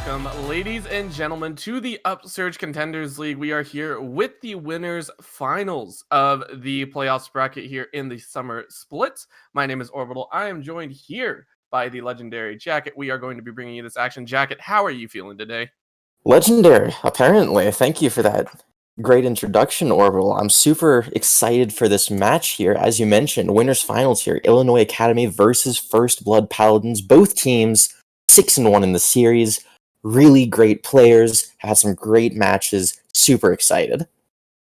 welcome, ladies and gentlemen, to the Upsurge Contenders League. We are here with the winners finals of the playoffs bracket here in the summer splits. My name is Orbital. I am joined here by the legendary Jacket. We are going to be bringing you this action. Jacket, how are you feeling today? Legendary, apparently. Thank you for that great introduction, Orbital. I'm super excited for this match here. As you mentioned, winners finals here. Illinois Academy versus First Blood Paladins. Both teams 6-1 in the series. Really great players. Had some great matches. Super excited.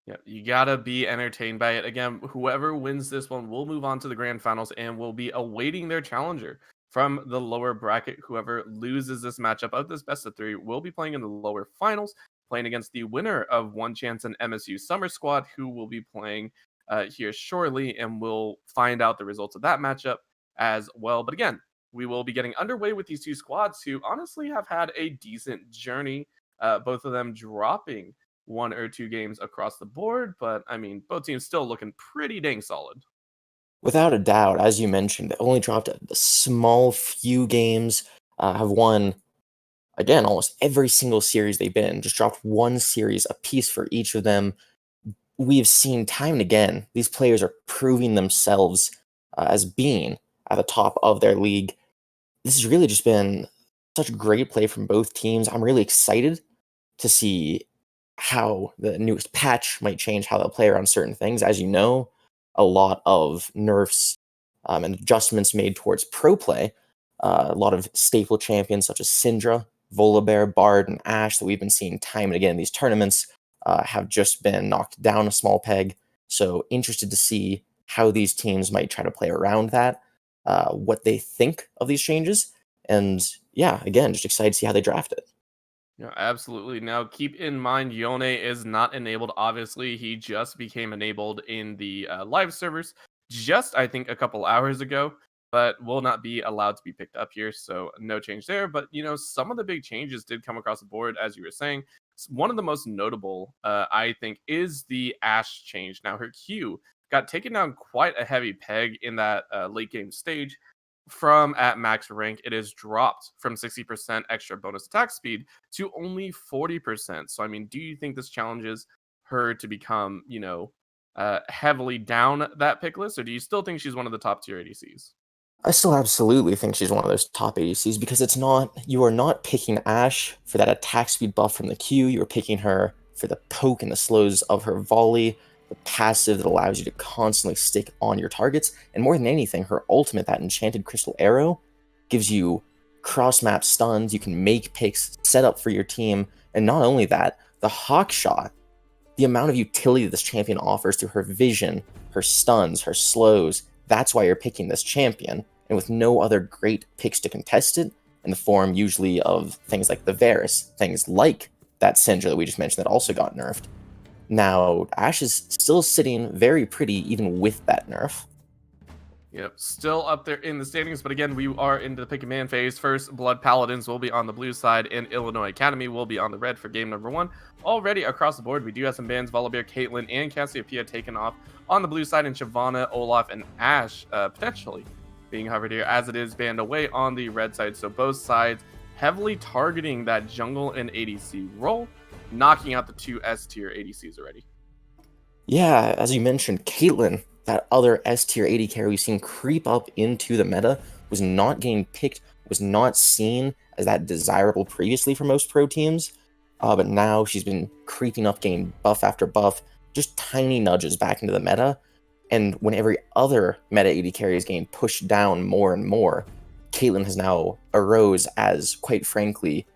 Yeah, you gotta be entertained by it. Again, whoever wins this one will move on to the grand finals and will be awaiting their challenger from the lower bracket. Whoever loses this matchup of this best of three will be playing in the lower finals, playing against the winner of One Chance and MSU Summer Squad, who will be playing here shortly, and we'll find out the results of that matchup as well. But again, we will be getting underway with these two squads who honestly have had a decent journey, both of them dropping one or two games across the board, but I mean, both teams still looking pretty dang solid. Without a doubt, as you mentioned, they only dropped a small few games, have won, again, almost every single series they've been in, just dropped one series apiece for each of them. We've seen time and again, these players are proving themselves as being at the top of their league. This has really just been such great play from both teams. I'm really excited to see how the newest patch might change how they'll play around certain things. As you know, a lot of nerfs and adjustments made towards pro play. A lot of staple champions such as Syndra, Volibear, Bard, and Ashe that we've been seeing time and again in these tournaments have just been knocked down a small peg. So interested to see how these teams might try to play around that, what they think of these changes, and yeah, again, just excited to see how they draft it. Yeah, absolutely. Now, keep in mind, Yone is not enabled. Obviously, he just became enabled in the live servers just, I think, a couple hours ago, but will not be allowed to be picked up here. So, no change there. But, some of the big changes did come across the board, as you were saying. One of the most notable, I think, is the Ashe change. Now, her Q got taken down quite a heavy peg in that late game stage. From at max rank, it is dropped from 60% extra bonus attack speed to only 40%. So, I mean, do you think this challenges her to become, heavily down that pick list, or do you still think she's one of the top tier ADCs? I still absolutely think she's one of those top ADCs because you are not picking Ashe for that attack speed buff from the Q, you're picking her for the poke and the slows of her volley, the passive that allows you to constantly stick on your targets, and more than anything, her ultimate, that enchanted crystal arrow, gives you cross-map stuns, you can make picks, set up for your team, and not only that, the Hawk Shot, the amount of utility this champion offers through her vision, her stuns, her slows, that's why you're picking this champion, and with no other great picks to contest it, in the form usually of things like the Varus, things like that Syndra that we just mentioned that also got nerfed. Now, Ashe is still sitting very pretty even with that nerf. Yep, still up there in the standings, but again, we are into the pick a man phase. First Blood Paladins will be on the blue side, and Illinois Academy will be on the red for game number one. Already across the board, we do have some bans: Volibear, Caitlyn, and Cassiopeia taken off on the blue side, and Shyvana, Olaf, and Ashe potentially being hovered here, as it is banned away on the red side. So both sides heavily targeting that jungle and ADC role, knocking out the two S tier ADCs already. Yeah, as you mentioned, Caitlyn, that other S tier 80 carry we've seen creep up into the meta, was not getting picked, was not seen as that desirable previously for most pro teams, but now she's been creeping up, getting buff after buff, just tiny nudges back into the meta, and when every other meta 80 carry is getting pushed down more and more, Caitlyn has now arose as, quite frankly,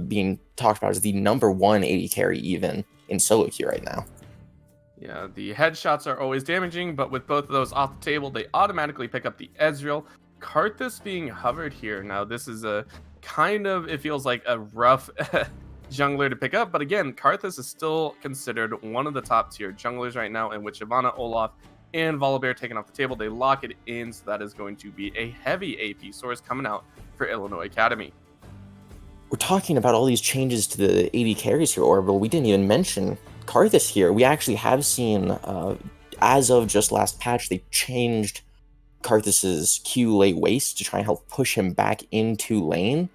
being talked about as the number one 80 carry even in solo queue right now. Yeah, the headshots are always damaging, but with both of those off the table, they automatically pick up the Ezreal. Karthus being hovered here. Now, this is a kind of, it feels like a rough jungler to pick up, but again, Karthus is still considered one of the top tier junglers right now, and with Shyvana, Olaf, and Volibear taken off the table, they lock it in, so that is going to be a heavy AP source coming out for Illinois Academy. We're talking about all these changes to the 80 carries here, Orbital. We didn't even mention Karthus here. We actually have seen, as of just last patch, they changed Karthus's Q late waste to try and help push him back into lane.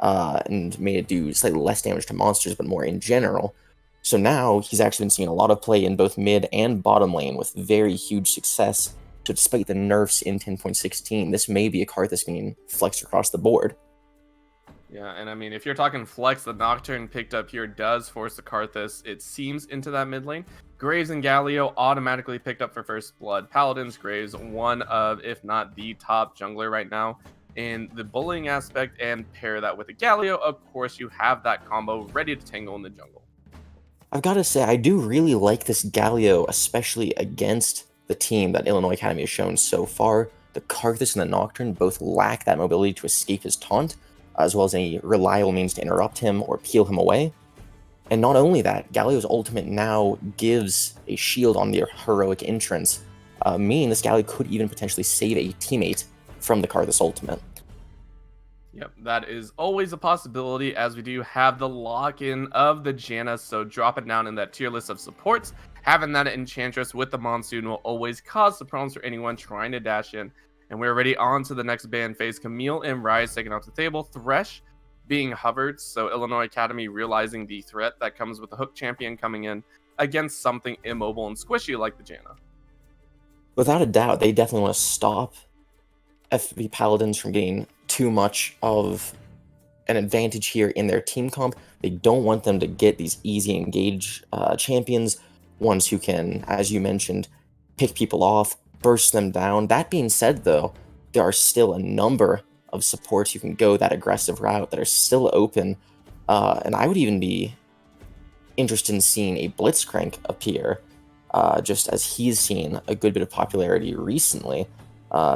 and made it do slightly less damage to monsters, but more in general. So now he's actually been seeing a lot of play in both mid and bottom lane with very huge success. So despite the nerfs in 10.16, this may be a card that's being flexed across the board. Yeah, and I mean, if you're talking flex, the Nocturne picked up here does force the Karthus, it seems, into that mid lane. Graves and Galio automatically picked up for first blood. Paladins, Graves, one of, if not the top jungler right now in the bullying aspect, and pair that with a Galio, of course, you have that combo ready to tangle in the jungle. I've got to say, I do really like this Galio, especially against the team that Illinois Academy has shown so far. The Karthus and the Nocturne both lack that mobility to escape his taunt, as well as any reliable means to interrupt him or peel him away. And not only that, Galio's ultimate now gives a shield on the heroic entrance, meaning this Galio could even potentially save a teammate from the Karthus ultimate. Yep, that is always a possibility, as we do have the lock-in of the Janna, so drop it down in that tier list of supports. Having that Enchantress with the Monsoon will always cause some problems for anyone trying to dash in. And we're already on to the next ban phase. Camille and Rise taking off the table. Thresh being hovered, so Illinois Academy realizing the threat that comes with the Hook champion coming in against something immobile and squishy like the Janna. Without a doubt, they definitely want to stop FB Paladins from getting too much of an advantage here in their team comp. They don't want them to get these easy engage champions, ones who can, as you mentioned, pick people off, burst them down. That being said, though, there are still a number of supports who can go that aggressive route that are still open, and I would even be interested in seeing a Blitzcrank appear, just as he's seen a good bit of popularity recently.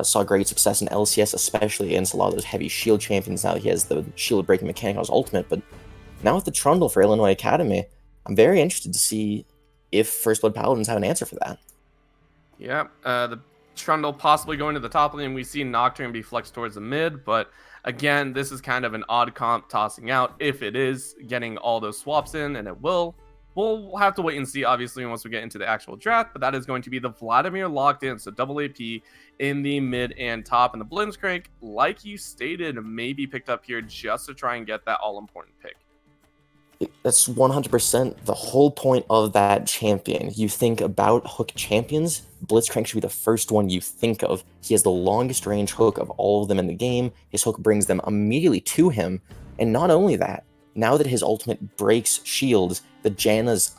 Saw great success in LCS, especially against a lot of those heavy shield champions. Now that he has the shield breaking mechanic on his ultimate, but now with the Trundle for Illinois Academy, I'm very interested to see if First Blood Paladins have an answer for that. Yeah, the Trundle possibly going to the top lane. We see Nocturne be flexed towards the mid, but again, this is kind of an odd comp tossing out if it is getting all those swaps in, and it will. We'll have to wait and see, obviously, once we get into the actual draft, but that is going to be the Vladimir locked in, so double AP in the mid and top, and the Blitzcrank, like you stated, may be picked up here just to try and get that all-important pick. That's 100% the whole point of that champion. You think about hook champions, Blitzcrank should be the first one you think of. He has the longest range hook of all of them in the game. His hook brings them immediately to him, and not only that, now that his ultimate breaks shields, the Janna's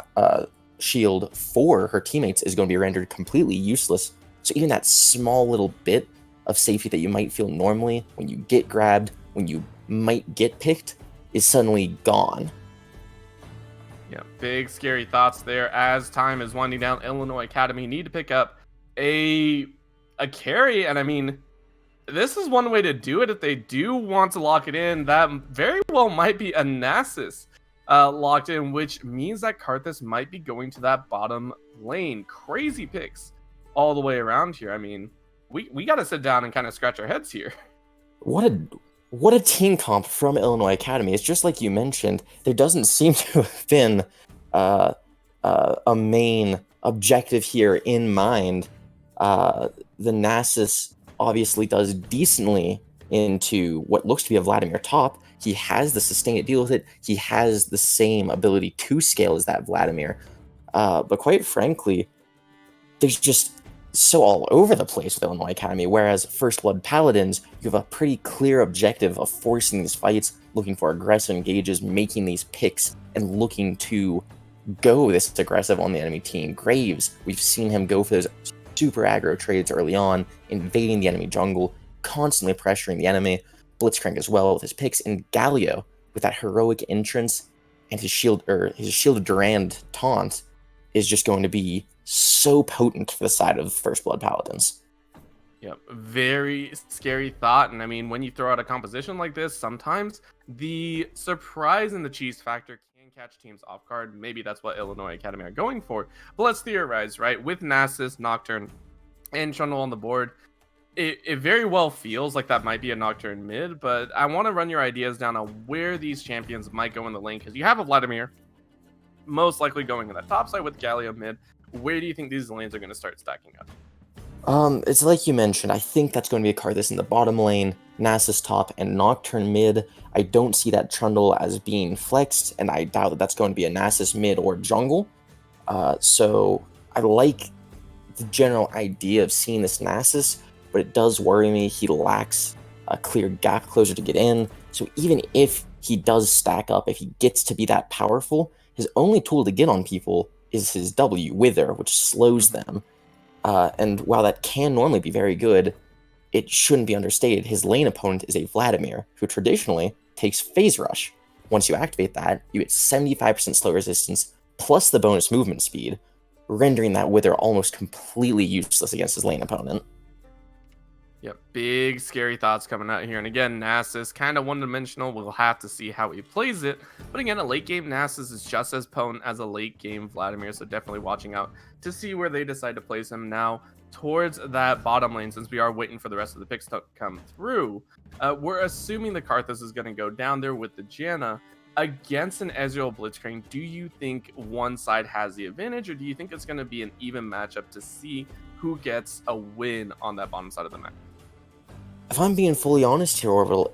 shield for her teammates is going to be rendered completely useless. So even that small little bit of safety that you might feel normally when you get grabbed, when you might get picked, is suddenly gone. Yeah, big scary thoughts there. As time is winding down, Illinois Academy need to pick up a carry, and I mean, this is one way to do it if they do want to lock it in. That very well might be a Nasus locked in, which means that Karthus might be going to that bottom lane. Crazy picks all the way around here. I mean, we got to sit down and kind of scratch our heads here. What a team comp from Illinois Academy. It's just like you mentioned, there doesn't seem to have been a main objective here in mind. The Nasus obviously does decently into what looks to be a Vladimir top. He has the sustain to deal with it. He has the same ability to scale as that Vladimir. But quite frankly, there's just so all over the place with Illinois Academy, whereas First Blood Paladins, you have a pretty clear objective of forcing these fights, looking for aggressive engages, making these picks, and looking to go this aggressive on the enemy team. Graves, we've seen him go for those super aggro trades early on, invading the enemy jungle, constantly pressuring the enemy. Blitzcrank as well with his picks, and Galio with that heroic entrance and his shield of Durand taunt is just going to be so potent for the side of First Blood Paladins. Yep, very scary thought. And I mean, when you throw out a composition like this, sometimes the surprise and the cheese factor can catch teams off guard. Maybe that's what Illinois Academy are going for. But let's theorize, right? With Nasus, Nocturne, and Trundle on the board, it very well feels like that might be a Nocturne mid, but I want to run your ideas down on where these champions might go in the lane, because you have a Vladimir most likely going in the top side with Galio mid. Where do you think these lanes are going to start stacking up? It's like you mentioned, I think that's going to be a card that's in the bottom lane. Nasus top, and Nocturne mid. I don't see that Trundle as being flexed, and I doubt that that's going to be a Nasus mid or jungle. So I like the general idea of seeing this Nasus, but it does worry me. He lacks a clear gap closer to get in. So even if he does stack up, if he gets to be that powerful, his only tool to get on people is his W, Wither, which slows them. And while that can normally be very good, it shouldn't be understated. His lane opponent is a Vladimir, who traditionally takes Phase Rush. Once you activate that, you get 75% slow resistance, plus the bonus movement speed, rendering that Wither almost completely useless against his lane opponent. Yep, big scary thoughts coming out here. And again, Nasus, kind of one-dimensional. We'll have to see how he plays it. But again, a late game Nasus is just as potent as a late game Vladimir. So definitely watching out to see where they decide to place him now towards that bottom lane. Since we are waiting for the rest of the picks to come through, we're assuming the Karthus is going to go down there with the Janna. Against an Ezreal Blitzcrank, do you think one side has the advantage, or do you think it's going to be an even matchup to see who gets a win on that bottom side of the map? If I'm being fully honest here, Orbital,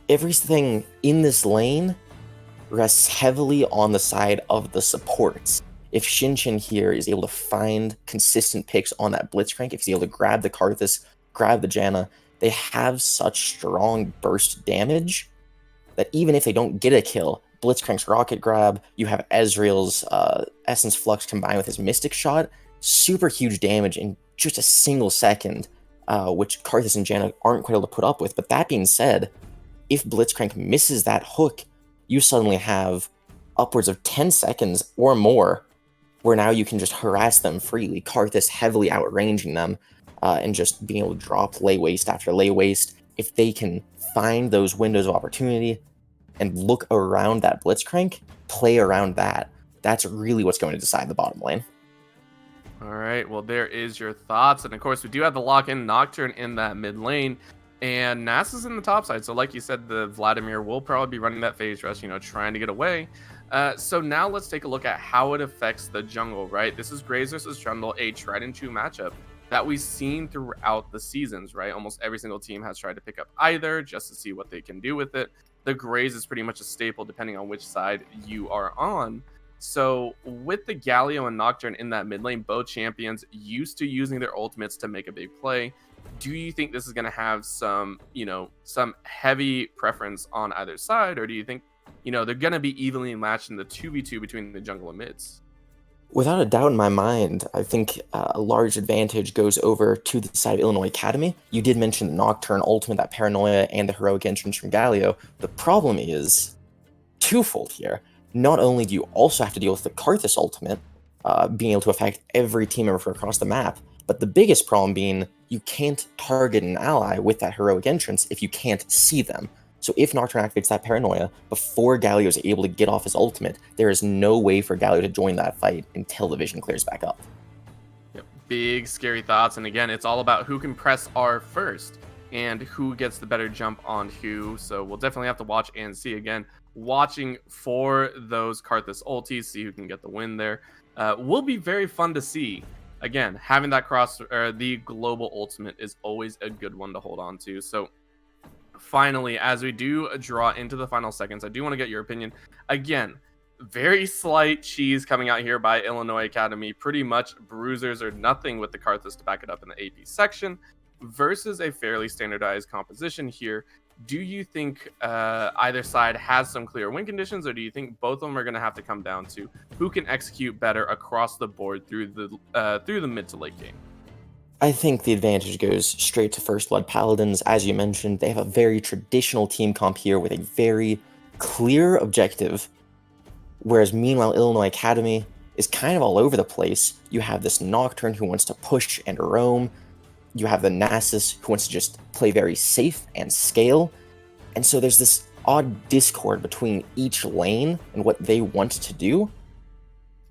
everything in this lane rests heavily on the side of the supports. If Shinchin here is able to find consistent picks on that Blitzcrank, if he's able to grab the Karthus, grab the Janna, they have such strong burst damage that even if they don't get a kill, Blitzcrank's Rocket Grab, you have Ezreal's Essence Flux combined with his Mystic Shot, super huge damage in just a single second, which Karthus and Janna aren't quite able to put up with. But that being said, if Blitzcrank misses that hook, you suddenly have upwards of 10 seconds or more where now you can just harass them freely. Karthus heavily outranging them and just being able to drop lay waste after lay waste. If they can find those windows of opportunity and look around that Blitzcrank, play around that, that's really what's going to decide the bottom lane. All right, well, there is your thoughts. And of course, we do have the lock-in Nocturne in that mid lane, and Nasus in the top side. So like you said, the Vladimir will probably be running that phase rush, trying to get away. So now let's take a look at how it affects the jungle, right? This is Graves versus Trundle, a tried and true matchup that we've seen throughout the seasons, right? Almost every single team has tried to pick up either just to see what they can do with it. The Graves is pretty much a staple depending on which side you are on. So with the Galio and Nocturne in that mid lane, both champions used to using their ultimates to make a big play. Do you think this is going to have some heavy preference on either side, or do you think, they're going to be evenly matched in the 2v2 between the jungle and mids? Without a doubt in my mind, I think a large advantage goes over to the side of Illinois Academy. You did mention the Nocturne ultimate, that Paranoia, and the heroic entrance from Galio. The problem is twofold here. Not only do you also have to deal with the Karthus ultimate, being able to affect every team member from across the map, but the biggest problem being you can't target an ally with that heroic entrance if you can't see them. So if Nocturne activates that Paranoia before Galio is able to get off his ultimate, there is no way for Galio to join that fight until the vision clears back up. Yep. Big scary thoughts, and again, it's all about who can press R first and who gets the better jump on who. So we'll definitely have to watch and see. Again, watching for those Karthus ultis, see who can get the win there. Will be very fun to see. Again, having that the global ultimate is always a good one to hold on to. So finally, as we do draw into the final seconds, I do want to get your opinion. Again, very slight cheese coming out here by Illinois Academy. Pretty much bruisers or nothing with the Karthus to back it up in the AP section versus a fairly standardized composition here. Do you think either side has some clear win conditions, or do you think both of them are going to have to come down to who can execute better across the board through the mid to late game? I think the advantage goes straight to First Blood Paladins. As you mentioned, they have a very traditional team comp here with a very clear objective, whereas meanwhile Illinois Academy is kind of all over the place. You have this Nocturne who wants to push and roam. You have the Nasus who wants to just play very safe and scale. And so there's this odd discord between each lane and what they want to do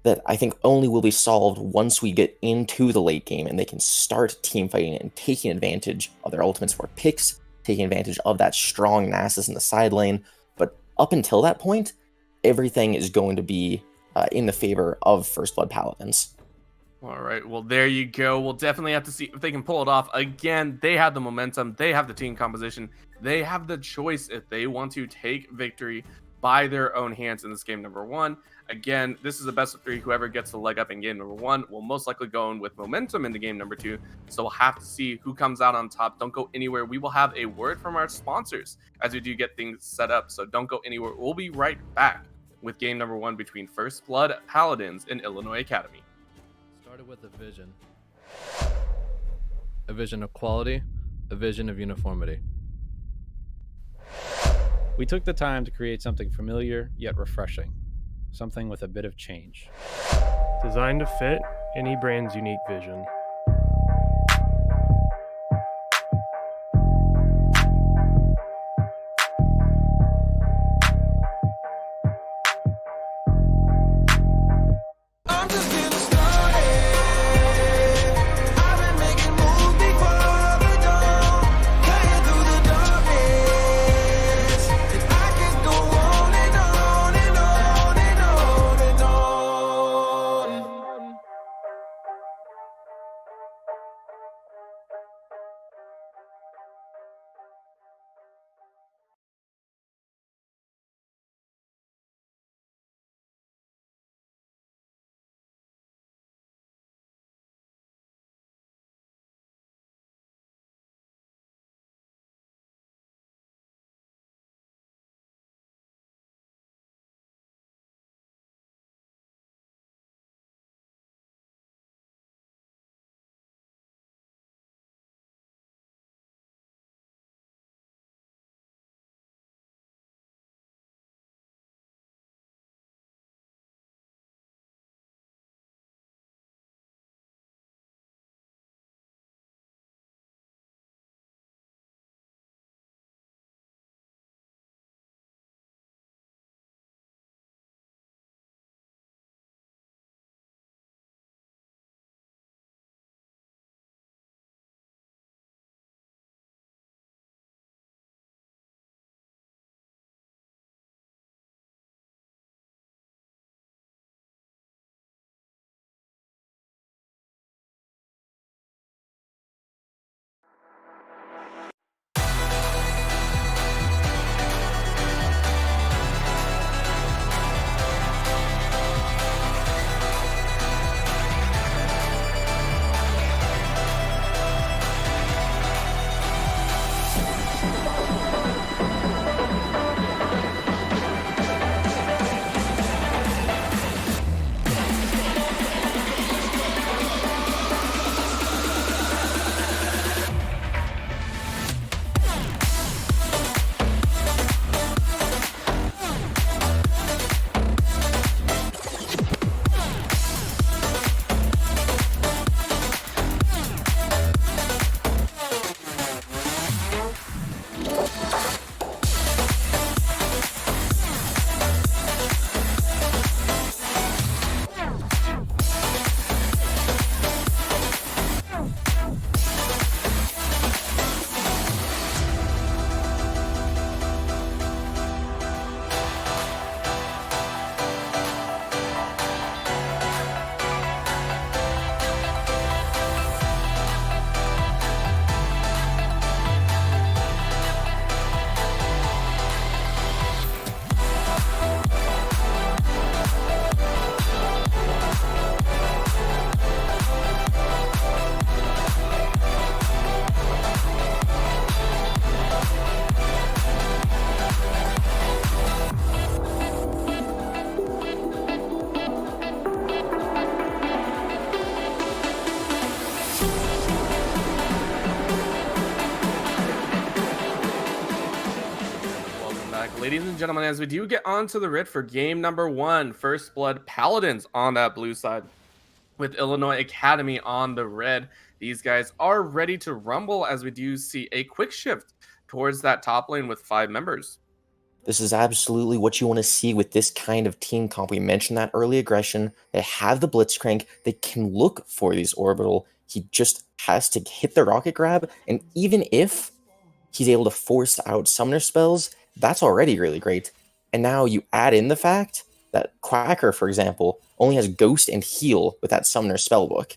that I think only will be solved once we get into the late game and they can start team fighting and taking advantage of their ultimates for picks, taking advantage of that strong Nasus in the side lane. But up until that point, everything is going to be in the favor of First Blood Paladins. All right, well, there you go. We'll definitely have to see if they can pull it off. Again, they have the momentum, they have the team composition, they have the choice if they want to take victory by their own hands in this game number one. Again, this is a best of three. Whoever gets the leg up in game number one will most likely go in with momentum into game number two. So we'll have to see who comes out on top. Don't go anywhere. We will have a word from our sponsors as we do get things set up. So don't go anywhere. We'll be right back with game number one between First Blood Paladins and Illinois Academy. Started with a vision of quality, a vision of uniformity. We took the time to create something familiar yet refreshing, something with a bit of change. Designed to fit any brand's unique vision. Ladies and gentlemen, as we do get onto the writ for game number one, First Blood Paladins on that blue side with Illinois Academy on the red. These guys are ready to rumble as we do see a quick shift towards that top lane with 5 members. This is absolutely what you want to see with this kind of team comp. We mentioned that early aggression. They have the Blitzcrank. They can look for these orbital. He just has to hit the rocket grab. And even if he's able to force out summoner spells, that's already really great. And now you add in the fact that Quacker, for example, only has Ghost and Heal with that Summoner spellbook.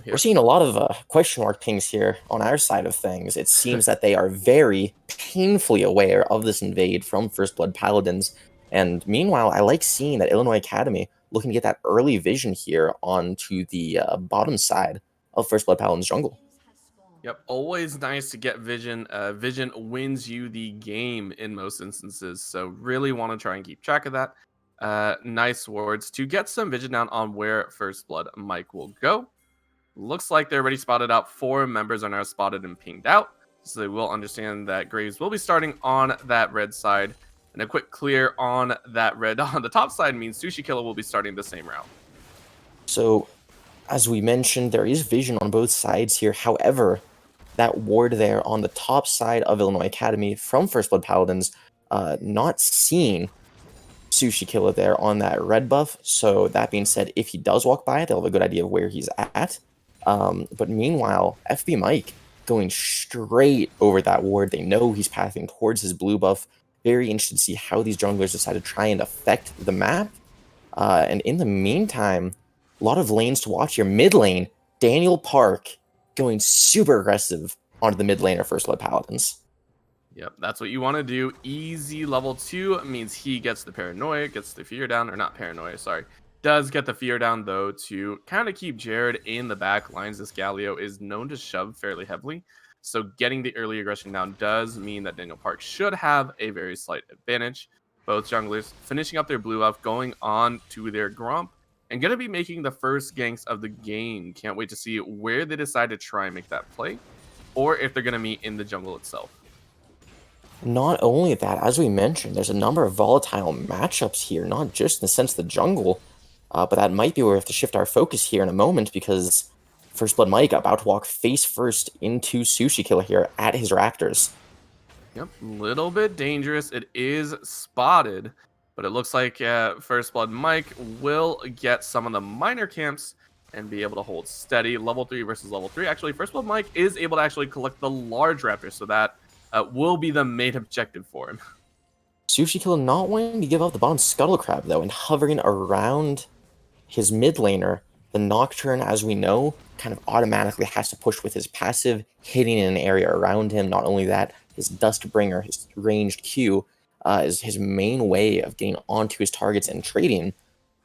We're seeing a lot of question mark pings here on our side of things. It seems that they are very painfully aware of this invade from First Blood Paladins. And meanwhile, I like seeing that Illinois Academy looking to get that early vision here onto the bottom side of First Blood Paladins jungle. Yep, always nice to get vision. Vision wins you the game in most instances, so really want to try and keep track of that. Nice wards to get some vision down on where First Blood Mike will go. Looks like they're already spotted out. 4 members are now spotted and pinged out, so they will understand that Graves will be starting on that red side. And a quick clear on that red on the top side means Sushi Killer will be starting the same route. So, as we mentioned, there is vision on both sides here. However, that ward there on the top side of Illinois Academy from First Blood Paladins, not seeing Sushi Killer there on that red buff. So that being said, if he does walk by, they'll have a good idea of where he's at. But meanwhile, FB Mike going straight over that ward. They know he's pathing towards his blue buff. Very interested to see how these junglers decide to try and affect the map. And in the meantime, a lot of lanes to watch here. Mid lane, Daniel Park going super aggressive onto the mid lane of First Blood Paladins. Yep, that's what you want to do. Easy level 2 means he gets the paranoia, gets the fear down, or not paranoia, sorry. Does get the fear down, though, to kind of keep Jared in the back lines. This Galio is known to shove fairly heavily, so getting the early aggression down does mean that Daniel Park should have a very slight advantage. Both junglers finishing up their blue buff, going on to their Gromp, and going to be making the first ganks of the game. Can't wait to see where they decide to try and make that play, or if they're going to meet in the jungle itself. Not only that, as we mentioned, there's a number of volatile matchups here, not just in the sense of the jungle, but that might be where we have to shift our focus here in a moment, because First Blood Mike about to walk face first into Sushi Killer here at his Raptors. Yep, little bit dangerous. It is spotted, but it looks like First Blood Mike will get some of the minor camps and be able to hold steady. Level 3 versus level 3. Actually, First Blood Mike is able to actually collect the large raptor, so that will be the main objective for him. Sushi Killer not wanting to give up the bottom Scuttle Crab, though, and hovering around his mid laner. The Nocturne, as we know, kind of automatically has to push with his passive, hitting in an area around him. Not only that, his Dustbringer, his ranged Q, is his main way of getting onto his targets and trading.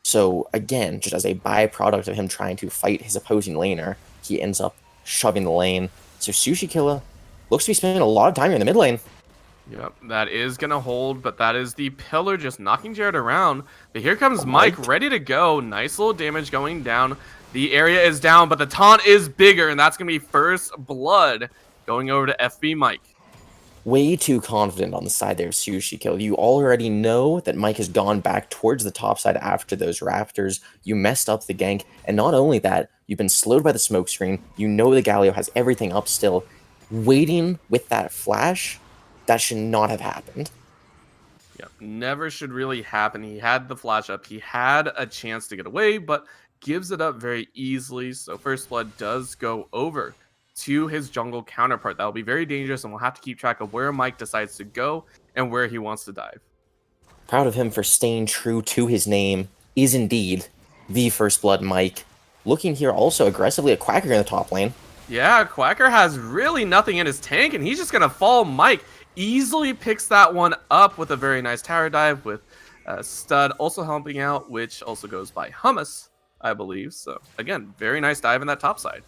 So again, just as a byproduct of him trying to fight his opposing laner, he ends up shoving the lane. So Sushi Killer looks to be spending a lot of time here in the mid lane. Yep, that is going to hold, but that is the pillar just knocking Jared around. But here comes Mike, ready to go. Nice little damage going down. The area is down, but the taunt is bigger, and that's going to be First Blood going over to FB Mike. Way too confident on the side there of Sushi Kill. You already know that Mike has gone back towards the top side after those Raptors. You messed up the gank, and not only that, you've been slowed by the smoke screen. You know the Galio has everything up still. Waiting with that flash, that should not have happened. Yep, never should really happen. He had the flash up. He had a chance to get away, but gives it up very easily. So First Blood does go over to his jungle counterpart. That will be very dangerous, and we'll have to keep track of where Mike decides to go and where he wants to dive. Proud of him for staying true to his name. Is indeed the First Blood Mike. Looking here also aggressively at Quacker in the top lane. Yeah, Quacker has really nothing in his tank, and he's just going to follow Mike. Easily picks that one up with a very nice tower dive with Stud also helping out, which also goes by Hummus, I believe. So, again, very nice dive in that top side.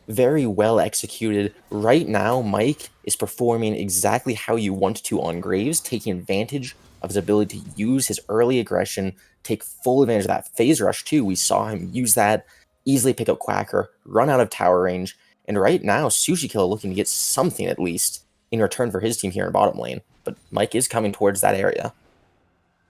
Very well executed. Right now, Mike is performing exactly how you want to on Graves, taking advantage of his ability to use his early aggression, take full advantage of that phase rush too. We saw him use that, easily pick up Quacker, run out of tower range, and right now, Sushi Killer looking to get something at least in return for his team here in bottom lane. But Mike is coming towards that area.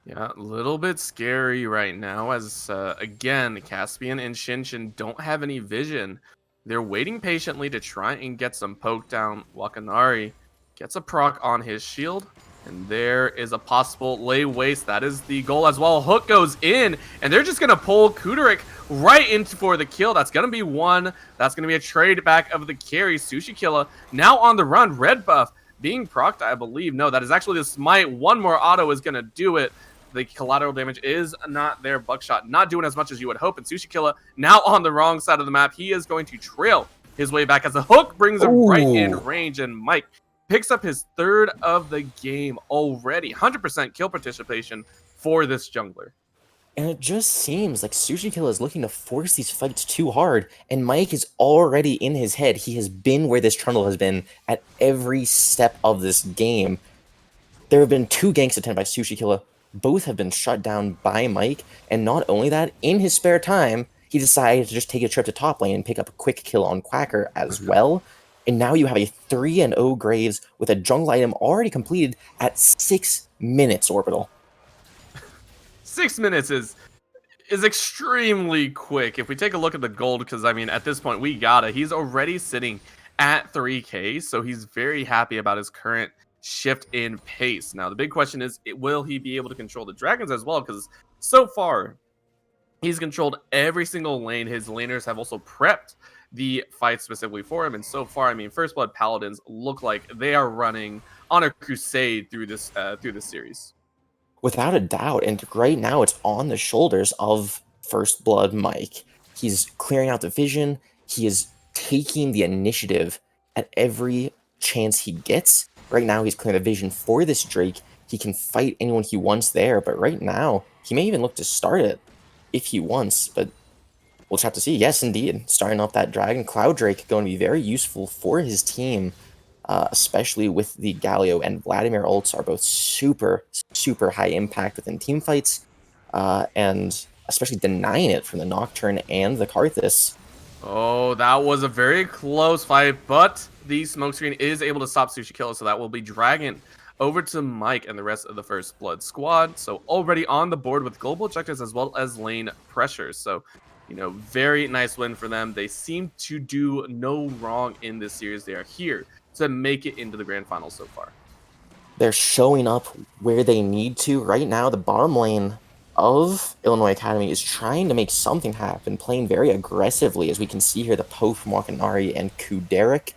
Yeah, a little bit scary right now as, again, Caspian and Shinshin don't have any vision. They're waiting patiently to try and get some poke down. Wakanari gets a proc on his shield, and there is a possible lay waste. That is the goal as well. Hook goes in, and they're just going to pull Kudarik right into for the kill. That's going to be one. That's going to be a trade back of the carry. Sushi Killer now on the run. Red buff being procced, I believe. No, that is actually the smite. One more auto is going to do it. the collateral damage is not there. Buckshot not doing as much as you would hope, and Sushikilla now on the wrong side of the map. He is going to trail his way back as the hook brings him right in range, and Mike picks up his 3rd of the game already. 100% kill participation for this jungler. And it just seems like Sushikilla is looking to force these fights too hard, and Mike is already in his head. He has been where this Trundle has been at every step of this game. There have been 2 ganks attempted by Sushikilla. Both have been shut down by Mike, and not only that, in his spare time, he decided to just take a trip to top lane and pick up a quick kill on Quacker as well. And now you have a 3-0 Graves with a jungle item already completed at 6 minutes, Orbital. 6 minutes is extremely quick. If we take a look at the gold, because I mean, at this point, he's already sitting at 3K, so he's very happy about his current shift in pace. Now, the big question is, will he be able to control the dragons as well? Because so far, he's controlled every single lane. His laners have also prepped the fight specifically for him, and so far, I mean, First Blood Paladins look like they are running on a crusade through this series. Without a doubt, and right now it's on the shoulders of First Blood Mike. He's clearing out the vision, he is taking the initiative at every chance he gets. Right now he's clearing the vision for this Drake, he can fight anyone he wants there, but right now, he may even look to start it if he wants, but we'll just have to see. Yes, indeed, starting off that Dragon Cloud Drake going to be very useful for his team. Especially with the Galio and Vladimir ults are both super high impact within team fights, and especially denying it from the Nocturne and the Karthus. Oh, that was a very close fight, but the smokescreen is able to stop Sushikilla, so that will be Dragon over to Mike and the rest of the First Blood squad. So already on the board with global objectives as well as lane pressure. So, you know, very nice win for them. They seem to do no wrong in this series. They are here to make it into the grand final so far. They're showing up where they need to. Right now, the bottom lane of Illinois Academy is trying to make something happen, playing very aggressively, as we can see here, the Poe from Wakanari and Kuderek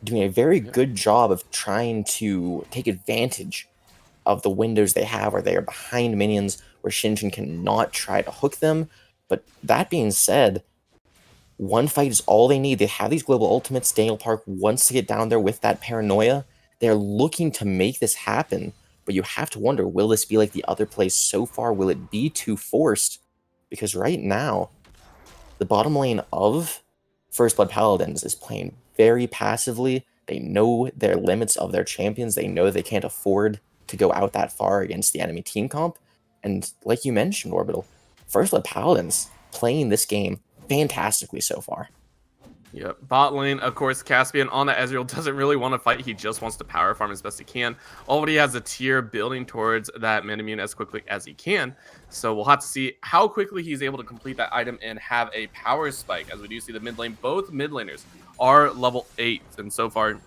doing a very good job of trying to take advantage of the windows they have where they are behind minions, where Shinshin cannot try to hook them. But that being said, one fight is all they need. They have these global ultimates. Daniel Park wants to get down there with that paranoia. They're looking to make this happen, but you have to wonder, will this be like the other plays so far? Will it be too forced? Because right now, the bottom lane of First Blood Paladins is playing very passively. They know their limits of their champions. They know they can't afford to go out that far against the enemy team comp. And like you mentioned, Orbital, First Blood Paladins playing this game fantastically so far. Yep. Bot lane, of course, Caspian on the Ezreal doesn't really want to fight. He just wants to power farm as best he can. Already has a tier building towards that Manamune as quickly as he can. So we'll have to see how quickly he's able to complete that item and have a power spike. As we do see the mid lane, both mid laners are level 8. And so far,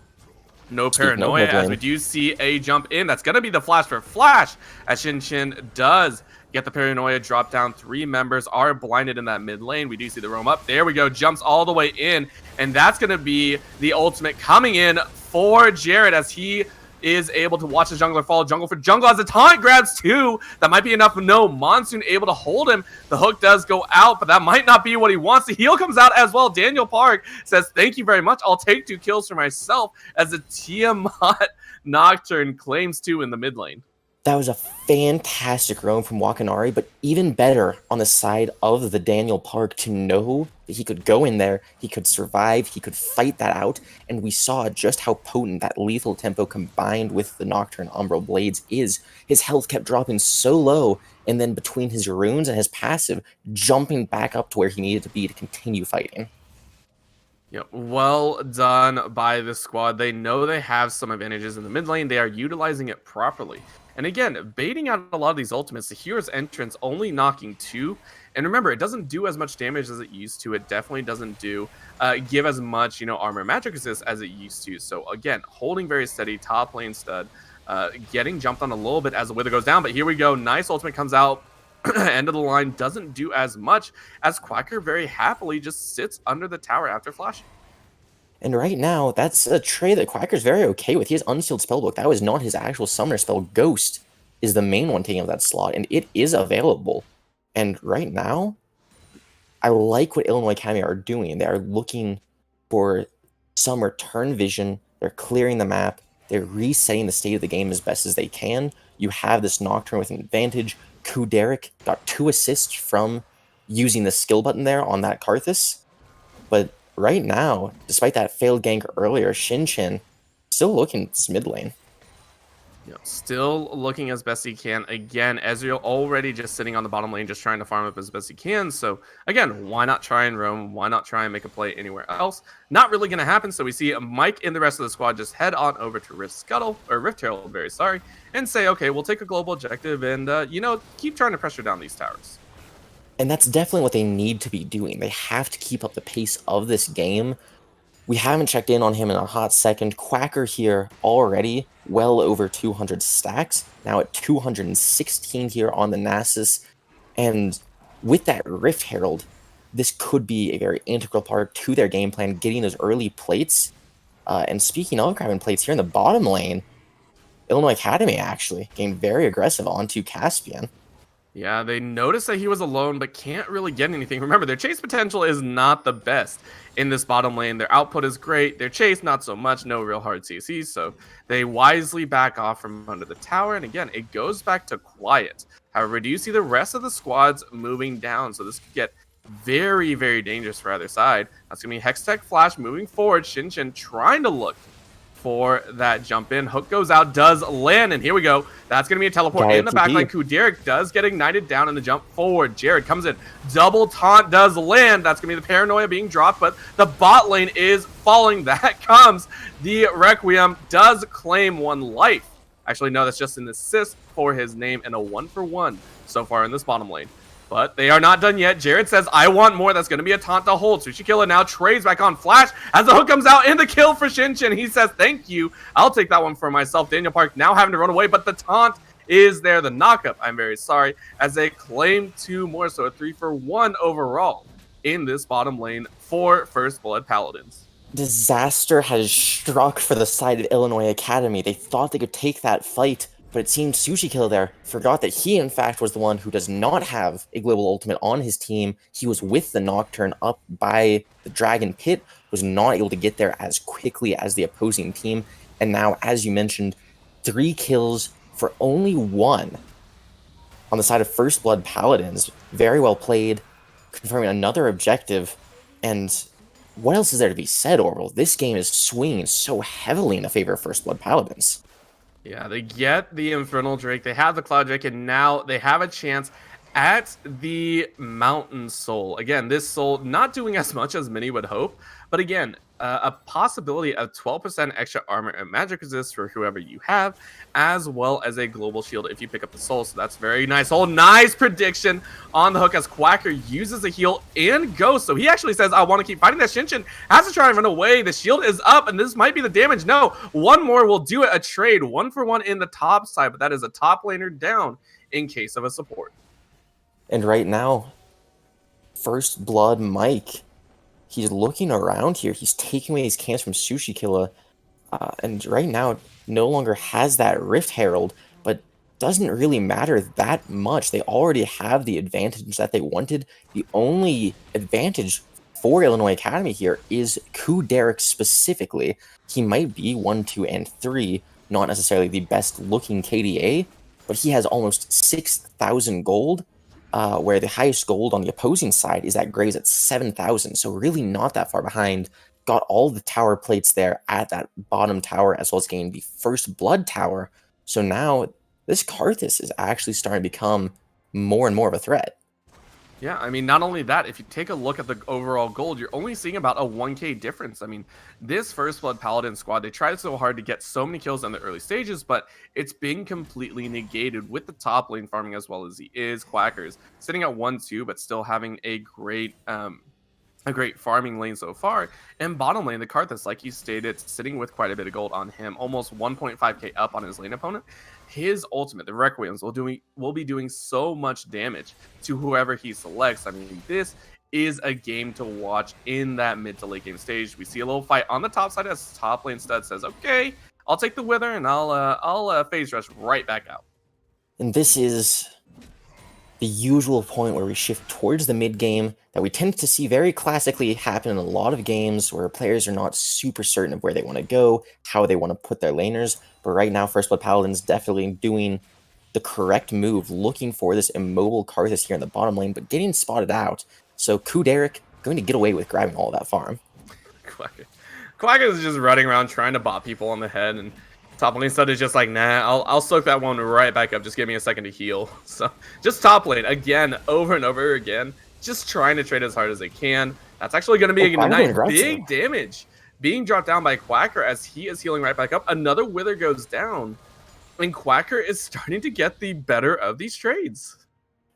no paranoia, as we do see a jump in. That's going to be the flash for Flash, as Shinshin does get the paranoia, drop down. 3 members are blinded in that mid lane. We do see the roam up. There we go. Jumps all the way in. And that's going to be the ultimate coming in for Jared, as he is able to watch the jungler fall. Jungle for jungle as the taunt grabs 2. That might be enough. No, Monsoon able to hold him. The hook does go out, but that might not be what he wants. The heal comes out as well. Daniel Park says, thank you very much. I'll take 2 kills for myself, as the Tiamat Nocturne claims 2 in the mid lane. That was a fantastic roam from Wakanari, but even better on the side of the Daniel Park to know that he could go in there, he could survive, he could fight that out, and we saw just how potent that lethal tempo combined with the Nocturne Umbral Blades is. His health kept dropping so low, and then between his runes and his passive, jumping back up to where he needed to be to continue fighting. Yeah, well done by the squad. They know they have some advantages in the mid lane. They are utilizing it properly. And again, baiting out a lot of these ultimates, the hero's entrance only knocking 2. And remember, it doesn't do as much damage as it used to. It definitely doesn't give as much, armor magic resist as it used to. So again, holding very steady, top lane stud, getting jumped on a little bit as the wither goes down. But here we go. Nice ultimate comes out. End of the line, doesn't do as much, as Quacker very happily just sits under the tower after flashing. And right now, that's a trade that Quacker's very okay with. He has Unsealed Spellbook. That was not his actual summoner spell, Ghost. is the main one taking up that slot, and it is available. And right now, I like what Illinois Academy are doing. They are looking for some return vision. They're clearing the map. They're resetting the state of the game as best as they can. You have this Nocturne with an advantage. Kuderek got 2 assists from using the skill button there on that Karthus. But right now, despite that failed gank earlier, Shinchin still looking mid lane. Still looking as best he can. Again, Ezreal already just sitting on the bottom lane, just trying to farm up as best he can. So again, why not try and roam? Why not try and make a play anywhere else? Not really going to happen. So we see Mike and the rest of the squad just head on over to Rift Herald, and say, okay, we'll take a global objective and, keep trying to pressure down these towers. And that's definitely what they need to be doing. They have to keep up the pace of this game. We haven't checked in on him in a hot second. Quacker here already well over 200 stacks, now at 216 here on the Nasus. And with that Rift Herald, this could be a very integral part to their game plan, getting those early plates. And speaking of grabbing plates here in the bottom lane, Illinois Academy actually getting very aggressive onto Caspian. Yeah, they noticed that he was alone, but can't really get anything. Remember, their chase potential is not the best in this bottom lane. Their output is great. Their chase, not so much. No real hard CCs, so they wisely back off from under the tower. And again, it goes back to quiet. However, do you see the rest of the squads moving down? So this could get very, very dangerous for either side. That's going to be Hextech Flash moving forward. Shinchin trying to look for that jump in. Hook goes out, does land, and here we go. That's going to be a teleport in the backline. Kuderek does get ignited down in the jump forward. Jared comes in. Double taunt does land. That's going to be the paranoia being dropped, but the bot lane is falling. That comes. The Requiem does claim 1 life. Actually, no, that's just an assist for his name and a 1-for-1 so far in this bottom lane. But they are not done yet. Jared says, I want more. That's going to be a taunt to hold. Sushi Killer now trades back on Flash as the hook comes out in the kill for Shinchin. He says, thank you. I'll take that one for myself. Daniel Park now having to run away, but the taunt is there. The knockup, I'm very sorry, as they claim 2 more. So a 3-for-1 overall in this bottom lane for First Blood Paladins. Disaster has struck for the side of Illinois Academy. They thought they could take that fight, but it seemed Sushi Killer there forgot that he, in fact, was the one who does not have a global ultimate on his team. He was with the Nocturne up by the Dragon Pit, was not able to get there as quickly as the opposing team. And now, as you mentioned, 3 kills for only 1 on the side of First Blood Paladins. Very well played, confirming another objective. And what else is there to be said, Orbital? This game is swinging so heavily in the favor of First Blood Paladins. Yeah, they get the Infernal Drake, they have the Cloud Drake, and now they have a chance at the Mountain Soul. Again, this soul not doing as much as many would hope, but again, a possibility of 12% extra armor and magic resist for whoever you have, as well as a global shield if you pick up the soul. So that's very nice. Oh, nice prediction on the hook as Quacker uses a heal and Ghost. So he actually says, I want to keep fighting that. Shinchin has to try and run away. The shield is up, and this might be the damage. No, 1 more will do it. A trade, 1-for-1 in the top side, but that is a top laner down in case of a support. And right now, First Blood Mike, he's looking around here. He's taking away his camps from Sushi Killer. And right now, no longer has that Rift Herald, but doesn't really matter that much. They already have the advantage that they wanted. The only advantage for Illinois Academy here is Kuderek specifically. He might be 1, 2, and 3, not necessarily the best looking KDA, but he has almost 6,000 gold. Where the highest gold on the opposing side is at Graves at 7,000, so really not that far behind. Got all the tower plates there at that bottom tower, as well as getting the First Blood tower. So now this Karthus is actually starting to become more and more of a threat. Yeah, I mean, not only that, if you take a look at the overall gold, you're only seeing about a 1k difference. I mean, this First Blood Paladin squad, they tried so hard to get so many kills in the early stages, but it's been completely negated with the top lane farming as well as he is. Quackers sitting at 1-2, but still having a great farming lane so far. And bottom lane, the Karthus, like you stated, sitting with quite a bit of gold on him, almost 1.5k up on his lane opponent. His ultimate, the Requiems, will be doing so much damage to whoever he selects. I mean, this is a game to watch in that mid to late game stage. We see a little fight on the top side as top lane stud says, okay, I'll take the Wither and I'll phase rush right back out. And this is the usual point where we shift towards the mid game that we tend to see very classically happen in a lot of games where players are not super certain of where they want to go, how they want to put their laners. But right now, First Blood Paladins definitely doing the correct move, looking for this immobile Karthus here in the bottom lane, but getting spotted out. So Kuderic going to get away with grabbing all that farm. Quacker is just running around trying to bop people on the head, and top lane stud is just like, nah, I'll soak that one right back up. Just give me a second to heal. So just top lane again, over and over again, just trying to trade as hard as they can. That's actually going to be a nice big damage being dropped down by Quacker as he is healing right back up. Another Wither goes down, and Quacker is starting to get the better of these trades.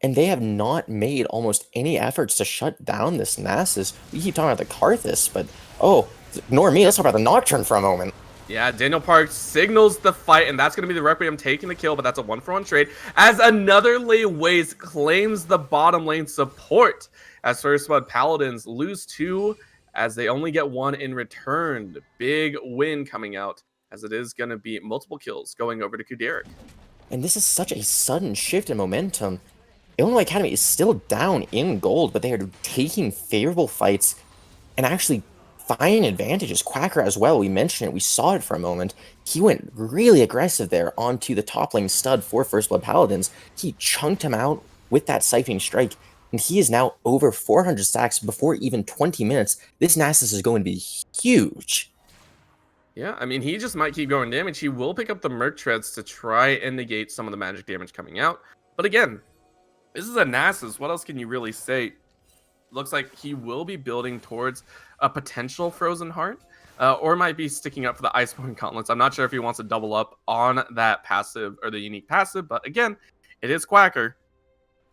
And they have not made almost any efforts to shut down this Nasus. We keep talking about the Karthus, but oh, ignore me. Let's talk about the Nocturne for a moment. Yeah, Daniel Park signals the fight, and that's going to be the Requiem taking the kill, but that's a 1-for-1 trade. As another lane waste claims the bottom lane support, as First Blood Paladins lose 2, as they only get 1 in return. Big win coming out, as it is going to be multiple kills going over to Kuderic. And this is such a sudden shift in momentum. Illinois Academy is still down in gold, but they are taking favorable fights and actually finding advantages. Quacker as well, we mentioned it, we saw it for a moment. He went really aggressive there onto the top lane stud for First Blood Paladins. He chunked him out with that Siphoning Strike, and he is now over 400 stacks before even 20 minutes. This Nasus is going to be huge. Yeah, I mean, he just might keep going damage. He will pick up the Merc Treads to try and negate some of the magic damage coming out. But again, this is a Nasus. What else can you really say? Looks like he will be building towards a potential Frozen Heart, or might be sticking up for the Iceborne Gauntlets. I'm not sure if he wants to double up on that passive or the unique passive, but again, it is Quacker.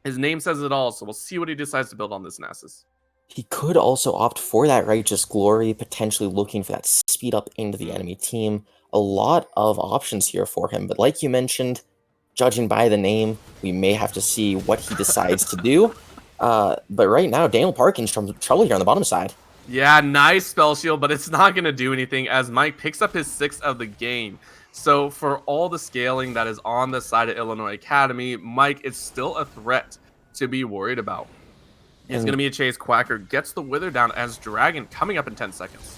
His name says it all, so we'll see what he decides to build on this Nasus. He could also opt for that Righteous Glory, potentially looking for that speed up into the enemy team. A lot of options here for him, but like you mentioned, judging by the name, we may have to see what he decides to do. But right now, Daniel Parkin's from trouble here on the bottom side. Yeah, nice spell shield, but it's not going to do anything as Mike picks up his 6th of the game. So for all the scaling that is on the side of Illinois Academy, Mike is still a threat to be worried about. It's going to be a chase. Quacker gets the Wither down as Dragon coming up in 10 seconds.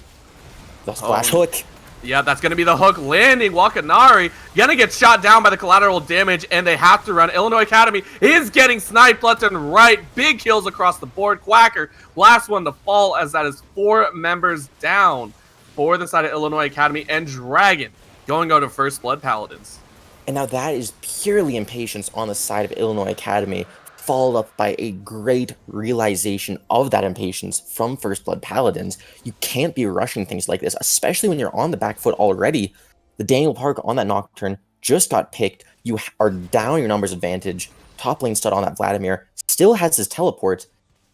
The splash hook. Yeah, that's going to be the hook landing. Wakanari going to get shot down by the collateral damage, and they have to run. Illinois Academy is getting sniped left and right. Big kills across the board. Quacker, last one to fall, as that is 4 members down for the side of Illinois Academy, and Dragon going out to First Blood Paladins. And now that is purely impatience on the side of Illinois Academy, followed up by a great realization of that impatience from First Blood Paladins. You can't be rushing things like this, especially when you're on the back foot already. The Daniel Park on that Nocturne just got picked. You are down your numbers advantage. Top lane stud on that Vladimir still has his teleport.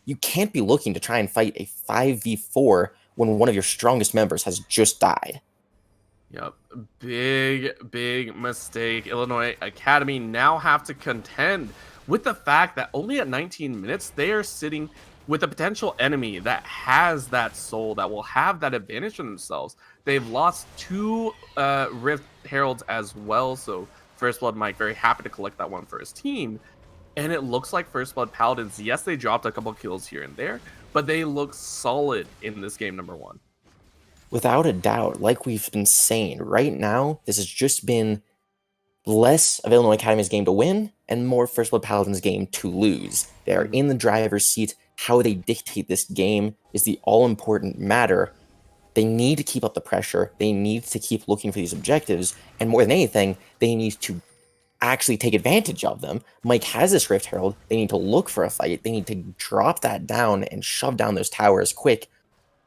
You can't be looking to try and fight a 5v4 when one of your strongest members has just died. Yep, big mistake. Illinois Academy now have to contend with the fact that only at 19 minutes, they are sitting with a potential enemy that has that soul, that will have that advantage for themselves. They've lost 2 Rift Heralds as well, so First Blood Mike very happy to collect that one for his team. And it looks like First Blood Paladins, yes, they dropped a couple kills here and there, but they look solid in this game number 1. Without a doubt, like we've been saying, right now, this has just been less of Illinois Academy's game to win and more First Blood Paladins' game to lose. They are in the driver's seat. How they dictate this game is the all-important matter. They need to keep up the pressure. They need to keep looking for these objectives. And more than anything, they need to actually take advantage of them. Mike has this Rift Herald. They need to look for a fight. They need to drop that down and shove down those towers quick.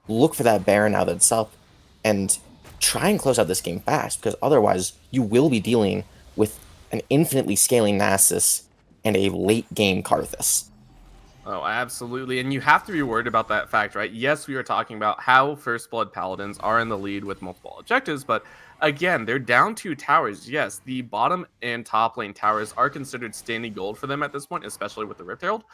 Look for that Baron now that it's up. And try and close out this game fast, because otherwise you will be dealing with an infinitely scaling Nasus and a late game Karthus. Oh, absolutely. And you have to be worried about that fact, right? Yes, we were talking about how First Blood Paladins are in the lead with multiple objectives, but again, they're down 2 towers. Yes, the bottom and top lane towers are considered standing gold for them at this point, especially with the Rift Herald,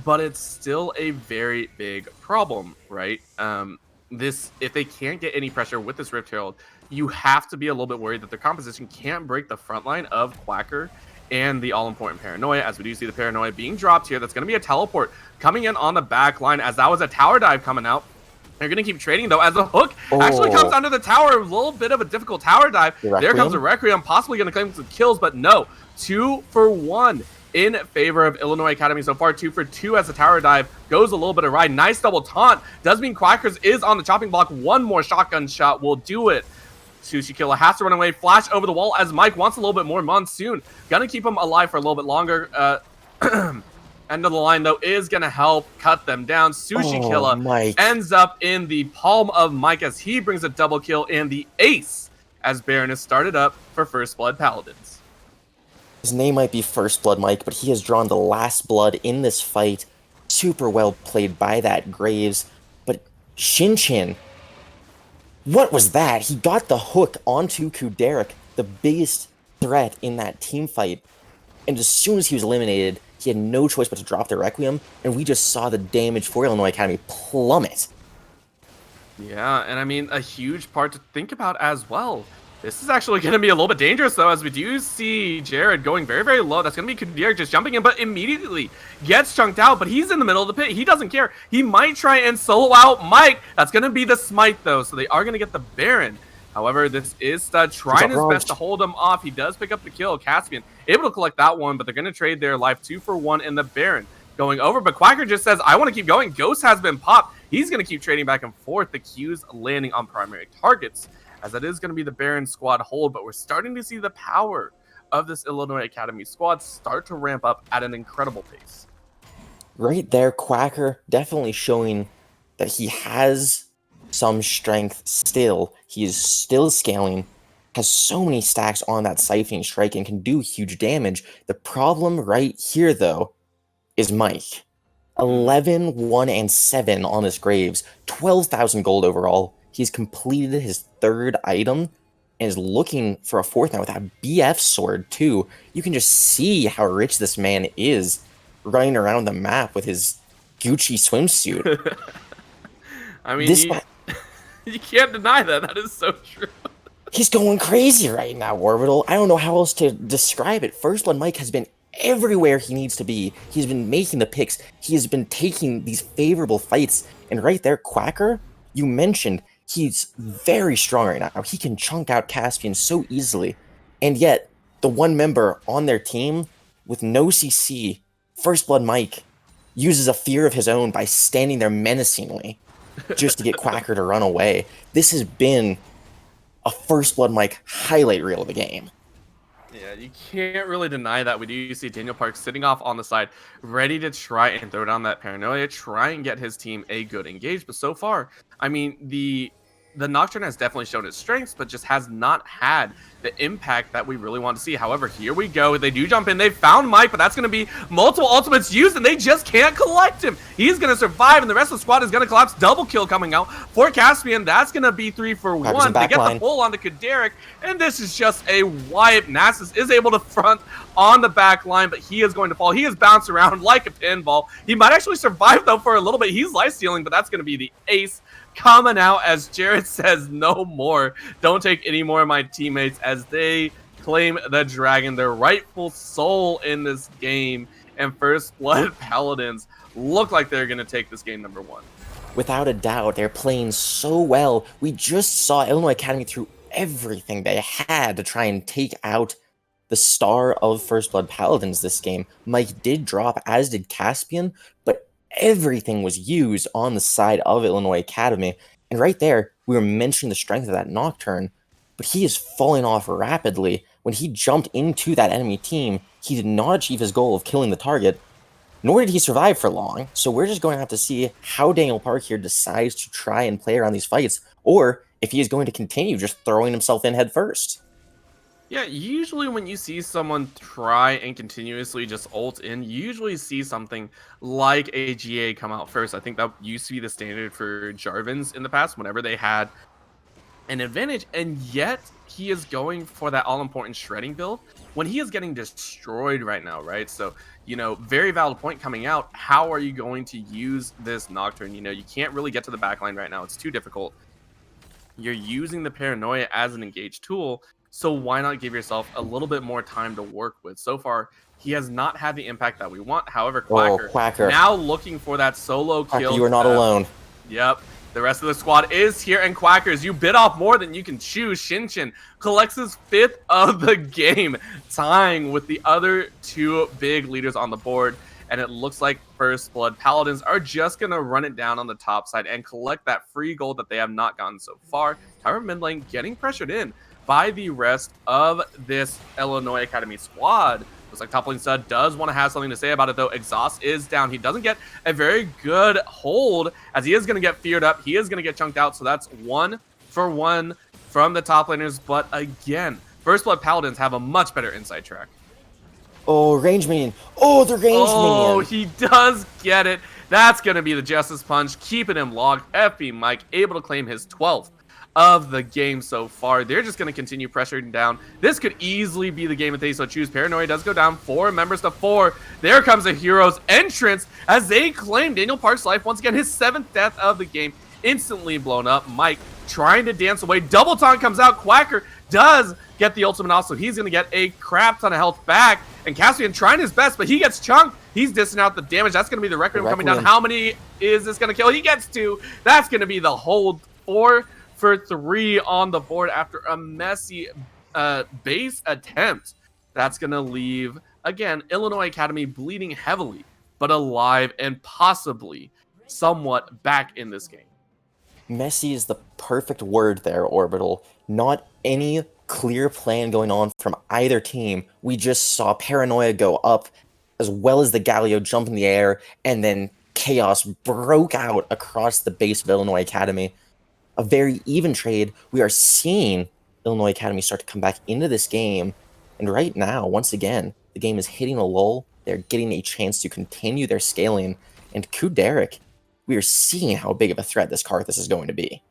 but it's still a very big problem, right? If they can't get any pressure with this Rift Herald, you have to be a little bit worried that their composition can't break the front line of Quacker and the all-important Paranoia, as we do see the Paranoia being dropped here. That's going to be a teleport coming in on the back line, as that was a tower dive coming out. They're going to keep trading, though, as the hook actually comes under the tower. A little bit of a difficult tower dive. There comes a Requiem, possibly going to claim some kills, but no. 2 for 1 in favor of Illinois Academy so far. 2 for 2 as the tower dive goes a little bit awry. Nice double taunt. Does mean Quackers is on the chopping block. One more shotgun shot will do it. Sushi Killer has to run away. Flash over the wall as Mike wants a little bit more. Monsoon gonna keep him alive for a little bit longer. End of the line, though, is gonna help cut them down. Sushi Killer ends up in the palm of Mike as he brings a double kill and the ace as Baron is started up for First Blood Paladins. His name might be First Blood Mike, but he has drawn the last blood in this fight. Super well played by that Graves. But Shinchin, what was that? He got the hook onto Kuderik, the biggest threat in that team fight. And as soon as he was eliminated, he had no choice but to drop the Requiem, and we just saw the damage for Illinois Academy plummet. Yeah, and I mean, a huge part to think about as well. This is actually going to be a little bit dangerous, though, as we do see Jared going very, very low. That's going to be Kuderik just jumping in, but immediately gets chunked out. But he's in the middle of the pit. He doesn't care. He might try and solo out Mike. That's going to be the smite, though, so they are going to get the Baron. However, this is Stud trying his best to hold him off. He does pick up the kill. Caspian able to collect that one, but they're going to trade their life 2 for 1 in the Baron going over. But Quacker just says, I want to keep going. Ghost has been popped. He's going to keep trading back and forth. The Qs landing on primary targets, as that is going to be the Baron squad hold, but we're starting to see the power of this Illinois Academy squad start to ramp up at an incredible pace. Right there, Quacker definitely showing that he has some strength still. He is still scaling, has so many stacks on that Siphoning Strike, and can do huge damage. The problem right here, though, is Mike. 11, 1, and 7 on this Graves. 12,000 gold overall. He's completed his 3rd item and is looking for a 4th now with that BF sword, too. You can just see how rich this man is running around the map with his Gucci swimsuit. I mean, you can't deny that. That is so true. He's going crazy right now, Orbital. I don't know how else to describe it. First Blood Mike has been everywhere he needs to be. He's been making the picks. He has been taking these favorable fights. And right there, Quacker, you mentioned, he's very strong right now. He can chunk out Caspian so easily. And yet, the one member on their team with no CC, First Blood Mike, uses a fear of his own by standing there menacingly just to get Quacker to run away. This has been a First Blood Mike highlight reel of the game. Yeah, you can't really deny that. We do see Daniel Park sitting off on the side, ready to try and throw down that Paranoia, try and get his team a good engage. But so far, I mean, the Nocturne has definitely shown its strengths, but just has not had the impact that we really want to see. However, here we go. They do jump in. They found Mike, but that's going to be multiple ultimates used, and they just can't collect him. He's going to survive, and the rest of the squad is going to collapse. Double kill coming out for Caspian. That's going to be 3 for 1. They get the pull onto Kuderik, and this is just a wipe. Nasus is able to front on the back line, but he is going to fall. He is bounced around like a pinball. He might actually survive, though, for a little bit. He's life stealing, but that's going to be the ace coming out as Jared says no more. Don't take any more of my teammates, as they claim the dragon, their rightful soul in this game. And First Blood Paladins look like they're going to take this game number 1. Without a doubt, they're playing so well. We just saw Illinois Academy through everything they had to try and take out the star of First Blood Paladins this game. Mike did drop, as did Caspian, but everything was used on the side of Illinois Academy. And right there, we were mentioning the strength of that Nocturne, but he is falling off rapidly. When he jumped into that enemy team, he did not achieve his goal of killing the target, nor did he survive for long. So we're just going to have to see how Daniel Park here decides to try and play around these fights, or if he is going to continue just throwing himself in head first. Yeah, usually when you see someone try and continuously just ult in, you usually see something like a GA come out first. I think that used to be the standard for Jarvans in the past, whenever they had an advantage, and yet he is going for that all-important shredding build when he is getting destroyed right now, right? So, you know, very valid point coming out. How are you going to use this Nocturne? You know, you can't really get to the backline right now. It's too difficult. You're using the paranoia as an engaged tool, so why not give yourself a little bit more time to work with? So far, he has not had the impact that we want. However, Quacker, Quacker. now looking for that solo Quacker, kill. you are not alone. Yep. The rest of the squad is here, and Quackers, you bit off more than you can chew. Shinchin collects his 5th of the game, tying with the other 2 big leaders on the board. And it looks like First Blood Paladins are just going to run it down on the top side and collect that free gold that they have not gotten so far. However, mid lane getting pressured in by the rest of this Illinois Academy squad. Looks like Top Lane Stud does want to have something to say about it, though. Exhaust is down. He doesn't get a very good hold, as he is going to get feared up. He is going to get chunked out, so that's 1 for 1 from the top laners. But again, First Blood Paladins have a much better inside track. Oh, range minion. Oh, the range minion. Oh, he does get it. That's going to be the Justice Punch, keeping him logged. FB Mike able to claim his 12th of the game so far. They're just going to continue pressuring down. This could easily be the game if they so choose. Paranoia does go down 4 members to 4. There comes a hero's entrance as they claim Daniel Park's life. Once again, his 7th death of the game, instantly blown up. Mike trying to dance away. Double taunt comes out. Quacker does get the ultimate off, so he's going to get a crap ton of health back. And Caspian trying his best, but he gets chunked. He's dissing out the damage. That's going to be the Requiem coming down. How many is this going to kill? He gets 2. That's going to be the hold. 4 for 3 on the board after a messy base attempt. That's going to leave, again, Illinois Academy bleeding heavily, but alive and possibly somewhat back in this game. Messy is the perfect word there, Orbital. Not any clear plan going on from either team. We just saw Paranoia go up, as well as the Galio jump in the air, and then chaos broke out across the base of Illinois Academy. A very even trade. We are seeing Illinois Academy start to come back into this game, and right now, once again, the game is hitting a lull. They're getting a chance to continue their scaling, and Kuderek, we are seeing how big of a threat this Karthus is going to be.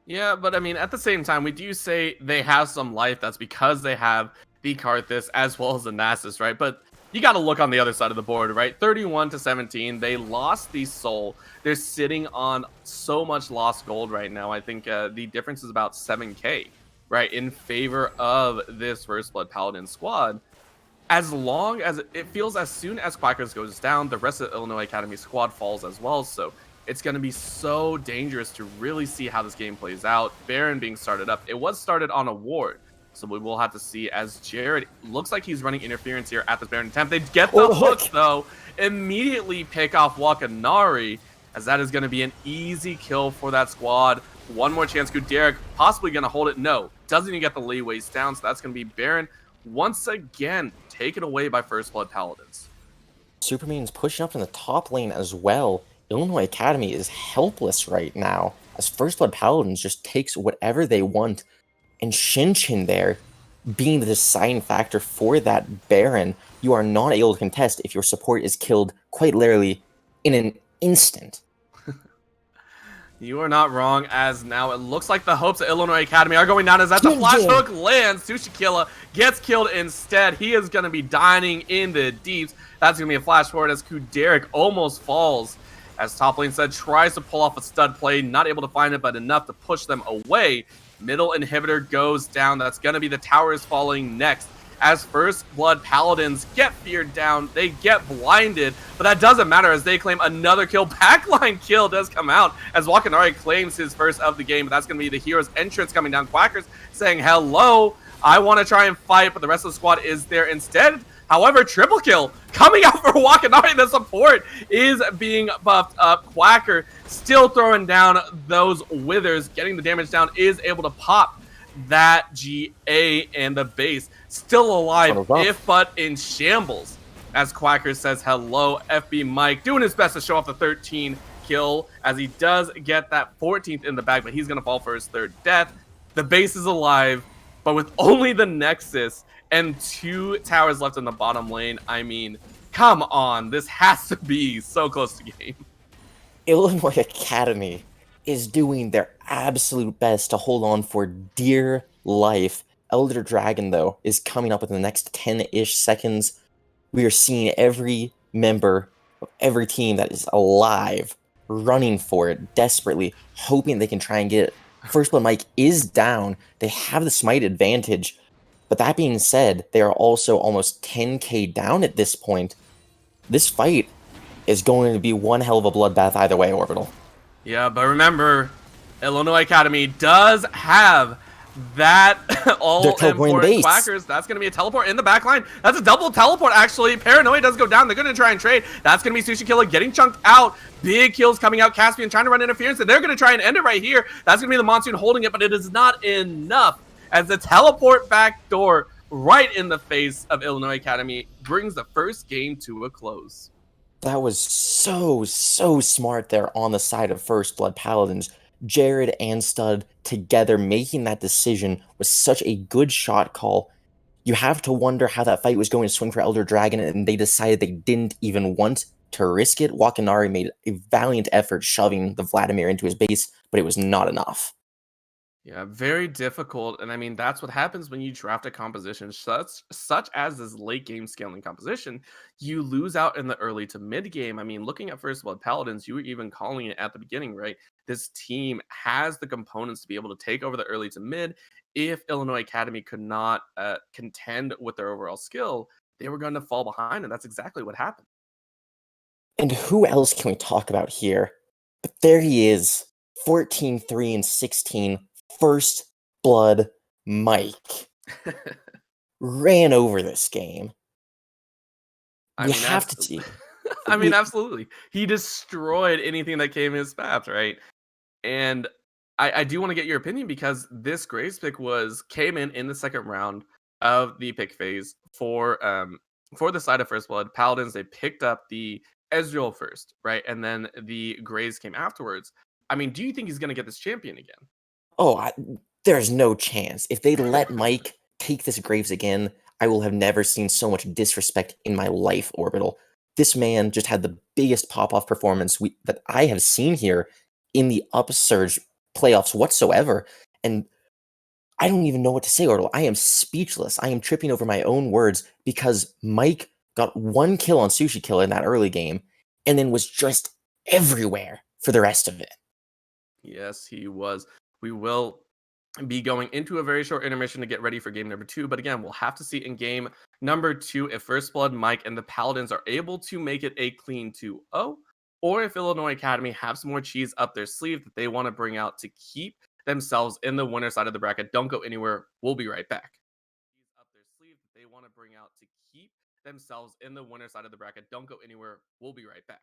Yeah, but I mean, at the same time, we do say they have some life. That's because they have the Karthus as well as the Nasus, right? But you got to look on the other side of the board, right? 31-17. They lost the soul. They're sitting on so much lost gold right now. I think the difference is about 7K, right, in favor of this First Blood Paladin squad. As long as it feels, as soon as Quackers goes down, the rest of the Illinois Academy squad falls as well. So it's going to be so dangerous to really see how this game plays out. Baron being started up. It was started on a ward, so we will have to see, as Jared looks like he's running interference here at this Baron attempt. They get the hook, though. Immediately pick off Wakanari, as that is going to be an easy kill for that squad. One more chance. Kuderek possibly going to hold it. No, doesn't even get the leeways down, so that's going to be Baron once again taken away by First Blood Paladins. Superman's pushing up in the top lane as well. Illinois Academy is helpless right now, as First Blood Paladins just takes whatever they want, and Shinchin there being the deciding factor for that Baron. You are not able to contest if your support is killed quite literally in an instant. You are not wrong, as now it looks like the hopes of Illinois Academy are going down, as that the flash hook lands. Tushikilla gets killed instead. He is going to be dining in the deeps. That's going to be a flash forward as Kuderek almost falls, as Top Lane Stud tries to pull off a stud play, not able to find it, but enough to push them away. Middle inhibitor goes down. That's going to be the towers falling next, as First Blood Paladins get feared down. They get blinded, but that doesn't matter as they claim another kill. Backline kill does come out as Wakanari claims his first of the game, but that's going to be the hero's entrance coming down. Quackers saying, hello, I want to try and fight, but the rest of the squad is there instead. However, triple kill coming out for Wakanari. The support is being buffed up. Quacker still throwing down those withers, getting the damage down, is able to pop that GA, and the base still alive, if but in shambles, as Quacker says hello. FB Mike doing his best to show off the 13 kill, as he does get that 14th in the bag, but he's going to fall for his 3rd death. The base is alive, but with only the Nexus and 2 towers left in the bottom lane, I mean, come on, this has to be so close to game. Illinois Academy is doing their absolute best to hold on for dear life. Elder Dragon, though, is coming up within the next 10-ish seconds. We are seeing every member of every team that is alive running for it desperately, hoping they can try and get First Blood Mike is down. They have the smite advantage. But that being said, they are also almost 10k down at this point. This fight is going to be one hell of a bloodbath either way, Orbital. Yeah, but remember, Illinois Academy does have that all-important base. Quackers. That's going to be a teleport in the back line. That's a double teleport, actually. Paranoia does go down. They're going to try and trade. That's going to be Sushi Killer getting chunked out. Big kills coming out. Caspian trying to run interference, and they're going to try and end it right here. That's going to be the Monsoon holding it, but it is not enough, as the teleport back door right in the face of Illinois Academy brings the first game to a close. That was so smart there on the side of First Blood Paladins. Jared and Stud together making that decision was such a good shot call. You have to wonder how that fight was going to swing for Elder Dragon, and they decided they didn't even want to risk it. Wakanari made a valiant effort shoving the Vladimir into his base, but it was not enough. Yeah, very difficult. And I mean, that's what happens when you draft a composition such as this late game scaling composition. You lose out in the early to mid game. I mean, looking at First Blood Paladins, you were even calling it at the beginning, right? This team has the components to be able to take over the early to mid. If Illinois Academy could not contend with their overall skill, they were going to fall behind, and that's exactly what happened. And who else can we talk about here? But there he is, 14-3 and 16. First Blood Mike ran over this game. You have to see. I mean, absolutely. He destroyed anything that came his path, right? And I do want to get your opinion, because this Graves pick came in the second round of the pick phase for the side of First Blood Paladins. They picked up the Ezreal first, right? And then the Graves came afterwards. I mean, do you think he's going to get this champion again? Oh, there's no chance. If they let Mike take this Graves again, I will have never seen so much disrespect in my life, Orbital. This man just had the biggest pop-off performance that I have seen here in the Upsurge playoffs whatsoever. And I don't even know what to say, Orbital. I am speechless. I am tripping over my own words, because Mike got one kill on Sushi Killer in that early game and then was just everywhere for the rest of it. Yes, he was. We will be going into a very short intermission to get ready for game number 2. But again, we'll have to see in game number 2 if First Blood Mike and the Paladins are able to make it a clean 2-0, or if Illinois Academy have some more cheese up their sleeve that they want to bring out to keep themselves in the winner side of the bracket. Don't go anywhere. We'll be right back. Up their sleeve that they want to bring out to keep themselves in the winner side of the bracket. Don't go anywhere. We'll be right back.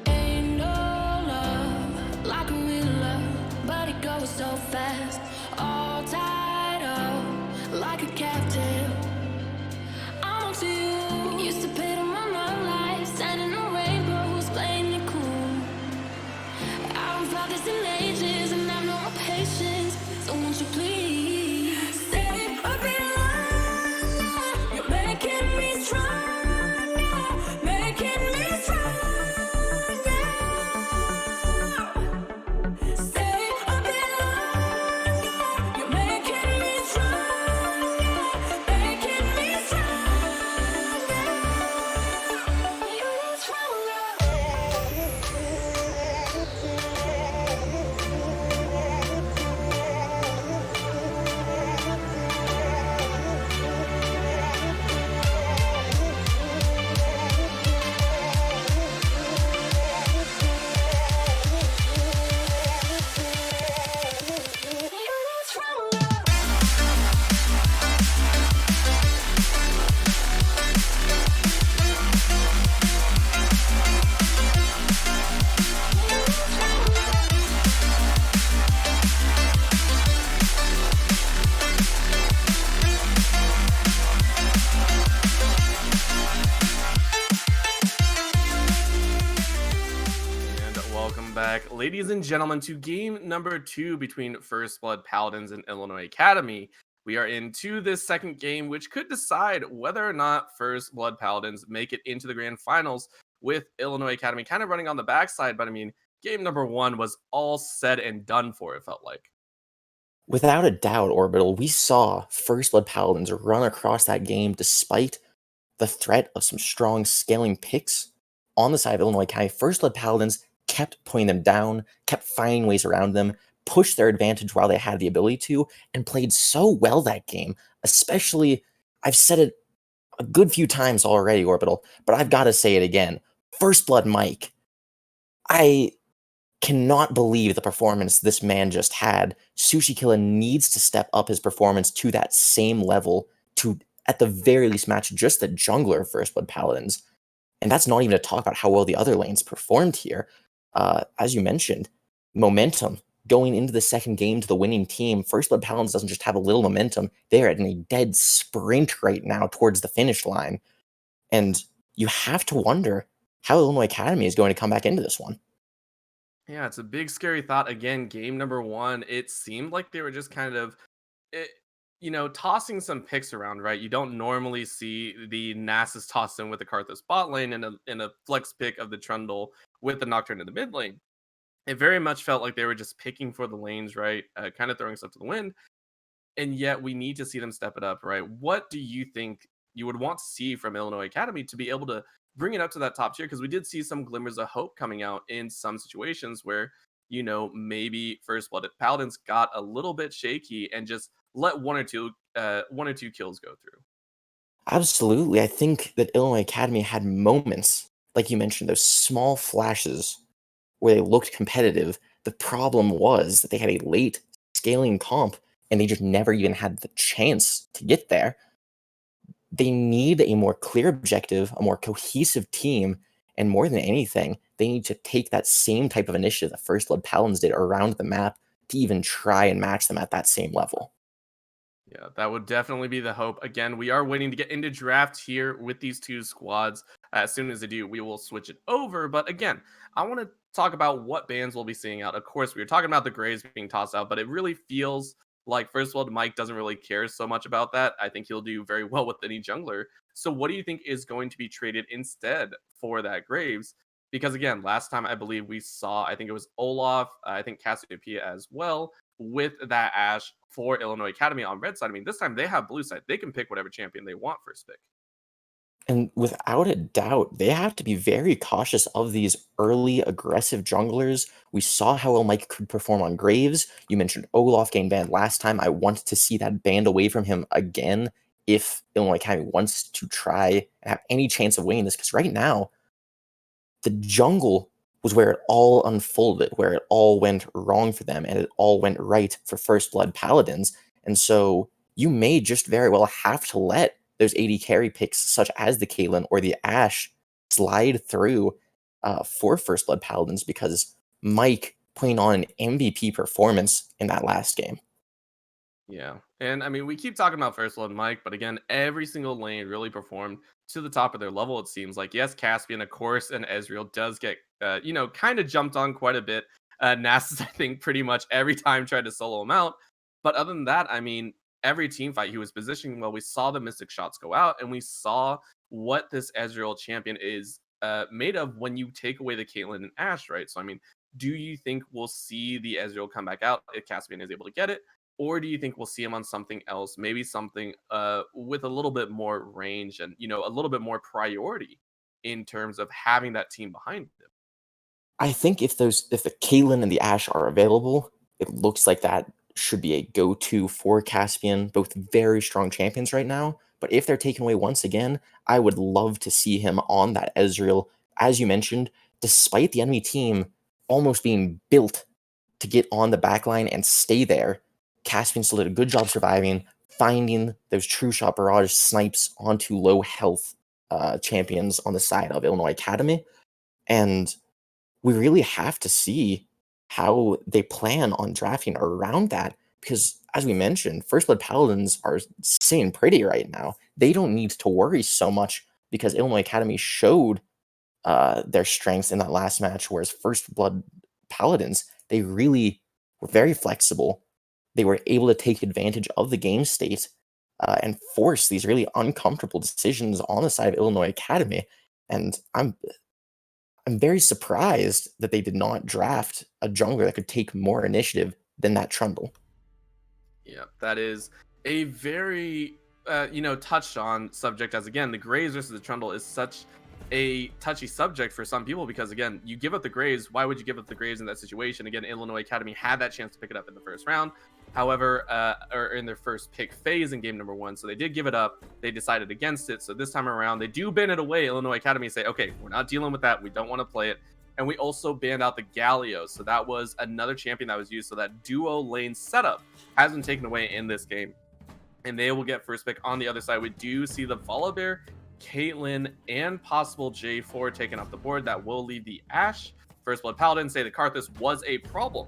Ain't no love like a real love, but it goes so fast. All tied up like a captive. I'm on to you. Used to pit on my love life, standing on rainbows, playing it cool. I haven't felt this in ages, and I've no more patience. So won't you please stay a bit longer? You're making me stronger, making me stronger. Stay a bit longer. You're making me stronger, making me stronger. You're stronger. You're stronger. And welcome back, ladies and gentlemen, to game number 2 between First Blood Paladins and Illinois Academy. We are into this second game, which could decide whether or not First Blood Paladins make it into the grand finals, with Illinois Academy kind of running on the backside. But I mean, game number 1 was all said and done for, it felt like. Without a doubt, Orbital, we saw First Blood Paladins run across that game despite the threat of some strong scaling picks on the side of Illinois Academy. First Blood Paladins kept putting them down, kept finding ways around them, pushed their advantage while they had the ability to, and played so well that game. Especially, I've said it a good few times already, Orbital, but I've got to say it again. First Blood Mike, I cannot believe the performance this man just had. Sushi Killa needs to step up his performance to that same level to, at the very least, match just the jungler of First Blood Paladins. And that's not even to talk about how well the other lanes performed here. As you mentioned, momentum going into the second game to the winning team. First Blood Paladins doesn't just have a little momentum. They're in a dead sprint right now towards the finish line. And you have to wonder how Illinois Academy is going to come back into this one. Yeah, it's a big scary thought. Again, game number 1, it seemed like they were just kind of, tossing some picks around, right? You don't normally see the Nasus toss in with the Karthus bot lane and a flex pick of the Trundle with the Nocturne in the mid lane. It very much felt like they were just picking for the lanes, right? Kind of throwing stuff to the wind. And yet we need to see them step it up, right? What do you think you would want to see from Illinois Academy to be able to bring it up to that top tier? Because we did see some glimmers of hope coming out in some situations where, maybe First Blood Paladins got a little bit shaky and just let one or two kills go through. Absolutely. I think that Illinois Academy had moments, like you mentioned, those small flashes where they looked competitive. The problem was that they had a late scaling comp and they just never even had the chance to get there. They need a more clear objective, a more cohesive team, And more than anything, they need to take that same type of initiative that First Blood Paladins did around the map to even try and match them at that same level. Yeah, that would definitely be the hope. Again, we are waiting to get into draft here with these two squads. As soon as they do, we will switch it over. But again, I want to talk about what bans we'll be seeing out. Of course, we were talking about the Grays being tossed out, but it really feels like First World Mike doesn't really care so much about that. I think he'll do very well with any jungler. So what do you think is going to be traded instead for that Graves? Because again, last time I believe we saw, I think it was Olaf, I think Cassiopeia as well, with that Ashe for Illinois Academy on red side. I mean, this time they have blue side. They can pick whatever champion they want first pick. And without a doubt, they have to be very cautious of these early aggressive junglers. We saw how well Mike could perform on Graves. You mentioned Olaf getting banned last time. I want to see that banned away from him again if Illinois Academy wants to try and have any chance of winning this. Because right now, the jungle was where it all unfolded, where it all went wrong for them, and it all went right for First Blood Paladins. And so you may just very well have to let those AD carry picks, such as the Caitlyn or the Ashe, slide through for First Blood Paladins because Mike putting on an MVP performance in that last game. Yeah. And I mean, we keep talking about First Blood Mike, but again, every single lane really performed to the top of their level, it seems like. Yes, Caspian, of course, and Ezreal does get, kind of jumped on quite a bit. Nasus, I think, pretty much every time tried to solo him out. But other than that, I mean, every team fight he was positioning well. We saw the Mystic shots go out, and we saw what this Ezreal champion is made of when you take away the Caitlyn and Ashe, right? So, I mean, do you think we'll see the Ezreal come back out if Caspian is able to get it? Or do you think we'll see him on something else, maybe something with a little bit more range and, a little bit more priority in terms of having that team behind him? I think if the Caitlyn and the Ashe are available, it looks like that should be a go-to for Caspian, both very strong champions right now. But if they're taken away once again, I would love to see him on that Ezreal. As you mentioned, despite the enemy team almost being built to get on the backline and stay there, Caspian still did a good job surviving, finding those true shot barrage snipes onto low health champions on the side of Illinois Academy. And we really have to see how they plan on drafting around that because, as we mentioned, First Blood Paladins are sitting pretty right now. They don't need to worry so much because Illinois Academy showed their strengths in that last match, whereas First Blood Paladins, they really were very flexible. They were able to take advantage of the game state and force these really uncomfortable decisions on the side of Illinois Academy. And I'm very surprised that they did not draft a jungler that could take more initiative than that Trundle. Yeah, that is a very, touched on subject as, again, the Graves versus the Trundle is such a touchy subject for some people because, again, you give up the Graves. Why would you give up the Graves in that situation? Again, Illinois Academy had that chance to pick it up in the first round. However, or in their first pick phase in game number 1. So they did give it up. They decided against it. So this time around, they do ban it away. Illinois Academy say, okay, we're not dealing with that. We don't want to play it. And we also banned out the Galio. So that was another champion that was used. So that duo lane setup has been taken away in this game. And they will get first pick on the other side. We do see the Volibear, Caitlyn, and possible J4 taken off the board. That will leave the Ashe. First Blood Paladin say the Karthus was a problem.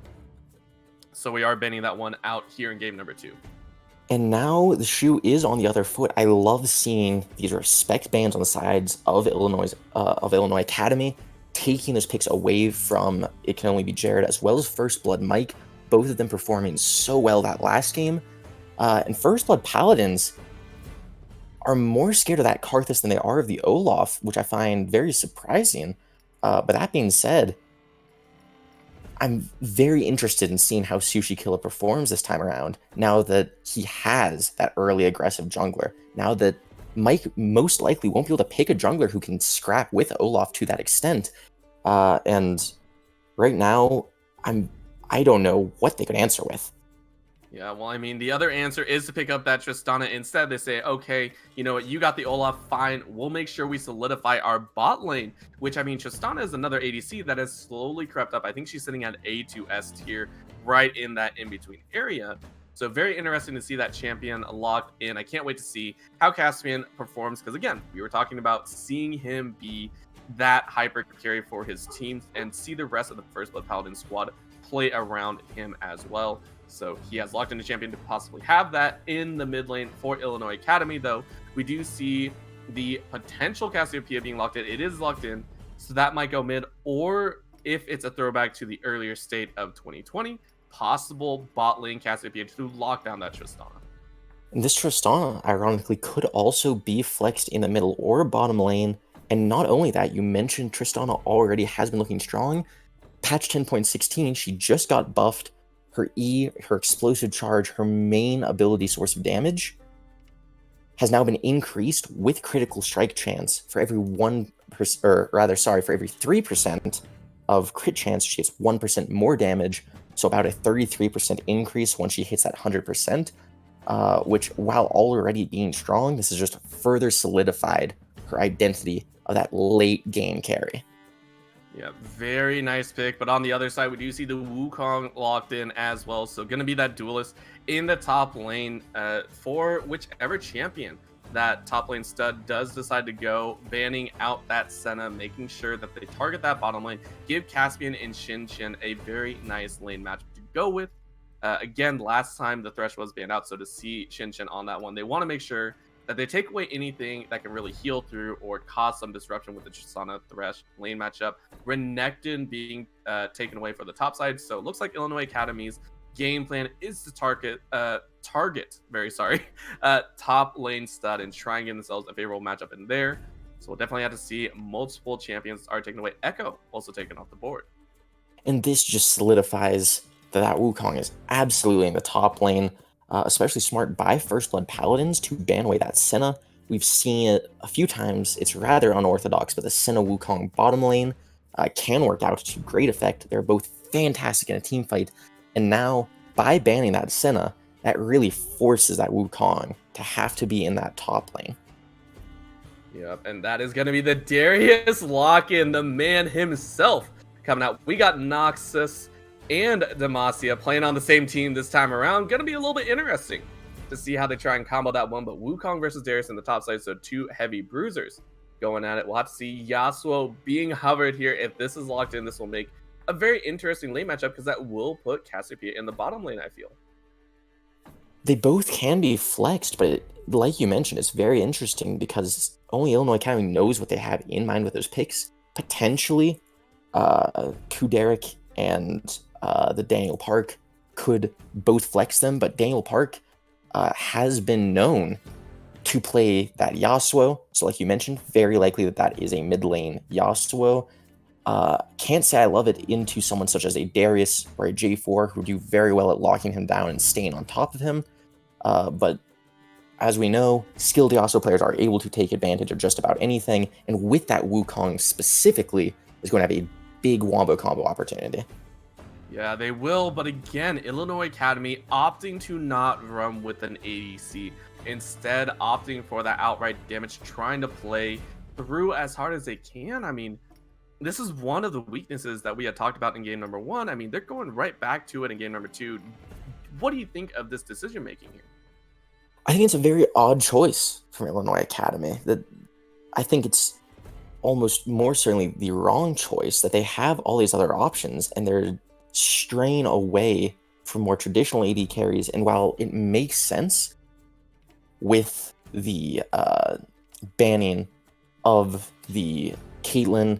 So we are banning that one out here in game number 2. And now the shoe is on the other foot. I love seeing these respect bans on the sides of Illinois Academy, taking those picks away from It Can Only Be Jared, as well as First Blood Mike, both of them performing so well that last game. And First Blood Paladins are more scared of that Karthus than they are of the Olaf, which I find very surprising. But that being said, I'm very interested in seeing how Sushi Killa performs this time around, now that he has that early aggressive jungler. Now that Mike most likely won't be able to pick a jungler who can scrap with Olaf to that extent. And right now, I don't know what they could answer with. Yeah, well, I mean, the other answer is to pick up that Tristana instead. They say, okay, you know what, you got the Olaf, fine. We'll make sure we solidify our bot lane, which, I mean, Tristana is another ADC that has slowly crept up. I think she's sitting at A to S tier, right in that in-between area. So very interesting to see that champion locked in. I can't wait to see how Caspian performs, because, again, we were talking about seeing him be that hyper carry for his teams and see the rest of the First Blood Paladin squad play around him as well. So he has locked in a champion to possibly have that in the mid lane for Illinois Academy, though. We do see the potential Cassiopeia being locked in. It is locked in, so that might go mid, or if it's a throwback to the earlier state of 2020, possible bot lane Cassiopeia to lock down that Tristana. And this Tristana, ironically, could also be flexed in the middle or bottom lane. And not only that, you mentioned Tristana already has been looking strong. Patch 10.16, she just got buffed. Her E, her explosive charge, her main ability source of damage has now been increased with critical strike chance. For every 1%, or rather, sorry, for every 3% of crit chance, she gets 1% more damage. So about a 33% increase once she hits that 100%, which, while already being strong, this has just further solidified her identity of that late game carry. Yeah, very nice pick. But on the other side, we do see the Wukong locked in as well. So going to be that duelist in the top lane for whichever champion that top lane stud does decide to go, banning out that Senna, making sure that they target that bottom lane, give Caspian and Shin a very nice lane match to go with. Again, last time the Thresh was banned out, so to see Shin on that one, they want to make sure that they take away anything that can really heal through or cause some disruption with the Tristana Thresh lane matchup. Renekton being taken away for the top side, so it looks like Illinois Academy's game plan is to target top lane stud and try and get themselves a favorable matchup in there. So we'll definitely have to see multiple champions are taken away. Echo also taken off the board. And this just solidifies that Wukong is absolutely in the top lane. Especially smart by First Blood Paladins to ban away that Senna. We've seen it a few times. It's rather unorthodox, but the Senna Wukong bottom lane can work out to great effect. They're both fantastic in a team fight. And now, by banning that Senna, that really forces that Wukong to have to be in that top lane. Yep, and that is going to be the Darius lock-in, the man himself coming out. We got Noxus and Demacia playing on the same team this time around. Gonna be a little bit interesting to see how they try and combo that one. But Wukong versus Darius in the top side, so two heavy bruisers going at it. We'll have to see Yasuo being hovered here. If this is locked in, this will make a very interesting lane matchup because that will put Cassiopeia in the bottom lane, I feel. They both can be flexed, but like you mentioned, it's very interesting because only Illinois Academy knows what they have in mind with those picks. Potentially, Kuderik and the Daniel Park could both flex them, but Daniel Park has been known to play that Yasuo. So like you mentioned, very likely that is a mid lane Yasuo. Can't say I love it into someone such as a Darius or a J4 who do very well at locking him down and staying on top of him. But as we know, skilled Yasuo players are able to take advantage of just about anything. And with that Wukong specifically, is going to have a big wombo combo opportunity. Yeah, they will, but again, Illinois Academy opting to not run with an ADC, instead opting for that outright damage, trying to play through as hard as they can. I mean, this is one of the weaknesses that we had talked about in game number 1. I mean, they're going right back to it in game number 2. What do you think of this decision making here? I think it's a very odd choice from Illinois Academy. That I think it's almost more certainly the wrong choice, that they have all these other options and they're straying away from more traditional AD carries. And while it makes sense with the banning of the Caitlyn,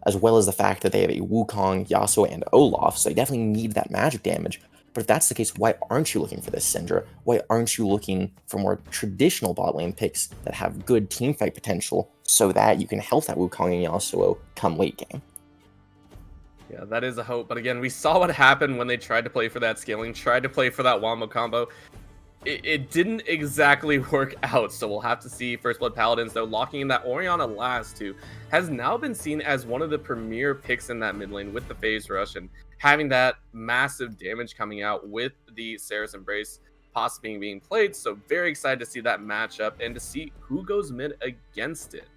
as well as the fact that they have a Wukong, Yasuo, and Olaf, so they definitely need that magic damage. But if that's the case, why aren't you looking for this Syndra? Why aren't you looking for more traditional bot lane picks that have good teamfight potential so that you can help that Wukong and Yasuo come late game? Yeah, that is a hope. But again, we saw what happened when they tried to play for that scaling, tried to play for that wombo combo. It didn't exactly work out, so we'll have to see. First Blood Paladins, though, locking in that Orianna last, who has now been seen as one of the premier picks in that mid lane with the phase rush and having that massive damage coming out with the Sarah's Embrace possibly being played. So very excited to see that matchup and to see who goes mid against it.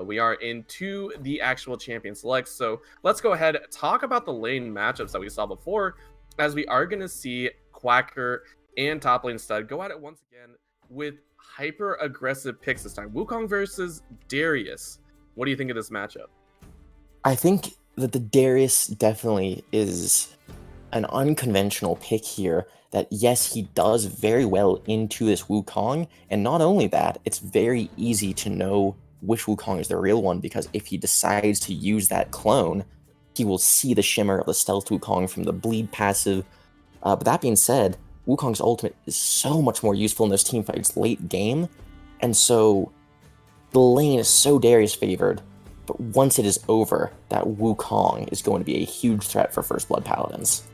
We are into the actual champion selects, so let's go ahead and talk about the lane matchups that we saw before, as we are going to see Quacker and top lane stud go at it once again with hyper aggressive picks this time. Wukong versus Darius. What do you think of this matchup? I think that the Darius definitely is an unconventional pick here. That yes, he does very well into this Wukong, and not only that, it's very easy to know which Wukong is the real one, because if he decides to use that clone, he will see the shimmer of the stealth Wukong from the bleed passive. But that being said, Wukong's ultimate is so much more useful in those team fights late game, and so the lane is so Darius favored. But once it is over, that Wukong is going to be a huge threat for First Blood Paladins.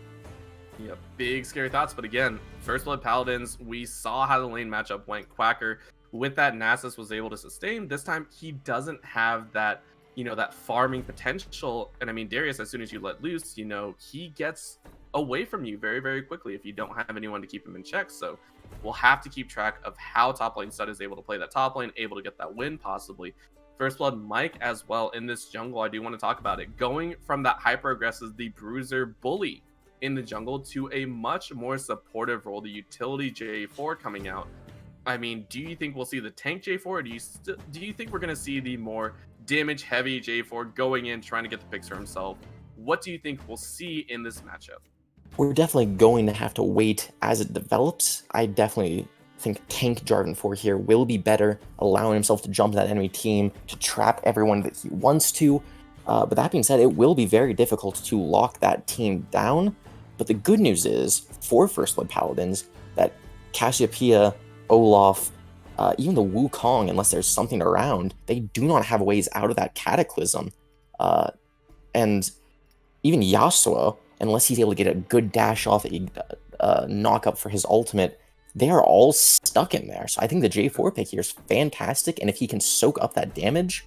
Yep, big scary thoughts. But again, First Blood Paladins, we saw how the lane matchup went. Quacker, with that Nasus, was able to sustain. This time, he doesn't have that, that farming potential. And I mean, Darius, as soon as you let loose, he gets away from you very, very quickly if you don't have anyone to keep him in check. So we'll have to keep track of how top lane Stud is able to play that top lane, able to get that win possibly. First Blood Mike as well in this jungle, I do want to talk about it. Going from that hyper aggressive, the bruiser bully in the jungle, to a much more supportive role, the utility J4 coming out. I mean, do you think we'll see the tank J4, or do you think we're going to see the more damage heavy J4 going in, trying to get the picks for himself? What do you think we'll see in this matchup? We're definitely going to have to wait as it develops. I definitely think tank Jarvan 4 here will be better, allowing himself to jump that enemy team, to trap everyone that he wants to. But that being said, it will be very difficult to lock that team down. But the good news is, for First Blood Paladins, that Cassiopeia, Olaf, even the Wukong, unless there's something around, they do not have ways out of that Cataclysm. And even Yasuo, unless he's able to get a good dash off, a knock up for his ultimate, they are all stuck in there. So I think the J4 pick here is fantastic, and if he can soak up that damage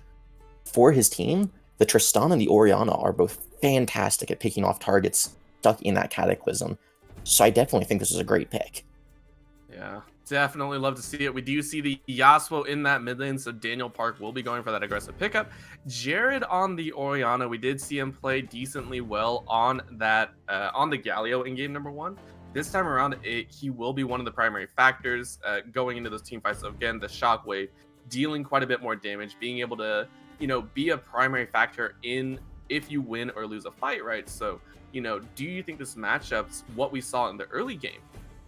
for his team, the Tristan and the Orianna are both fantastic at picking off targets stuck in that Cataclysm. So I definitely think this is a great pick. Yeah, definitely love to see it. We do see the Yasuo in that mid lane, so Daniel Park will be going for that aggressive pickup. Jared on the Orianna, we did see him play decently well on that on the Galio in game number 1. This time around, he will be one of the primary factors going into those team fights. So again, the Shockwave, dealing quite a bit more damage, being able to, be a primary factor in if you win or lose a fight, right? So, do you think this matchup's what we saw in the early game,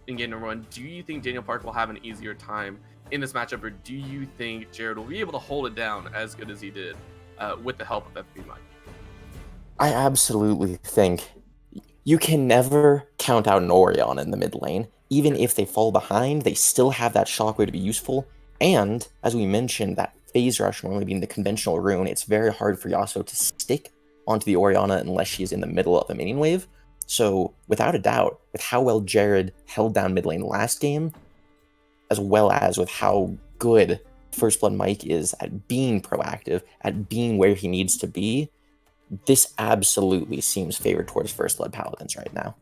in game number 1? Do you think Daniel Park will have an easier time in this matchup, or do you think Jared will be able to hold it down as good as he did with the help of FB Mike? I absolutely think you can never count out an Orianna in the mid lane. Even if they fall behind, they still have that Shockwave to be useful. And, as we mentioned, that Phase Rush normally being the conventional rune, it's very hard for Yasuo to stick onto the Orianna unless she's in the middle of a minion wave. So, without a doubt, with how well Jared held down mid lane last game, as well as with how good First Blood Mike is at being proactive, at being where he needs to be, this absolutely seems favored towards First Blood Paladins right now.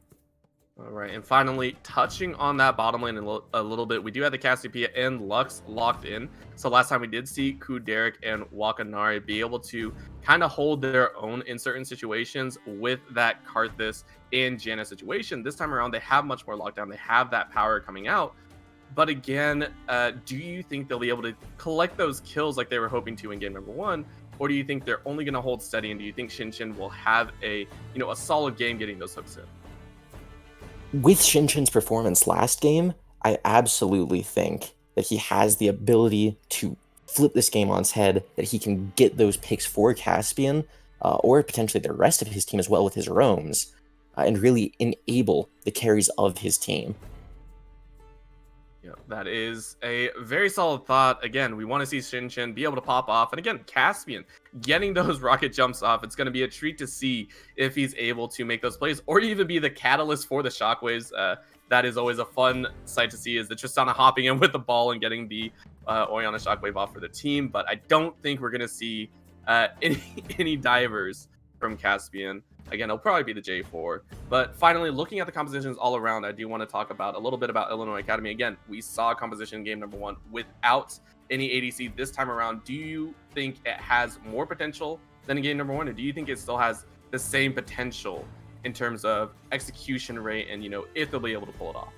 All right, and finally, touching on that bottom lane a little bit, we do have the Cassiopeia and Lux locked in. So last time we did see Derek and Wakanari be able to kind of hold their own in certain situations with that Karthus and Janna situation. This time around, they have much more lockdown. They have that power coming out. But again, do you think they'll be able to collect those kills like they were hoping to in game number 1? Or do you think they're only going to hold steady? And do you think Shinshin will have a solid game getting those hooks in? With Shinshin's performance last game, I absolutely think that he has the ability to flip this game on its head, that he can get those picks for Caspian, or potentially the rest of his team as well with his roams, and really enable the carries of his team. Yeah, that is a very solid thought. Again, we want to see Shinshin be able to pop off. And again, Caspian getting those rocket jumps off. It's going to be a treat to see if he's able to make those plays or even be the catalyst for the shockwaves. That is always a fun sight to see, is the Tristana hopping in with the ball and getting the Orianna shockwave off for the team. But I don't think we're going to see any divers from Caspian. Again, it'll probably be the J4. But finally, looking at the compositions all around, I do want to talk about a little bit about Illinois Academy. Again, we saw composition in game number 1 without any ADC this time around. Do you think it has more potential than in game number 1? Or do you think it still has the same potential in terms of execution rate and, if they'll be able to pull it off?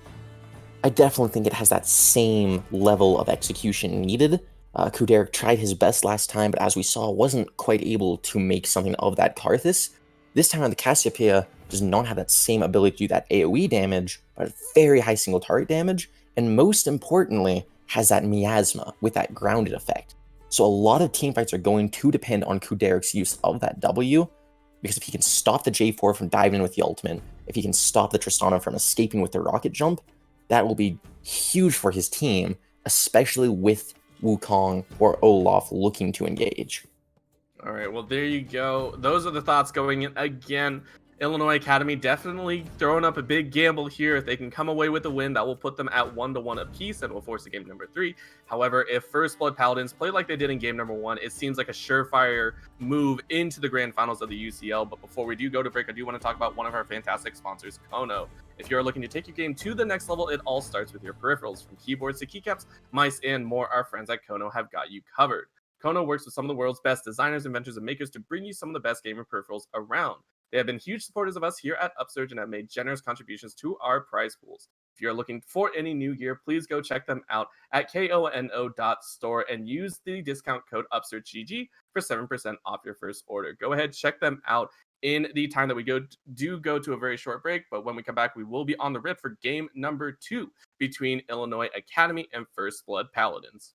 I definitely think it has that same level of execution needed. Kuderic tried his best last time, but as we saw, wasn't quite able to make something of that Karthus. This time around, the Cassiopeia does not have that same ability to do that AoE damage, but very high single target damage, and most importantly, has that miasma with that grounded effect. So a lot of teamfights are going to depend on Kuderic's use of that W, because if he can stop the J4 from diving in with the ultimate, if he can stop the Tristana from escaping with the rocket jump, that will be huge for his team, especially with Wukong or Olaf looking to engage. All right, well, there you go. Those are the thoughts going in. Again, Illinois Academy definitely throwing up a big gamble here. If they can come away with a win, that will put them at 1-1 apiece and will force a game number 3. However, if First Blood Paladins play like they did in game number 1, it seems like a surefire move into the grand finals of the UCL. But before we do go to break, I do want to talk about one of our fantastic sponsors, Kono. If you're looking to take your game to the next level, it all starts with your peripherals. From keyboards to keycaps, mice, and more, our friends at Kono have got you covered. Kono works with some of the world's best designers, inventors, and makers to bring you some of the best gaming peripherals around. They have been huge supporters of us here at Upsurge and have made generous contributions to our prize pools. If you're looking for any new gear, please go check them out at kono.store and use the discount code UpsurgeGG for 7% off your first order. Go ahead, check them out in the time that we go to a very short break, but when we come back, we will be on the rip for game number 2 between Illinois Academy and First Blood Paladins.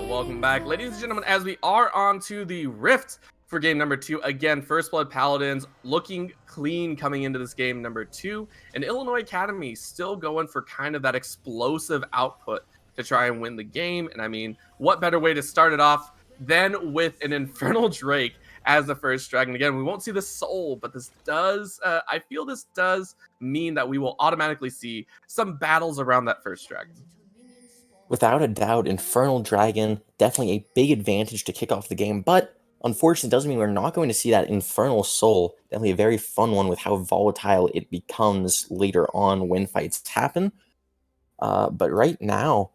Welcome back, ladies and gentlemen, as we are on to the Rift for game number 2. Again, First Blood Paladins looking clean coming into this game number 2, and Illinois Academy still going for kind of that explosive output to try and win the game. And I mean, what better way to start it off than with an Infernal Drake as the first dragon? Again, we won't see the soul, but this does, I feel this does mean that we will automatically see some battles around that first dragon. Without a doubt, Infernal Dragon, definitely a big advantage to kick off the game, but unfortunately, it doesn't mean we're not going to see that Infernal Soul. Definitely a very fun one with how volatile it becomes later on when fights happen. But right now,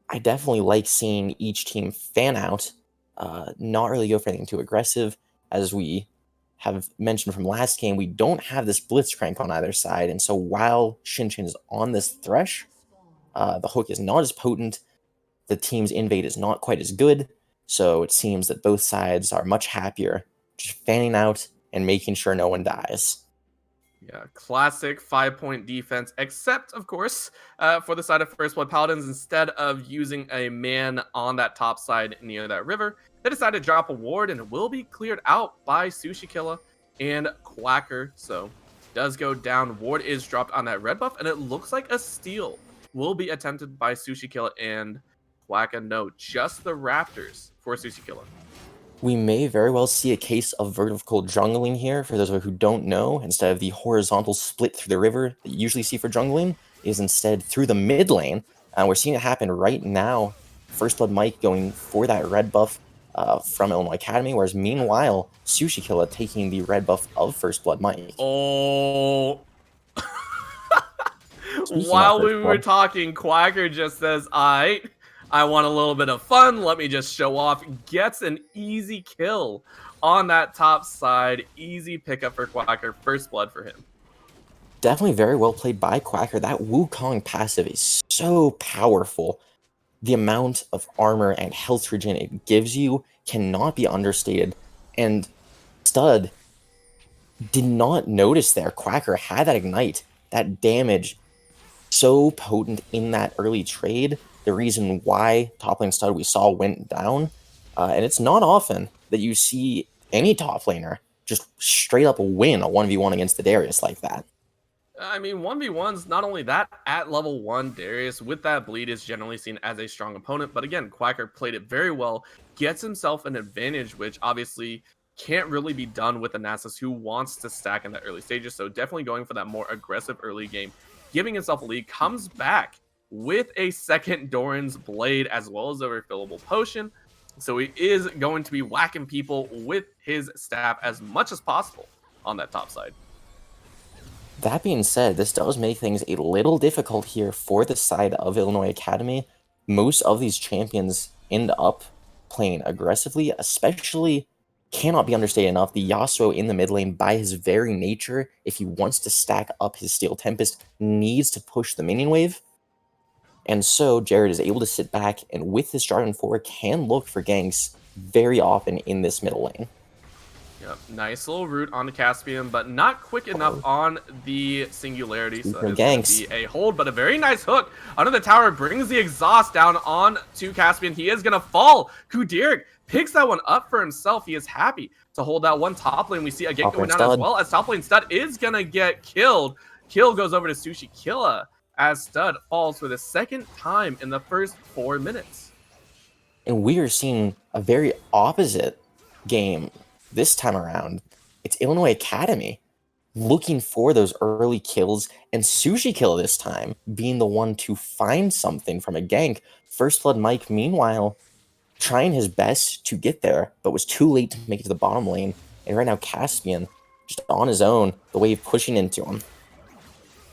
I definitely like seeing each team fan out, not really go for anything too aggressive. As we have mentioned from last game, we don't have this Blitzcrank on either side, and so while Shinchin is on this Thresh, the hook is not as potent, the team's invade is not quite as good, so it seems that both sides are much happier just fanning out and making sure no one dies. Yeah, classic 5-point defense, except, of course, for the side of First Blood Paladins, instead of using a man on that top side near that river, they decided to drop a ward, and it will be cleared out by Sushi Killa and Quacker, so does go down. Ward is dropped on that red buff, and it looks like a steal will be attempted by Sushi Killer and Quacka. No, just the Raptors for Sushi Killer. We may very well see a case of vertical jungling here. For those of you who don't know, instead of the horizontal split through the river that you usually see for jungling, is instead through the mid lane. We're seeing it happen right now. First Blood Mike going for that red buff from Illinois Academy, whereas meanwhile, Sushi Killer taking the red buff of First Blood Mike. Oh. Speaking While of we First were Blood, talking, Quacker just says, I want a little bit of fun. Let me just show off. Gets an easy kill on that top side. Easy pickup for Quacker. First blood for him. definitely very well played by Quacker. That Wukong passive is so powerful. The amount of armor and health regen it gives you cannot be understated. And Stud did not notice there. Quacker had that ignite, that damage so potent in that early trade. The reason why top lane Stud we saw went down. And it's not often that you see any top laner just straight up win a 1v1 against the Darius like that. I mean, 1v1s, not only that, at level 1, Darius, with that bleed, is generally seen as a strong opponent. But again, Quacker played it very well, gets himself an advantage, which obviously can't really be done with a Nasus who wants to stack in the early stages. So definitely going for that more aggressive early game, giving himself a lead, comes back with a second Doran's Blade as well as a refillable potion. So he is going to be whacking people with his staff as much as possible on that top side. That being said, this does make things a little difficult here for the side of Illinois Academy. Most of these champions end up playing aggressively, especially cannot be understated enough. The Yasuo in the mid lane, by his very nature, if he wants to stack up his Steel Tempest, needs to push the minion wave. And so Jared is able to sit back and with his Jarvan 4 can look for ganks very often in this middle lane. Yep, nice little route on the Caspian, but not quick enough on the Singularity. So that is going to be a hold, but a very nice hook under the tower, brings the exhaust down on to Caspian. He is going to fall. Kudirik picks that one up for himself. He is happy to hold that one top lane. We see a gank going down as well, as top lane Stud is going to get killed. Kill goes over to Sushi Killa as Stud falls for the second time in the first 4 minutes. And we are seeing a very opposite game this time around. It's Illinois Academy looking for those early kills, and Sushi Killa this time being the one to find something from a gank. First Blood Mike, meanwhile, trying his best to get there, but was too late to make it to the bottom lane. And right now, Caspian, just on his own, the wave pushing into him.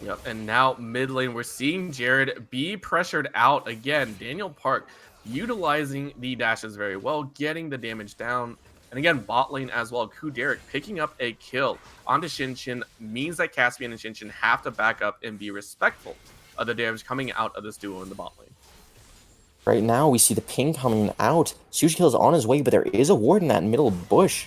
Yep, and now mid lane, we're seeing Jared be pressured out again. Daniel Park utilizing the dashes very well, getting the damage down. And again, bot lane as well, Kudirik picking up a kill onto Shinshin means that Caspian and Shinshin have to back up and be respectful of the damage coming out of this duo in the bot lane. Right now, we see the ping coming out. Sushi Killa's on his way, but there is a ward in that middle bush.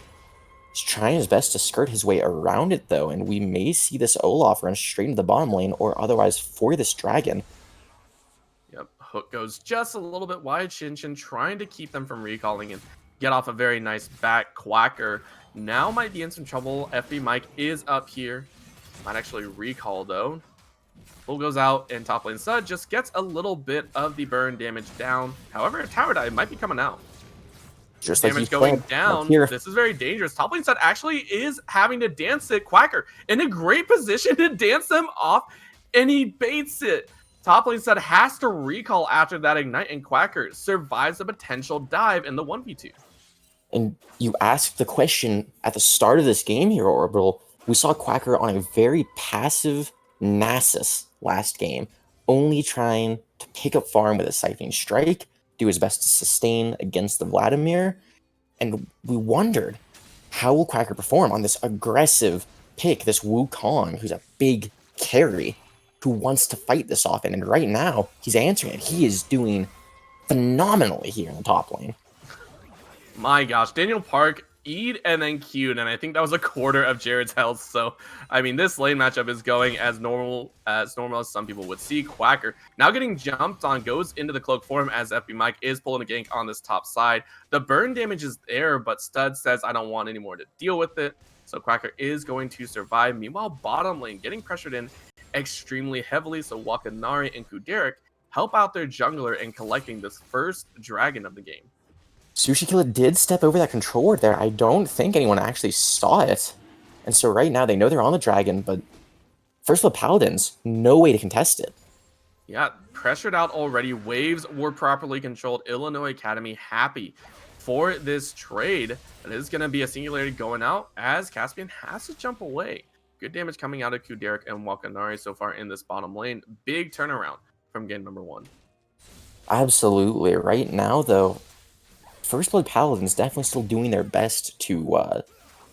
He's trying his best to skirt his way around it, though, and we may see this Olaf run straight into the bottom lane, or otherwise for this dragon. Yep, hook goes just a little bit wide. Shinshin trying to keep them from recalling and get off a very nice back. Quacker now might be in some trouble. FB Mike is up here. Might actually recall, though. Bull goes out, and top lane Stud just gets a little bit of the burn damage down. However, a tower dive might be coming out. Just Damage going down. This is very dangerous. Top lane Stud actually is having to dance it. Quacker in a great position to dance them off, and he baits it. Top lane Stud has to recall after that ignite, and Quacker survives the potential dive in the 1v2. And you asked the question at the start of this game here, Orbital. We saw Quacker on a very passive Nasus last game, only trying to pick up farm with a Siphoning Strike, do his best to sustain against the Vladimir. And we wondered, how will Quacker perform on this aggressive pick, this Wukong, who's a big carry, who wants to fight this often? And right now, he's answering it. He is doing phenomenally here in the top lane. My gosh, Daniel Park E'd and then Q'd, and I think that was a quarter of Jared's health. So, I mean, this lane matchup is going as normal as some people would see. Quacker now getting jumped on, goes into the cloak form as FB Mike is pulling a gank on this top side. The burn damage is there, but Stud says, I don't want any more to deal with it. So Quacker is going to survive. Meanwhile, bottom lane getting pressured in extremely heavily, so Wakanari and Kuderik help out their jungler in collecting this first dragon of the game. Sushi Killer did step over that control ward there. I don't think anyone actually saw it. And so right now they know they're on the dragon, but first of all, Paladins, no way to contest it. Yeah, pressured out already. Waves were properly controlled. Illinois Academy happy for this trade. It is going to be a singularity going out as Caspian has to jump away. Good damage coming out of Kuderik and Wakanari so far in this bottom lane. Big turnaround from game number 1. Absolutely. Right now, though, First Blood Paladins definitely still doing their best to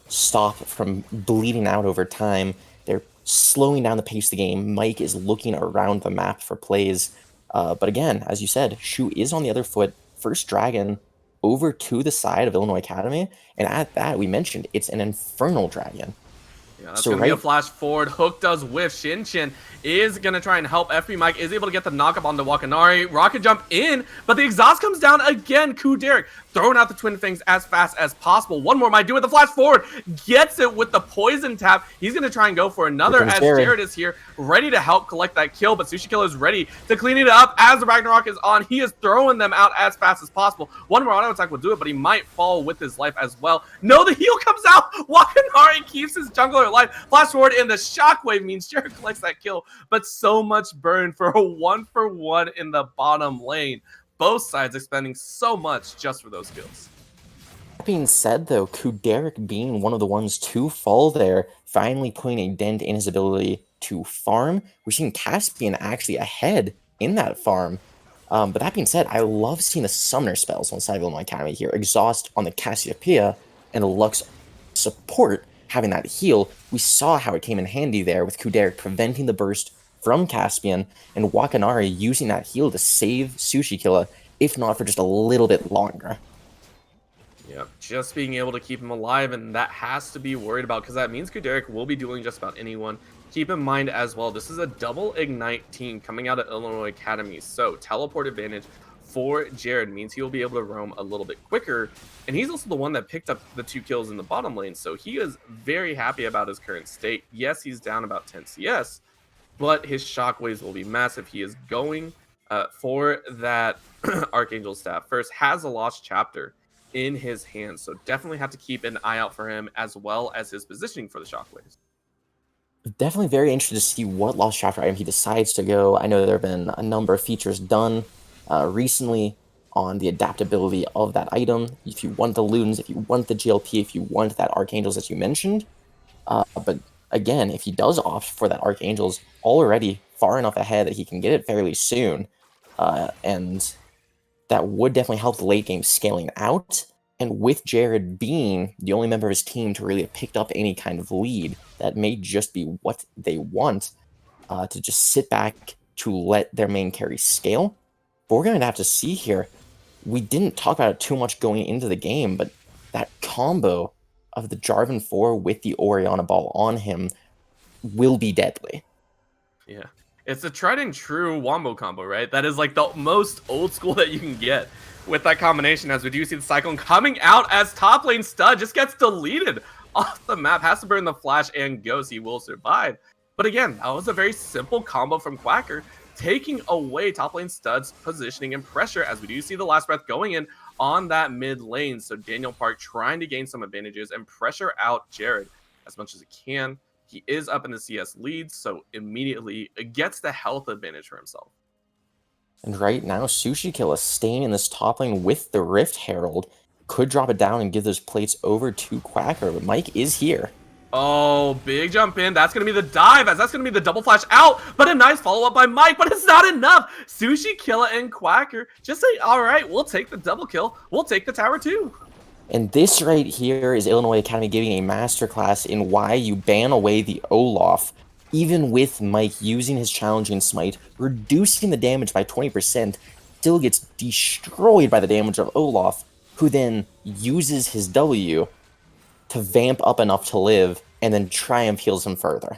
stop from bleeding out over time. They're slowing down the pace of the game. Mike is looking around the map for plays. But again, as you said, Shu is on the other foot. First Dragon over to the side of Illinois Academy. And at that, we mentioned it's an Infernal Dragon. Yeah, that's going to be a flash forward. Hook does whiff. Shinchin is going to try and help. FB Mike is able to get the knock up onto Wakanari. Rocket jump in, but the exhaust comes down again. Kuderik throwing out the Twin Fangs as fast as possible. One more might do it. The flash forward gets it with the poison tap. He's going to try and go for another as Jared is here, ready to help collect that kill, but Sushi Killer is ready to clean it up as the Ragnarok is on. He is throwing them out as fast as possible. One more auto attack will do it, but he might fall with his life as well. No, the heal comes out. Wakanari keeps his jungler alive. Flash forward, and the shockwave means Jared collects that kill, but so much burn for a 1-for-1 in the bottom lane. Both sides expending so much just for those kills. That being said, though, Kuderik being one of the ones to fall there, finally putting a dent in his ability to farm. We're seeing Caspian actually ahead in that farm. But that being said, I love seeing the summoner spells on side of Illinois Academy here. Exhaust on the Cassiopeia and Lux support having that heal. We saw how it came in handy there with Kuderik preventing the burst from Caspian and Wakanari using that heal to save Sushi Killer, if not for just a little bit longer. Yep, just being able to keep him alive, and that has to be worried about because that means Kuderik will be doing just about anyone. Keep in mind as well, this is a double ignite team coming out of Illinois Academy, so teleport advantage for Jared means he'll be able to roam a little bit quicker, and he's also the one that picked up the 2 kills in the bottom lane, so he is very happy about his current state. Yes, he's down about 10 CS, but his shockwaves will be massive. He is going for that Archangel staff. First, has a lost chapter in his hands, so definitely have to keep an eye out for him as well as his positioning for the shockwaves. Definitely very interested to see what lost chapter item he decides to go. I know there have been a number of features done recently on the adaptability of that item. If you want the Ludens, if you want the GLP, if you want that Archangels as you mentioned. But again, if he does opt for that Archangels, already far enough ahead that he can get it fairly soon. And that would definitely help the late game scaling out. And with Jared being the only member of his team to really have picked up any kind of lead, that may just be what they want, to just sit back to let their main carry scale. But we're going to have to see here. We didn't talk about it too much going into the game, but that combo of the Jarvan 4 with the Orianna ball on him will be deadly. Yeah. It's a tried and true wombo combo, right? That is like the most old school that you can get with that combination, as we do see the Cyclone coming out as top lane Stud just gets deleted off the map. Has to burn the flash and goes. He will survive. But again, that was a very simple combo from Quacker, taking away top lane Stud's positioning and pressure, as we do see the last breath going in on that mid lane. So Daniel Park trying to gain some advantages and pressure out Jared as much as he can. He is up in the CS lead, so immediately gets the health advantage for himself. And right now, Sushi Kill is staying in this top lane with the Rift Herald. Could drop it down and give those plates over to Quacker, but Mike is here. Oh, big jump in. That's going to be the dive, as that's going to be the double flash out, but a nice follow-up by Mike, but it's not enough. Sushi Killa and Quacker just say, all right, we'll take the double kill. We'll take the tower too. And this right here is Illinois Academy giving a masterclass in why you ban away the Olaf, even with Mike using his challenging smite, reducing the damage by 20%, still gets destroyed by the damage of Olaf, who then uses his W to vamp up enough to live, and then Triumph heals him further.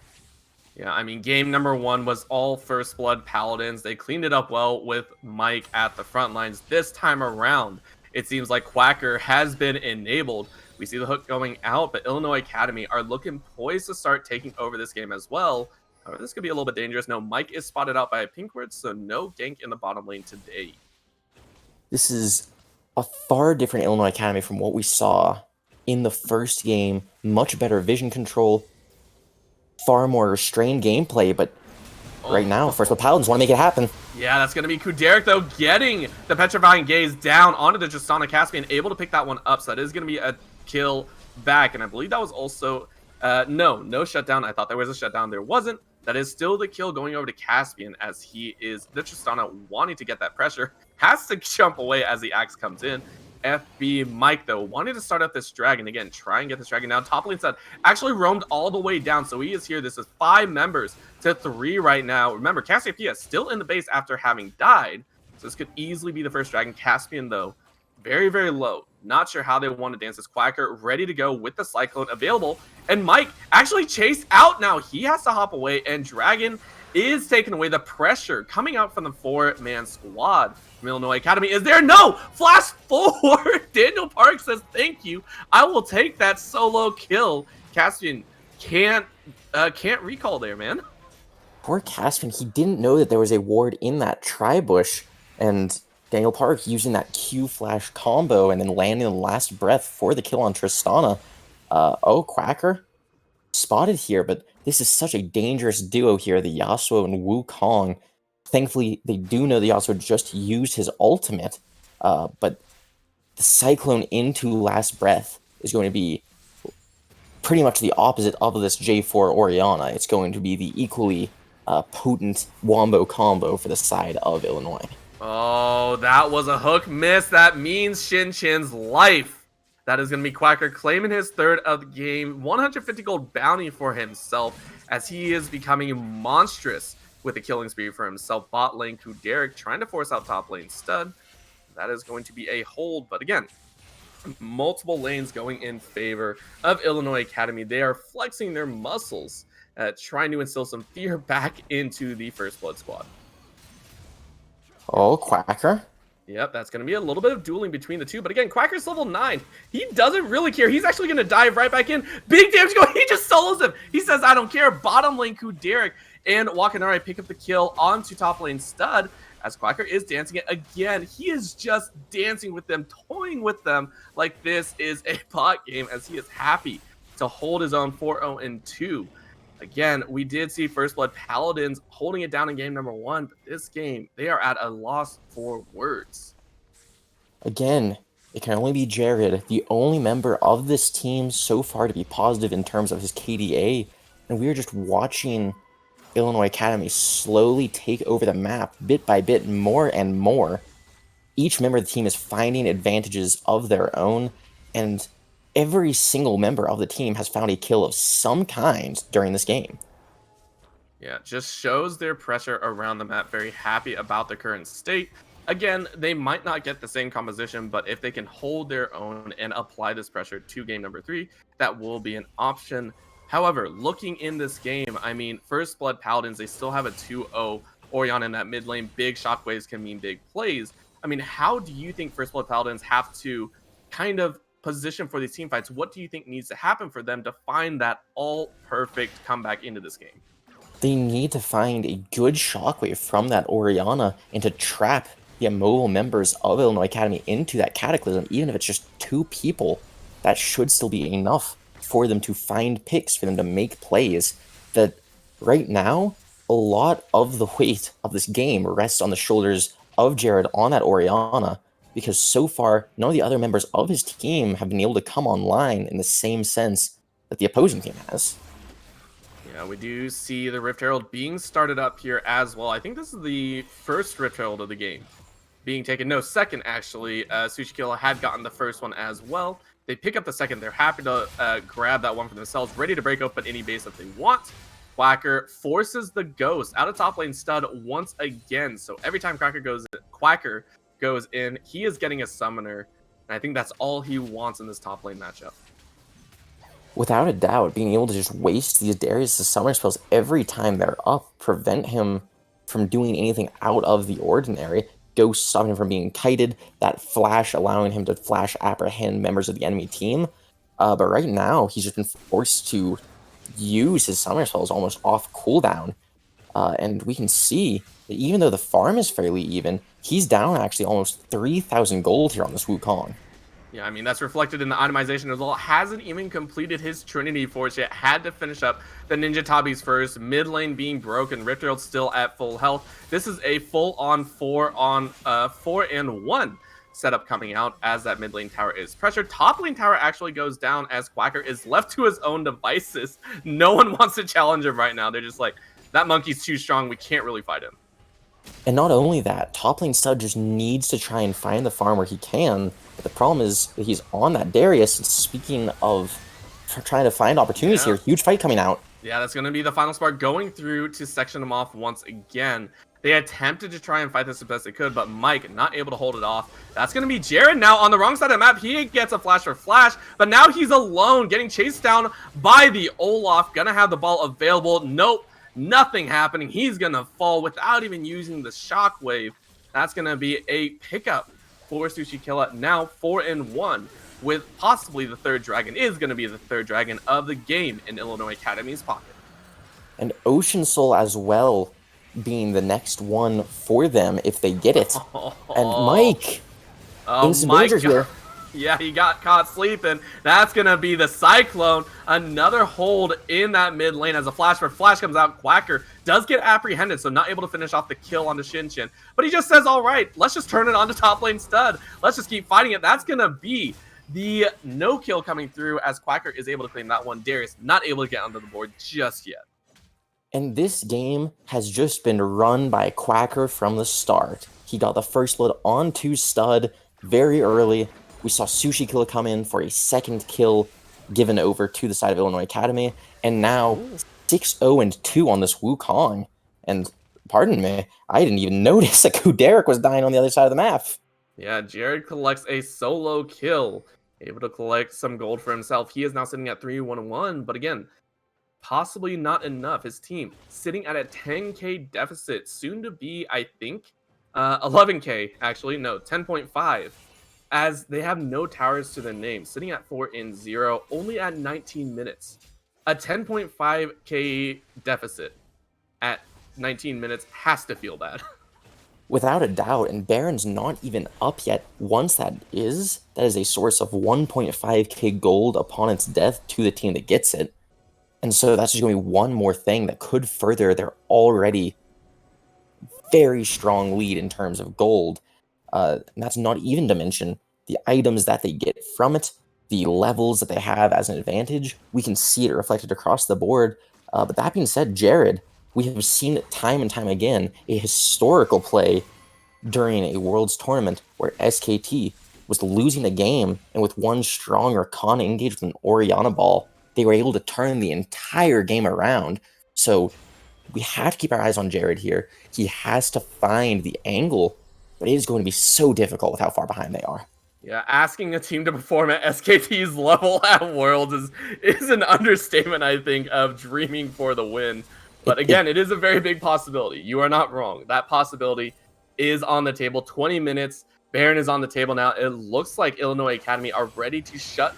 Yeah, I mean, game number 1 was all First Blood Paladins. They cleaned it up well with Mike at the front lines. This time around, it seems like Quacker has been enabled. We see the hook going out, but Illinois Academy are looking poised to start taking over this game as well. However, this could be a little bit dangerous. No, Mike is spotted out by a pink ward, so no gank in the bottom lane today. This is a far different Illinois Academy from what we saw in the first game. Much better vision control, far more restrained gameplay, but right now, First Blood Paladins want to make it happen. Yeah, that's going to be Kuderek, though, getting the Petrifying Gaze down onto the Tristana Caspian, able to pick that one up, so that is going to be a kill back, and I believe that was also, no shutdown. I thought there was a shutdown. There wasn't. That is still the kill going over to Caspian, as he is, the Tristana wanting to get that pressure, has to jump away as the axe comes in. FB Mike, though, wanting to start up this dragon again, try and get this dragon down. Top lane side actually roamed all the way down, so he is here. This is 5 members to 3 right now. Remember, Cassiopeia still in the base after having died, so this could easily be the first dragon. Caspian, though, very, very low. Not sure how they want to dance this. Quacker ready to go with the Cyclone available, and Mike actually chased out now. He has to hop away, and Dragon is taking away. The pressure coming out from the 4-man squad from Illinois Academy. Is there? No! Flash forward! Daniel Park says, thank you. I will take that solo kill. Caspian can't recall there, man. Poor Caspian, he didn't know that there was a ward in that tri-bush, and Daniel Park using that Q flash combo and then landing the last breath for the kill on Tristana. Oh, Quacker spotted here, but this is such a dangerous duo here, the Yasuo and Wukong. Thankfully, they do know the Yasuo just used his ultimate, but the Cyclone into last breath is going to be pretty much the opposite of this J4 Orianna. It's going to be the equally potent wombo combo for the side of Illinois. Oh, that was a hook miss. That means Shin Chin's life. That is going to be Quacker claiming his 3rd of the game. 150 gold bounty for himself, as he is becoming monstrous with a killing spree for himself. Bot lane Kuderek trying to force out top lane Stud. That is going to be a hold, but again, multiple lanes going in favor of Illinois Academy. They are flexing their muscles, trying to instill some fear back into the First Blood squad. Oh, Quacker. Yep, that's going to be a little bit of dueling between the two. But again, Quacker's level 9. He doesn't really care. He's actually going to dive right back in. Big damage going. He just solos him. He says, I don't care. Bottom lane Kuderek and Wakanari pick up the kill onto top lane Stud, as Quacker is dancing it again. He is just dancing with them, toying with them like this is a bot game, as he is happy to hold his own 4-0-2. Again, we did see First Blood Paladins holding it down in game number 1, but this game, they are at a loss for words. Again, it can only be Jared, the only member of this team so far to be positive in terms of his KDA, and we are just watching Illinois Academy slowly take over the map bit by bit, more and more. Each member of the team is finding advantages of their own, and every single member of the team has found a kill of some kind during this game. Yeah, just shows their pressure around the map. Very happy about the current state. Again, they might not get the same composition, but if they can hold their own and apply this pressure to game number 3, that will be an option. However, looking in this game, I mean, First Blood Paladins, they still have a 2-0 Orianna in that mid lane. Big shockwaves can mean big plays. I mean, how do you think First Blood Paladins have to kind of position for these team fights? What do you think needs to happen for them to find that all perfect comeback into this game? They need to find a good shockwave from that Orianna and to trap the immobile members of Illinois Academy into that Cataclysm. Even if it's just 2 people, that should still be enough for them to find picks, for them to make plays. That right now, a lot of the weight of this game rests on the shoulders of Jared on that Orianna, because so far, none of the other members of his team have been able to come online in the same sense that the opposing team has. Yeah, we do see the Rift Herald being started up here as well. I think this is the first Rift Herald of the game being taken. No, second, actually. Tsuchikilla had gotten the first one as well. They pick up the second. They're happy to grab that one for themselves, ready to break open any base that they want. Quacker forces the Ghost out of top lane Stud once again. So every time Quacker goes in, he is getting a summoner, and I think that's all he wants in this top lane matchup. Without a doubt, being able to just waste these Darius' summoner spells every time they're up, prevent him from doing anything out of the ordinary. Ghost stopping him from being kited, that flash allowing him to flash apprehend members of the enemy team. But right now, he's just been forced to use his summer spells almost off cooldown. And we can see that even though the farm is fairly even, he's down actually almost 3,000 gold here on this Wukong. Yeah, I mean, that's reflected in the itemization as well. Hasn't even completed his Trinity Force yet. Had to finish up the Ninja Tabis first. Mid lane being broken. Rift still at full health. This is a full-on 4-and-1 setup coming out as that mid lane tower is pressured. Top lane tower actually goes down as Quacker is left to his own devices. No one wants to challenge him right now. They're just like, that monkey's too strong. We can't really fight him. And not only that, top lane Stud just needs to try and find the farm where he can. But the problem is that he's on that Darius. And speaking of trying to find opportunities here, huge fight coming out. Yeah, that's going to be the final spark going through to section him off once again. They attempted to try and fight this as best they could, but Mike not able to hold it off. That's going to be Jared now on the wrong side of the map. He gets a flash for flash, but now he's alone, getting chased down by the Olaf. Gonna have the ball available. Nope, nothing happening. He's going to fall without even using the shockwave. That's going to be a pickup for Sushikilla. Now 4-and-1 with possibly the third dragon. Is going to be the third dragon of the game in Illinois Academy's pocket. And Ocean Soul as well being the next one for them if they get it. And Mike, in some danger here. Yeah, he got caught sleeping. That's going to be the Cyclone. Another hold in that mid lane as a flash for flash comes out. Quacker does get apprehended, so not able to finish off the kill onto Shinshin. But he just says, all right, let's just turn it on to top lane Stud. Let's just keep fighting it. That's going to be the no kill coming through as Quacker is able to claim that one. Darius not able to get onto the board just yet. And this game has just been run by Quacker from the start. He got the first blood onto Stud very early. We saw Sushikilla come in for a second kill given over to the side of Illinois Academy. And now 6-0-2 on this Wukong. And pardon me, I didn't even notice that Derek was dying on the other side of the map. Yeah, Jared collects a solo kill. Able to collect some gold for himself. He is now sitting at 3-1-1. But again, possibly not enough. His team sitting at a 10k deficit, soon to be, I think, 11k actually. No, 10.5, as they have no towers to their name, sitting at 4-0, only at 19 minutes. A 10.5k deficit at 19 minutes has to feel bad. Without a doubt, and Baron's not even up yet. Once that is a source of 1.5k gold upon its death to the team that gets it. And so that's just going to be one more thing that could further their already very strong lead in terms of gold. And that's not even to mention the items that they get from it, the levels that they have as an advantage. We can see it reflected across the board. But that being said, Jared, we have seen it time and time again, a historical play during a Worlds tournament where SKT was losing a game, and with one strong Arcana engaged with an Oriana ball, they were able to turn the entire game around. So we have to keep our eyes on Jared here. He has to find the angle, but it is going to be so difficult with how far behind they are. Yeah, asking a team to perform at SKT's level at Worlds is an understatement, I think, of dreaming for the win. But again, it is a very big possibility. You are not wrong. That possibility is on the table. 20 minutes. Baron is on the table now. It looks like Illinois Academy are ready to shut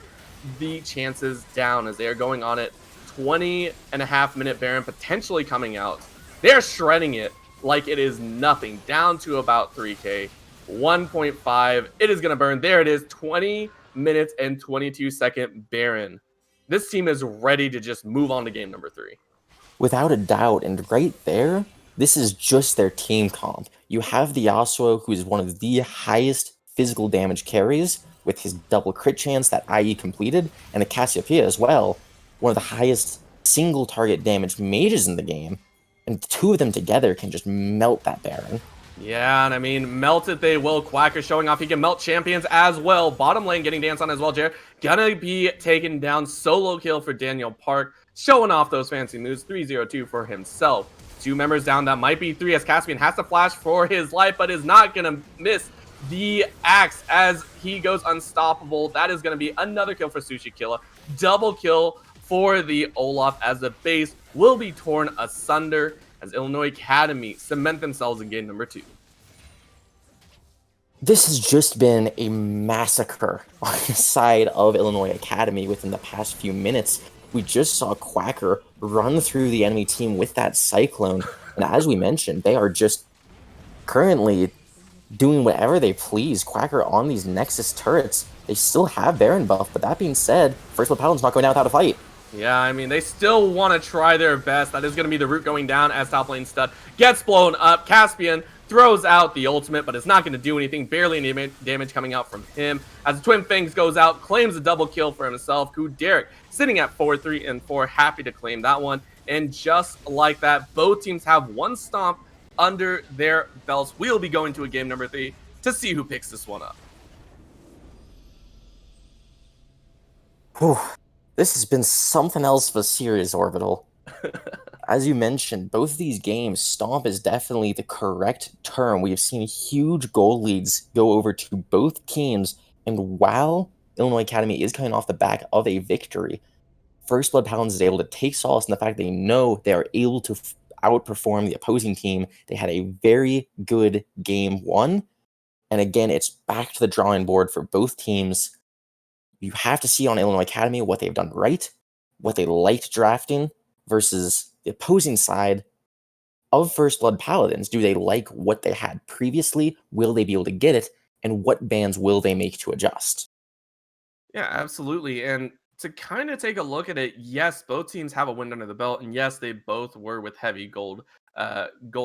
the chances down as they are going on it. 20.5-minute Baron potentially coming out. They're shredding it like it is nothing. Down to about 3k. 1.5. It is going to burn. There it is. 20 minutes and 22-second Baron. This team is ready to just move on to game number 3. Without a doubt, and right there, this is just their team comp. You have the Yasuo, who is one of the highest physical damage carries, with his double crit chance that IE completed, and the Cassiopeia as well, one of the highest single target damage mages in the game, and the two of them together can just melt that Baron. Yeah, and I mean, melt it they will. Quacker showing off he can melt champions as well. Bottom lane getting danced on as well. Jared gonna be taken down. Solo kill for Daniel Park, showing off those fancy moves. 3-0-2 for himself. 2 members down. That might be 3 as Caspian has to flash for his life, but is not gonna miss the axe as he goes unstoppable. That is gonna be another kill for Sushikilla. Double kill for the Olaf as the base will be torn asunder as Illinois Academy cement themselves in game number 2. This has just been a massacre on the side of Illinois Academy within the past few minutes. We just saw Quacker run through the enemy team with that Cyclone, and as we mentioned, they are just currently doing whatever they please. Quacker on these Nexus turrets, they still have Baron buff, but that being said, First Blood Paladin's not going down without a fight. Yeah, I mean, they still want to try their best. That is going to be the route going down as top lane Stud gets blown up. Caspian throws out the ultimate, but it's not going to do anything. Barely any damage coming out from him. As the Twin Fangs goes out, claims a double kill for himself. Derek sitting at 4-3-4, happy to claim that one. And just like that, both teams have one stomp under their belts. We'll be going to a game number 3 to see who picks this one up. Whew. This has been something else of a series, Orbital. As you mentioned, both of these games, stomp is definitely the correct term. We have seen huge goal leads go over to both teams, and while Illinois Academy is coming off the back of a victory, First Blood Paladins is able to take solace in the fact they know they are able to outperform the opposing team. They had a very good game 1, and again, it's back to the drawing board for both teams. You have to see on Illinois Academy what they've done right, what they liked drafting, versus the opposing side of First Blood Paladins. Do they like what they had previously? Will they be able to get it? And what bans will they make to adjust? Yeah, absolutely. And to kind of take a look at it, yes, both teams have a win under the belt, and yes, they both were with heavy gold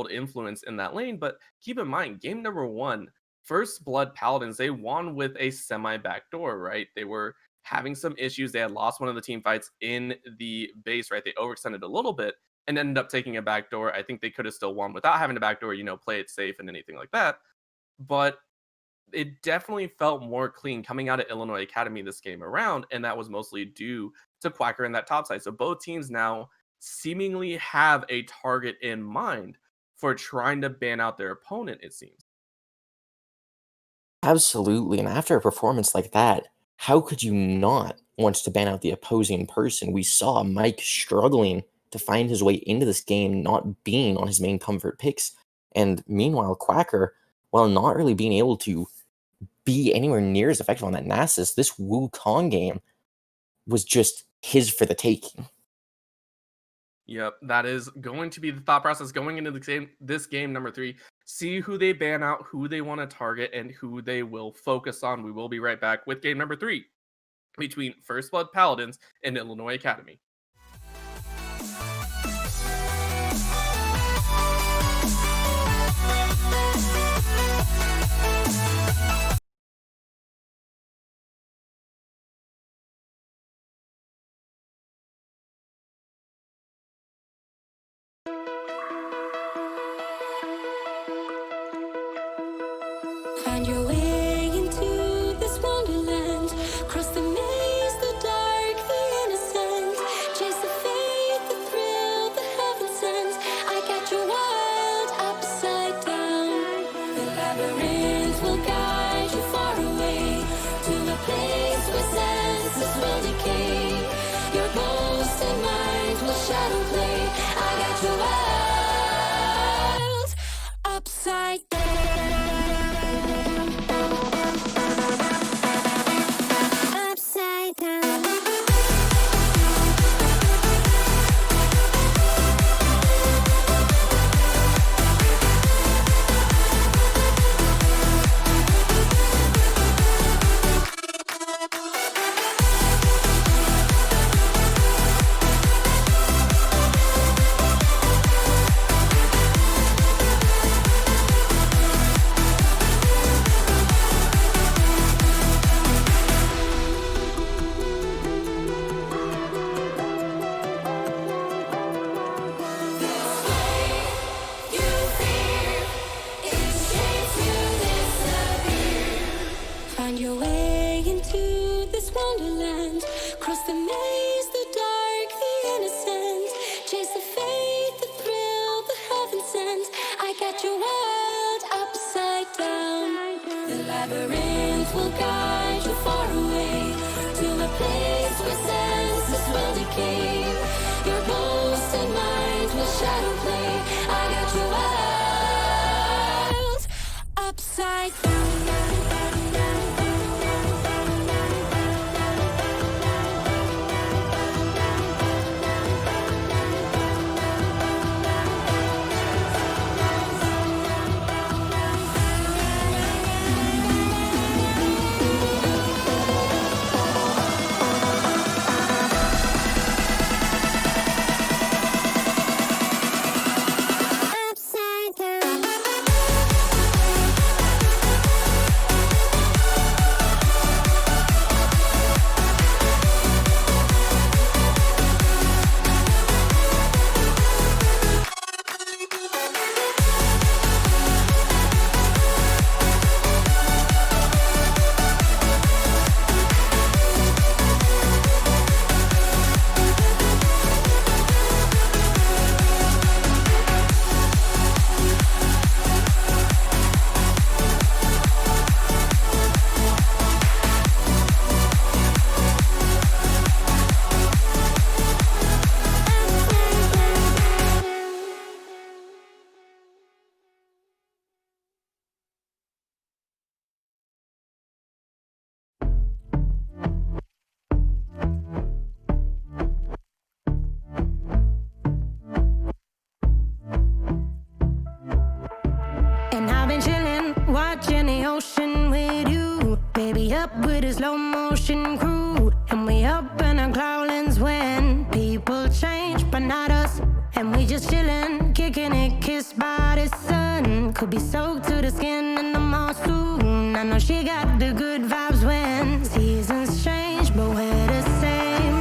influence in that lane. But keep in mind, game number 1, First Blood Paladins, they won with a semi-backdoor, right? They were having some issues. They had lost one of the team fights in the base, right? They overextended a little bit and ended up taking a backdoor. I think they could have still won without having a backdoor, play it safe and anything like that. But it definitely felt more clean coming out of Illinois Academy this game around, and that was mostly due to Quacker in that top side. So both teams now seemingly have a target in mind for trying to ban out their opponent, it seems. Absolutely, and after a performance like that, how could you not want to ban out the opposing person? We saw Mike struggling to find his way into this game, not being on his main comfort picks, and meanwhile, Quacker, while not really being able to be anywhere near as effective on that Nasus, this Wukong game was just his for the taking. Yep, that is going to be the thought process going into this game number 3. See who they ban out, who they want to target, and who they will focus on. We will be right back with game number 3 between First Blood Paladins and Illinois Academy. Find your way into this wonderland. Cross the maze, the dark, the innocent. Chase the faith, the thrill, the heaven sends. I got you wild upside down. The labyrinth will guide you far away to a place where senses will decay. Your ghost and mind will shadow play. I got you wild upside down. Find your way into this wonderland. Cross the maze, the dark, the innocent. Chase the faith, the thrill, the heaven sends. I got you wild upside down. The labyrinth will guide you far away to a place where senses will decay. Your ghost and mind will shadow play. I got you wild upside down. with a slow motion crew. And we up in our growlings when people change, but not us. And we just chillin', kicking it, kissed by the sun. Could be soaked to the skin in the mall soon. I know she got the good vibes when seasons change, but we're the same.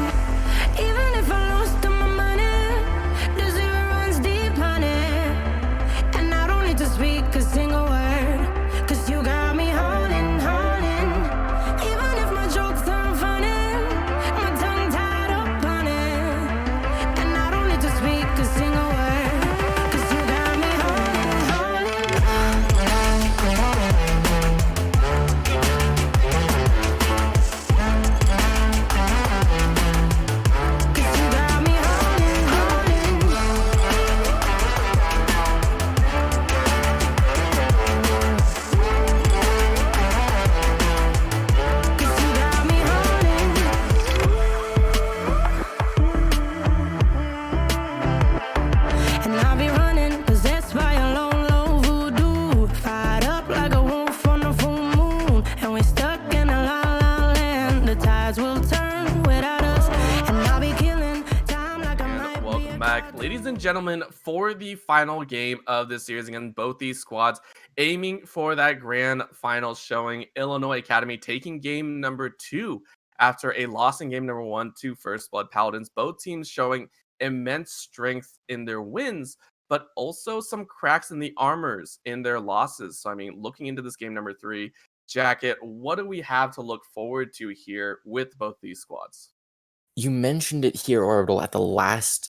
Even if I lost all my money, the zero runs deep, honey. And I don't need to speak a single word, 'cause you got me holding, holding. Even if my jokes aren't funny, my tongue tied up on it. And I don't need to speak a single word, 'cause you got me holding, holding. 'Cause you got me holding, holding. 'Cause you got me holding. And I'll be running, possessed by a low, low voodoo. Fired up like a wolf on a full moon. And we're stuck in a la la land. The tides will turn without us. And I'll be killing time like I might And be welcome a back, god. ladies and gentlemen, for the final game of this series. Again, both these squads aiming for that grand final showing. Illinois Academy taking game number 2 after a loss in game number 1 to First Blood Paladins. Both teams showing immense strength in their wins, but also some cracks in the armors in their losses. So, I mean, looking into this game number 3, Jacket, what do we have to look forward to here with both these squads? You mentioned it here, Orbital, at the last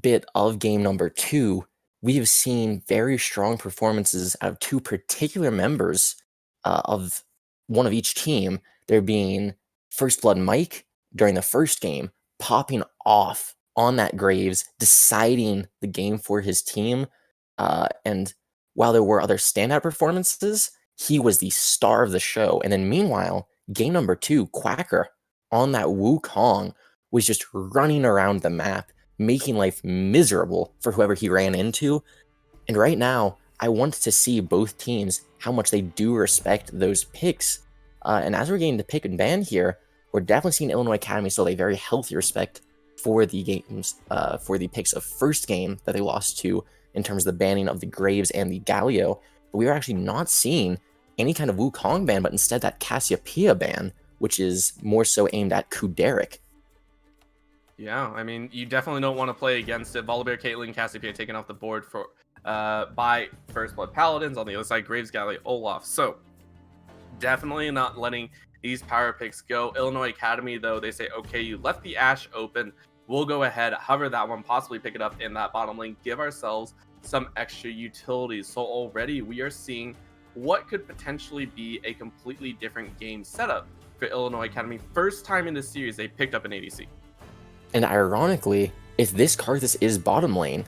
bit of game number 2. We have seen very strong performances out of 2 particular members of one of each team. There being First Blood Mike during the first game, popping off on that Graves, deciding the game for his team. And while there were other standout performances, he was the star of the show. And then meanwhile, game number 2, Quacker on that Wukong was just running around the map, making life miserable for whoever he ran into. And right now, I want to see both teams how much they do respect those picks. And as we're getting to pick and ban here, we're definitely seeing Illinois Academy still a very healthy respect for the games, for the picks of first game that they lost to in terms of the banning of the Graves and the Galio. But we are actually not seeing any kind of Wukong ban, but instead that Cassiopeia ban, which is more so aimed at Kuderic. Yeah, I mean, you definitely don't want to play against it. Volibear, Caitlyn, Cassiopeia taken off the board for by First Blood Paladins. On the other side, Graves, Galley, Olaf. So definitely not letting these power picks go. Illinois Academy, though, they say, okay, you left the Ash open. We'll go ahead, hover that one, possibly pick it up in that bottom lane, give ourselves some extra utilities. So already we are seeing what could potentially be a completely different game setup for Illinois Academy. First time in this series they picked up an ADC. And ironically, if this Karthus is bottom lane,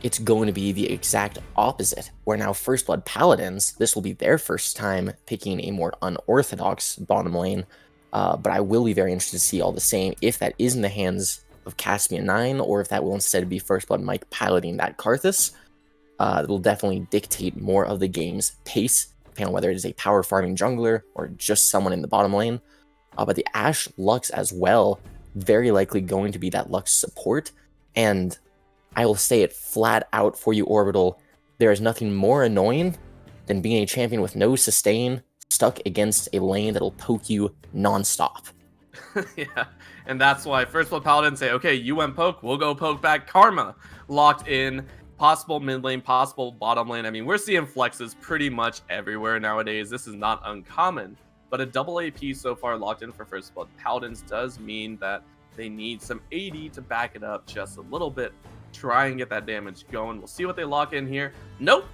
it's going to be the exact opposite, where now First Blood Paladins, this will be their first time picking a more unorthodox bottom lane, but I will be very interested to see all the same if that is in the hands of Caspian 9, or if that will instead be First Blood Mike piloting that Karthus. It will definitely dictate more of the game's pace, depending on whether it is a power farming jungler or just someone in the bottom lane. But the Ashe Lux as well, very likely going to be that Lux support, and I will say it flat out for you, Orbital. There is nothing more annoying than being a champion with no sustain, stuck against a lane that'll poke you nonstop. Yeah, and that's why First Blood Paladins say, okay, you went poke, we'll go poke back. Karma locked in, possible mid lane, possible bottom lane. I mean, we're seeing flexes pretty much everywhere nowadays. This is not uncommon, but a double AP so far locked in for First Blood Paladins does mean that they need some AD to back it up just a little bit. Try and get that damage going. We'll see what they lock in here. Nope.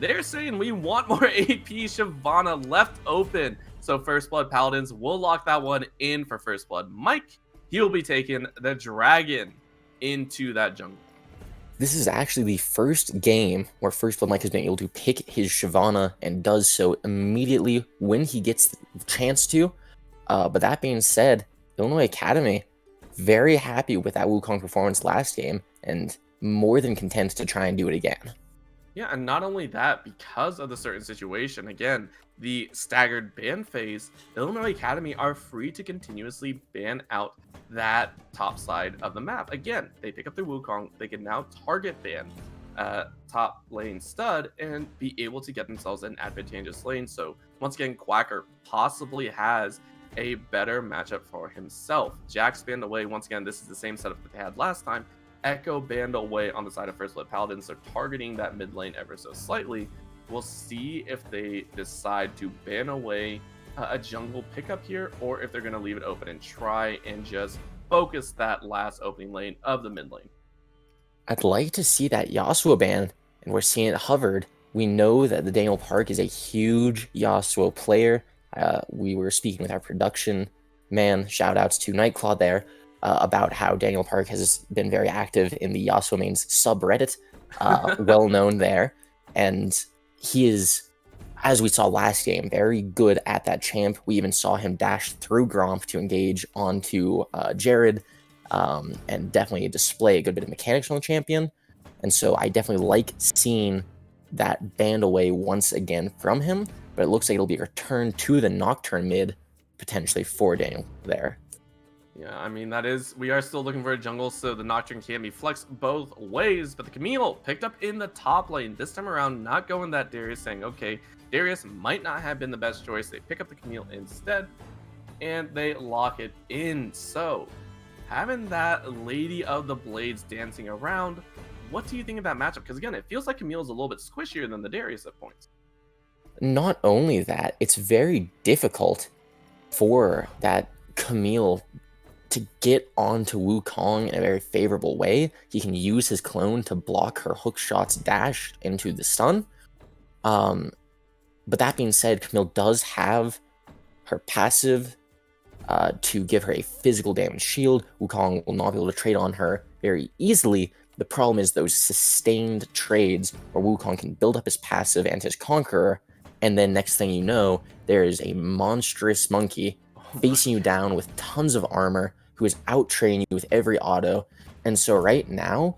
They're saying we want more AP Shyvana left open. So First Blood Paladins will lock that one in for First Blood Mike. He'll be taking the dragon into that jungle. This is actually the first game where First Blood Mike has been able to pick his Shyvana and does so immediately when he gets the chance to. But that being said, Illinois Academy, very happy with that Wukong performance last game and more than content to try and do it again. Yeah, and not only that, because of the certain situation, again, the staggered ban phase, Illinois Academy are free to continuously ban out that top side of the map. Again, they pick up the Wukong, they can now target ban top lane stud and be able to get themselves an advantageous lane. So once again, Quacker possibly has a better matchup for himself. Jax banned away. Once again, this is the same setup that they had last time. Echo banned away on the side of First Blood Paladins. They're targeting that mid lane ever so slightly. We'll see if they decide to ban away a jungle pickup here, or if they're going to leave it open and try and just focus that last opening lane of the mid lane. I'd like to see that Yasuo ban, and we're seeing it hovered. We know that the Daniel Park is a huge Yasuo player. We were speaking with our production man, shout outs to Nightclaw there, about how Daniel Park has been very active in the Yasuo mains subreddit, well known there. And he is, as we saw last game, very good at that champ. We even saw him dash through Gromp to engage onto Jared, and definitely display a good bit of mechanics on the champion. And so I definitely like seeing that banned away once again from him, but it looks like it'll be returned to the Nocturne mid, potentially for Daniel there. Yeah, I mean, we are still looking for a jungle, so the Nocturne can be flexed both ways, but the Camille picked up in the top lane. This time around, not going that Darius, saying, okay, Darius might not have been the best choice. They pick up the Camille instead, and they lock it in. So, having that Lady of the Blades dancing around, what do you think of that matchup? Because again, it feels like Camille is a little bit squishier than the Darius at points. Not only that, it's very difficult for that Camille to get onto Wukong in a very favorable way. He can use his clone to block her hook shots dash into the stun. But that being said, Camille does have her passive to give her a physical damage shield. Wukong will not be able to trade on her very easily. The problem is those sustained trades where Wukong can build up his passive and his Conqueror, and then next thing you know, there is a monstrous monkey facing you down with tons of armor, who is out-training you with every auto. And so right now,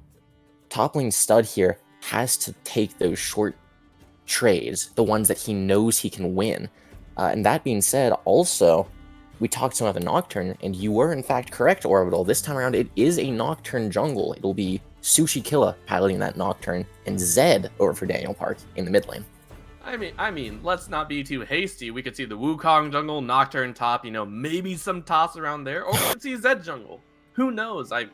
top lane stud here has to take those short trades, the ones that he knows he can win. And that being said, also, we talked some about the Nocturne, and you were in fact correct, Orbital. This time around, it is a Nocturne jungle. It'll be Sushi Killa piloting that Nocturne, and Zed over for Daniel Park in the mid lane. I mean, let's not be too hasty. We could see the Wukong jungle, Nocturne top, maybe some toss around there, or we could see Zed jungle. Who knows? I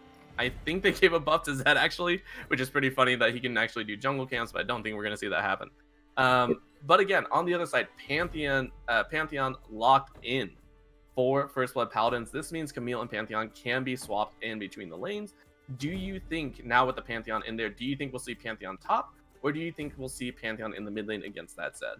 think they gave a buff to Zed actually, which is pretty funny that he can actually do jungle camps, but I don't think we're gonna see that happen. But again, on the other side, Pantheon locked in for First Blood Paladins. This means Camille and Pantheon can be swapped in between the lanes. Do you think now with the Pantheon in there, do you think we'll see Pantheon top? Or do you think we'll see Pantheon in the mid lane against that Zed?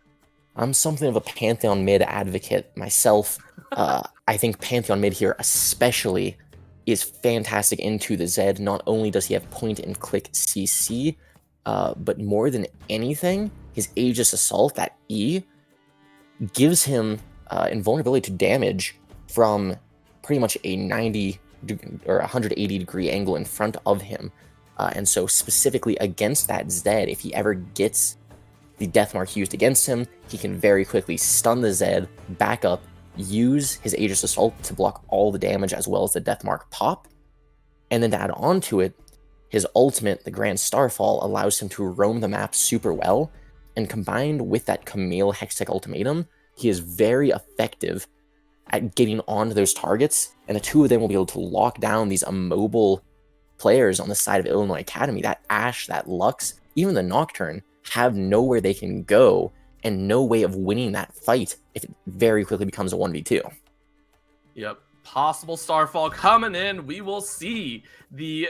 I'm something of a Pantheon mid advocate myself. I think Pantheon mid here especially is fantastic into the Zed. Not only does he have point and click CC, but more than anything, his Aegis Assault, that E, gives him invulnerability to damage from pretty much a 90 or 180 degree angle in front of him. And so specifically against that Zed, if he ever gets the death mark used against him, he can very quickly stun the Zed, back up, use his Aegis Assault to block all the damage as well as the death mark pop. And then to add on to it, his ultimate, the Grand Starfall, allows him to roam the map super well. And combined with that Camille Hextech Ultimatum, he is very effective at getting onto those targets. And the two of them will be able to lock down these immobile players on the side of Illinois Academy. That Ashe, that Lux, even the Nocturne have nowhere they can go and no way of winning that fight if it very quickly becomes a 1v2. Yep. Possible Starfall coming in. We will see the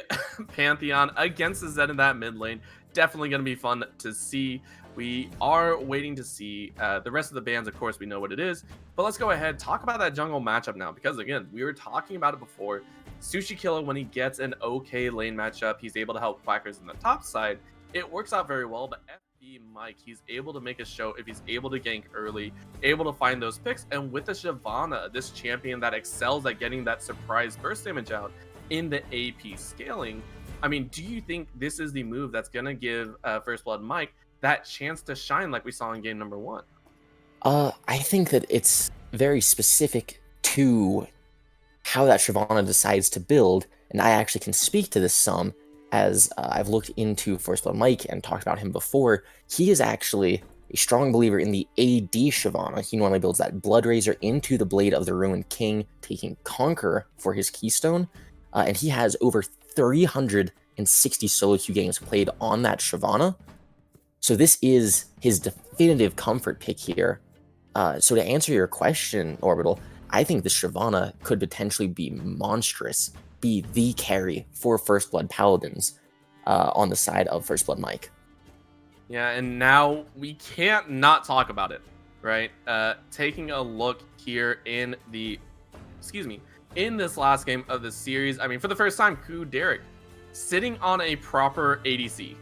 Pantheon against the Zed in that mid lane. Definitely going to be fun to see. We are waiting to see the rest of the bans. Of course, we know what it is. But let's go ahead, talk about that jungle matchup now. Because again, we were talking about it before. Sushi Killa, when he gets an okay lane matchup, he's able to help Quackers in the top side. It works out very well, but FB Mike, he's able to make a show if he's able to gank early, able to find those picks. And with the Shyvana, this champion that excels at getting that surprise burst damage out in the AP scaling, I mean, do you think this is the move that's going to give First Blood Mike that chance to shine like we saw in game number 1? I think that it's very specific to how that Shyvana decides to build, and I actually can speak to this some, as I've looked into First Blood Mike and talked about him before. He is actually a strong believer in the AD Shyvana. He normally builds that Blood Razor into the Blade of the Ruined King, taking Conquer for his keystone, and he has over 360 solo queue games played on that Shyvana. So this is his definitive comfort pick here. So to answer your question, Orbital, I think the Shyvana could potentially be monstrous, be the carry for First Blood Paladins on the side of First Blood Mike. Yeah, and now we can't not talk about it, right? Taking a look here in this last game of the series, I mean, for the first time, Derek sitting on a proper ADC,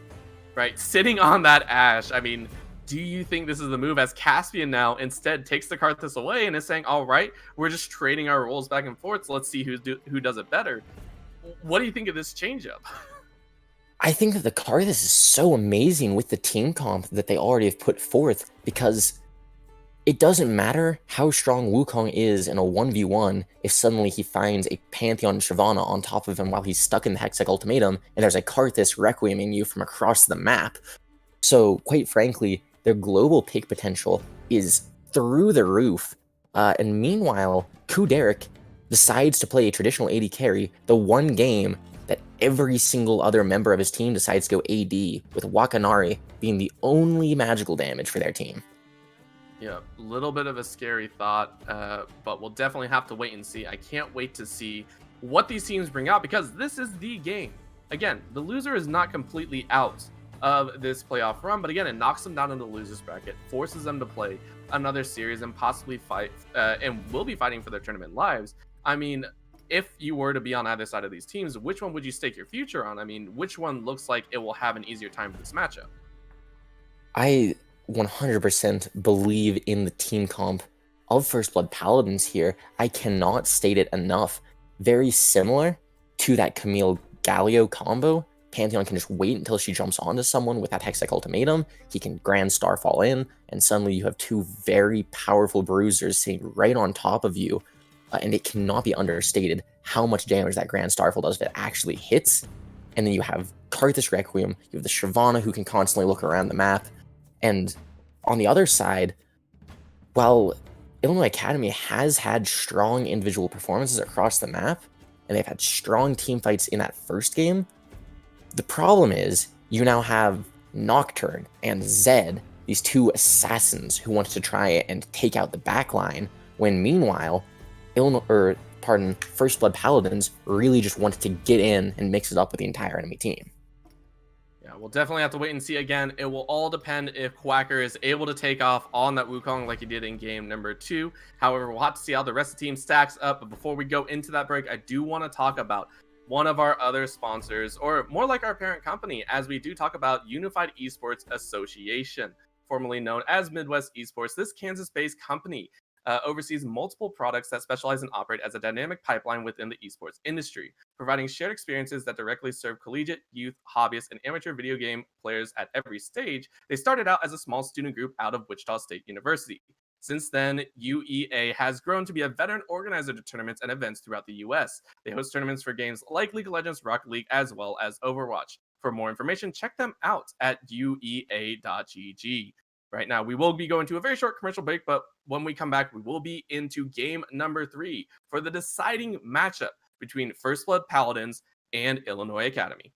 right? Sitting on that Ashe. I mean, do you think this is the move, as Caspian now instead takes the Karthus away and is saying, all right, we're just trading our roles back and forth, so let's see who does it better? What do you think of this changeup? I think that the Karthus is so amazing with the team comp that they already have put forth, because it doesn't matter how strong Wukong is in a 1v1 if suddenly he finds a Pantheon Shyvana on top of him while he's stuck in the Hextech Ultimatum, and there's a Karthus requieming you from across the map. So, quite frankly, their global pick potential is through the roof. And meanwhile, Derek decides to play a traditional AD carry, the one game that every single other member of his team decides to go AD, with Wakanari being the only magical damage for their team. Yeah, a little bit of a scary thought, but we'll definitely have to wait and see. I can't wait to see what these teams bring out, because this is the game. Again, the loser is not completely out of this playoff run, but again, it knocks them down in the losers bracket, forces them to play another series and possibly fight, and will be fighting for their tournament lives. I mean, if you were to be on either side of these teams, which one would you stake your future on? I mean, which one looks like it will have an easier time for this matchup? I 100% believe in the team comp of First Blood Paladins here. I cannot state it enough. Very similar to that Camille Galio combo. Pantheon can just wait until she jumps onto someone with that Hextech Ultimatum. He can Grand Starfall in, and suddenly you have two very powerful bruisers sitting right on top of you. And it cannot be understated how much damage that Grand Starfall does if it actually hits. And then you have Karthus Requiem, you have the Shyvana who can constantly look around the map. And on the other side, while Illinois Academy has had strong individual performances across the map, and they've had strong team fights in that first game, the problem is you now have Nocturne and Zed, these two assassins who want to try and take out the backline, when meanwhile, First Blood Paladins really just wanted to get in and mix it up with the entire enemy team. Yeah, we'll definitely have to wait and see. Again, it will all depend if Quacker is able to take off on that Wukong like he did in game number 2. However, we'll have to see how the rest of the team stacks up. But before we go into that break, I do want to talk about one of our other sponsors, or more like our parent company, as we do talk about Unified Esports Association, formerly known as Midwest Esports. This Kansas-based company oversees multiple products that specialize and operate as a dynamic pipeline within the esports industry, providing shared experiences that directly serve collegiate, youth, hobbyists, and amateur video game players at every stage. They started out as a small student group out of Wichita State University. Since then, UEA has grown to be a veteran organizer to tournaments and events throughout the US. They host tournaments for games like League of Legends, Rocket League, as well as Overwatch. For more information, check them out at uea.gg. Right now, we will be going to a very short commercial break, but when we come back, we will be into game number 3 for the deciding matchup between First Blood Paladins and Illinois Academy.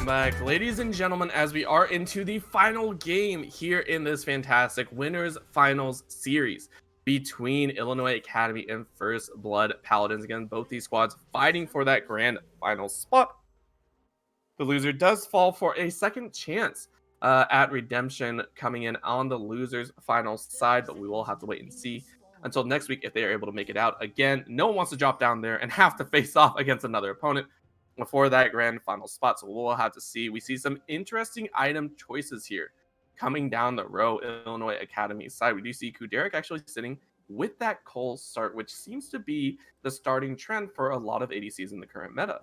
back, ladies and gentlemen, as we are into the final game here in this fantastic Winners Finals series between Illinois Academy and First Blood Paladins. Again, both these squads fighting for that grand final spot. The loser does fall for a second chance at redemption coming in on the loser's final side, but we will have to wait and see until next week if they are able to make it out. Again, no one wants to drop down there and have to face off against another opponent before that grand final spot, so we'll have to see. We see some interesting item choices here coming down the row. Illinois Academy side, we do see Kuderek actually sitting with that Cole start, which seems to be the starting trend for a lot of ADCs in the current meta.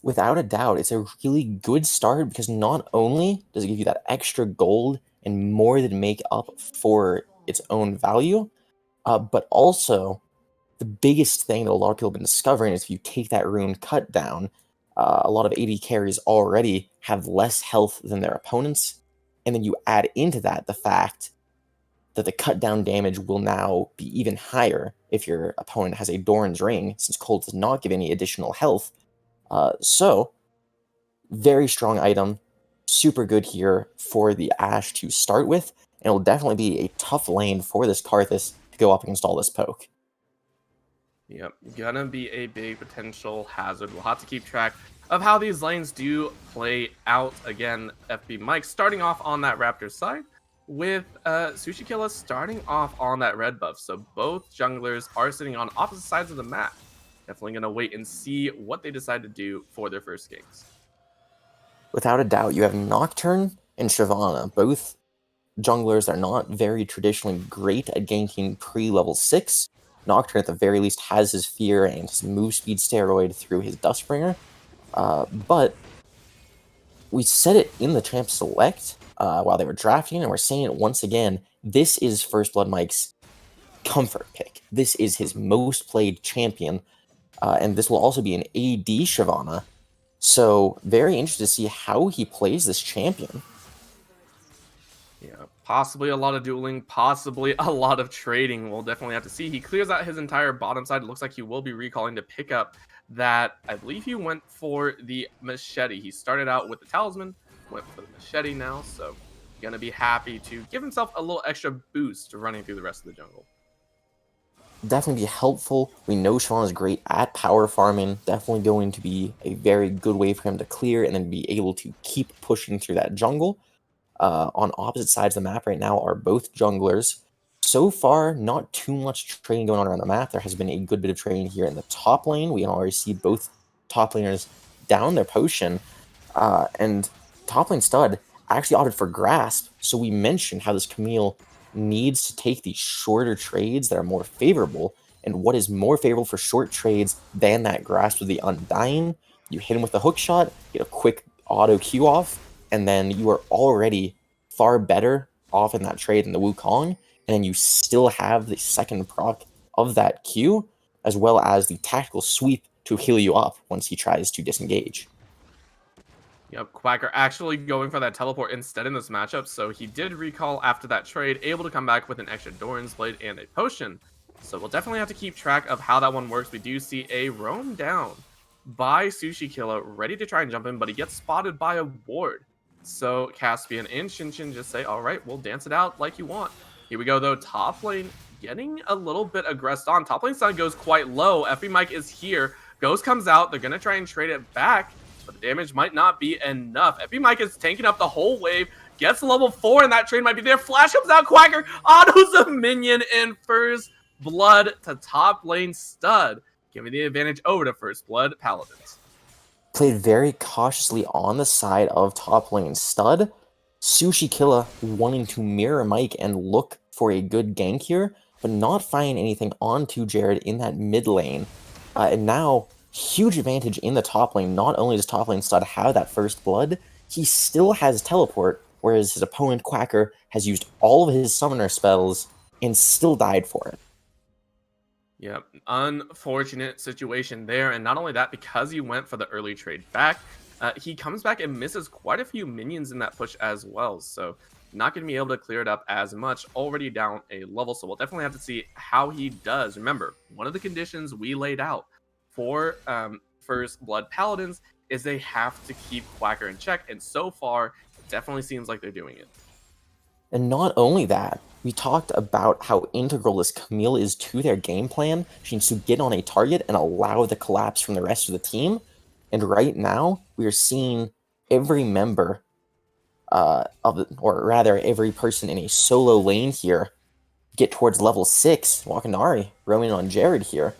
Without a doubt, it's a really good start because not only does it give you that extra gold and more than make up for its own value, but also the biggest thing that a lot of people have been discovering is if you take that rune cut down, a lot of AD carries already have less health than their opponents, and then you add into that the fact that the cut down damage will now be even higher if your opponent has a Doran's Ring, since Cold does not give any additional health. So, very strong item, super good here for the Ashe to start with, and it will definitely be a tough lane for this Karthus to go up against all this poke. Yep, gonna be a big potential hazard. We'll have to keep track of how these lanes do play out. Again, FB Mike starting off on that Raptor side with Sushi Killa starting off on that red buff. So both junglers are sitting on opposite sides of the map. Definitely gonna wait and see what they decide to do for their first games. Without a doubt, you have Nocturne and Shyvana, both junglers that are not very traditionally great at ganking pre-level 6. Nocturne, at the very least, has his fear and his move speed steroid through his Dustbringer. But we said it in the Champ Select while they were drafting, and we're saying it once again. This is First Blood Mike's comfort pick. This is his most played champion, and this will also be an AD Shyvana. So very interested to see how he plays this champion. Yeah, possibly a lot of dueling, possibly a lot of trading. We'll definitely have to see. He clears out his entire bottom side. It looks like he will be recalling to pick up that. I believe he went for the machete. He started out with the talisman, went for the machete now, so gonna be happy to give himself a little extra boost running through the rest of the jungle. Definitely be helpful. We know Shyvana is great at power farming. Definitely going to be a very good way for him to clear and then be able to keep pushing through that jungle. On opposite sides of the map right now are both junglers. So far, not too much trading going on around the map. There has been a good bit of trading here in the top lane. We can already see both top laners down their potion. And top lane stud actually opted for Grasp. So we mentioned how this Camille needs to take these shorter trades that are more favorable. And what is more favorable for short trades than that Grasp with the Undying? You hit him with a hook shot, get a quick auto Q off, and then you are already far better off in that trade than the Wukong, and then you still have the second proc of that Q, as well as the tactical sweep to heal you up once he tries to disengage. Yep, Quacker actually going for that teleport instead in this matchup, so he did recall after that trade, able to come back with an extra Doran's Blade and a potion. So we'll definitely have to keep track of how that one works. We do see a roam down by Sushi Killa, ready to try and jump in, but he gets spotted by a ward. So Caspian and Shinshin just say, all right, we'll dance it out like you want. Here we go, though. Top lane getting a little bit aggressed on. Top lane side goes quite low. FB Mike is here. Ghost comes out. They're going to try and trade it back, but the damage might not be enough. FB Mike is tanking up the whole wave. Gets to level 4, and that trade might be there. Flash comes out. Quacker autos a minion, and First Blood to top lane stud, giving the advantage over to First Blood Paladins. Played very cautiously on the side of top lane stud. Sushi Killa wanting to mirror Mike and look for a good gank here, but not finding anything onto Jared in that mid lane. And now, huge advantage in the top lane. Not only does top lane stud have that first blood, he still has teleport, whereas his opponent Quacker has used all of his summoner spells and still died for it. Yep, unfortunate situation there. And not only that, because he went for the early trade back, he comes back and misses quite a few minions in that push as well. So not going to be able to clear it up as much, already down a level. So we'll definitely have to see how he does. Remember, one of the conditions we laid out for First Blood Paladins is they have to keep Quacker in check, and so far, it definitely seems like they're doing it. And not only that, we talked about how integral this Camille is to their game plan. She needs to get on a target and allow the collapse from the rest of the team. And right now, we are seeing every member or rather every person in a solo lane here get towards level 6. Wakanari roaming on Jared here.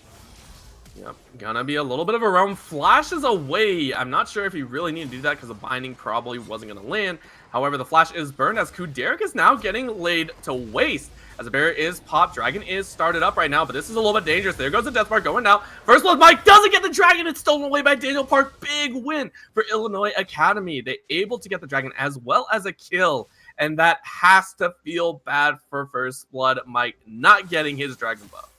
Yep, gonna be a little bit of a roam. Flashes away. I'm not sure if he really needed to do that because the binding probably wasn't gonna land. However, the flash is burned as Kuderek is now getting laid to waste. As the barrier is popped, Dragon is started up right now, but this is a little bit dangerous. There goes the Death Mark going down. First blood, Mike doesn't get the Dragon. It's stolen away by Daniel Park. Big win for Illinois Academy. They able to get the Dragon as well as a kill, and that has to feel bad for First Blood Mike not getting his Dragon buff.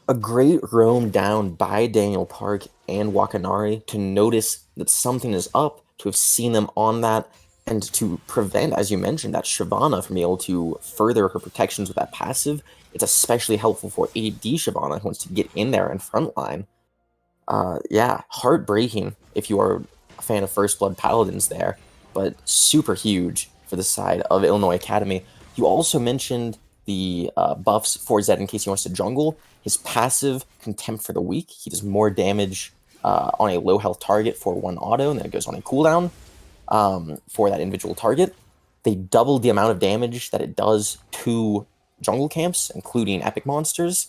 A great roam down by Daniel Park and Wakanari to notice that something is up, to have seen them on that, and to prevent, as you mentioned, that Shyvana from being able to further her protections with that passive. It's especially helpful for AD Shyvana who wants to get in there in front line. Yeah, heartbreaking if you are a fan of First Blood Paladins there, but super huge for the side of Illinois Academy. You also mentioned the buffs for Zed in case he wants to jungle. His passive, Contempt for the Weak, he does more damage on a low health target for one auto, and then it goes on a cooldown for that individual target. They doubled the amount of damage that it does to jungle camps, including epic monsters.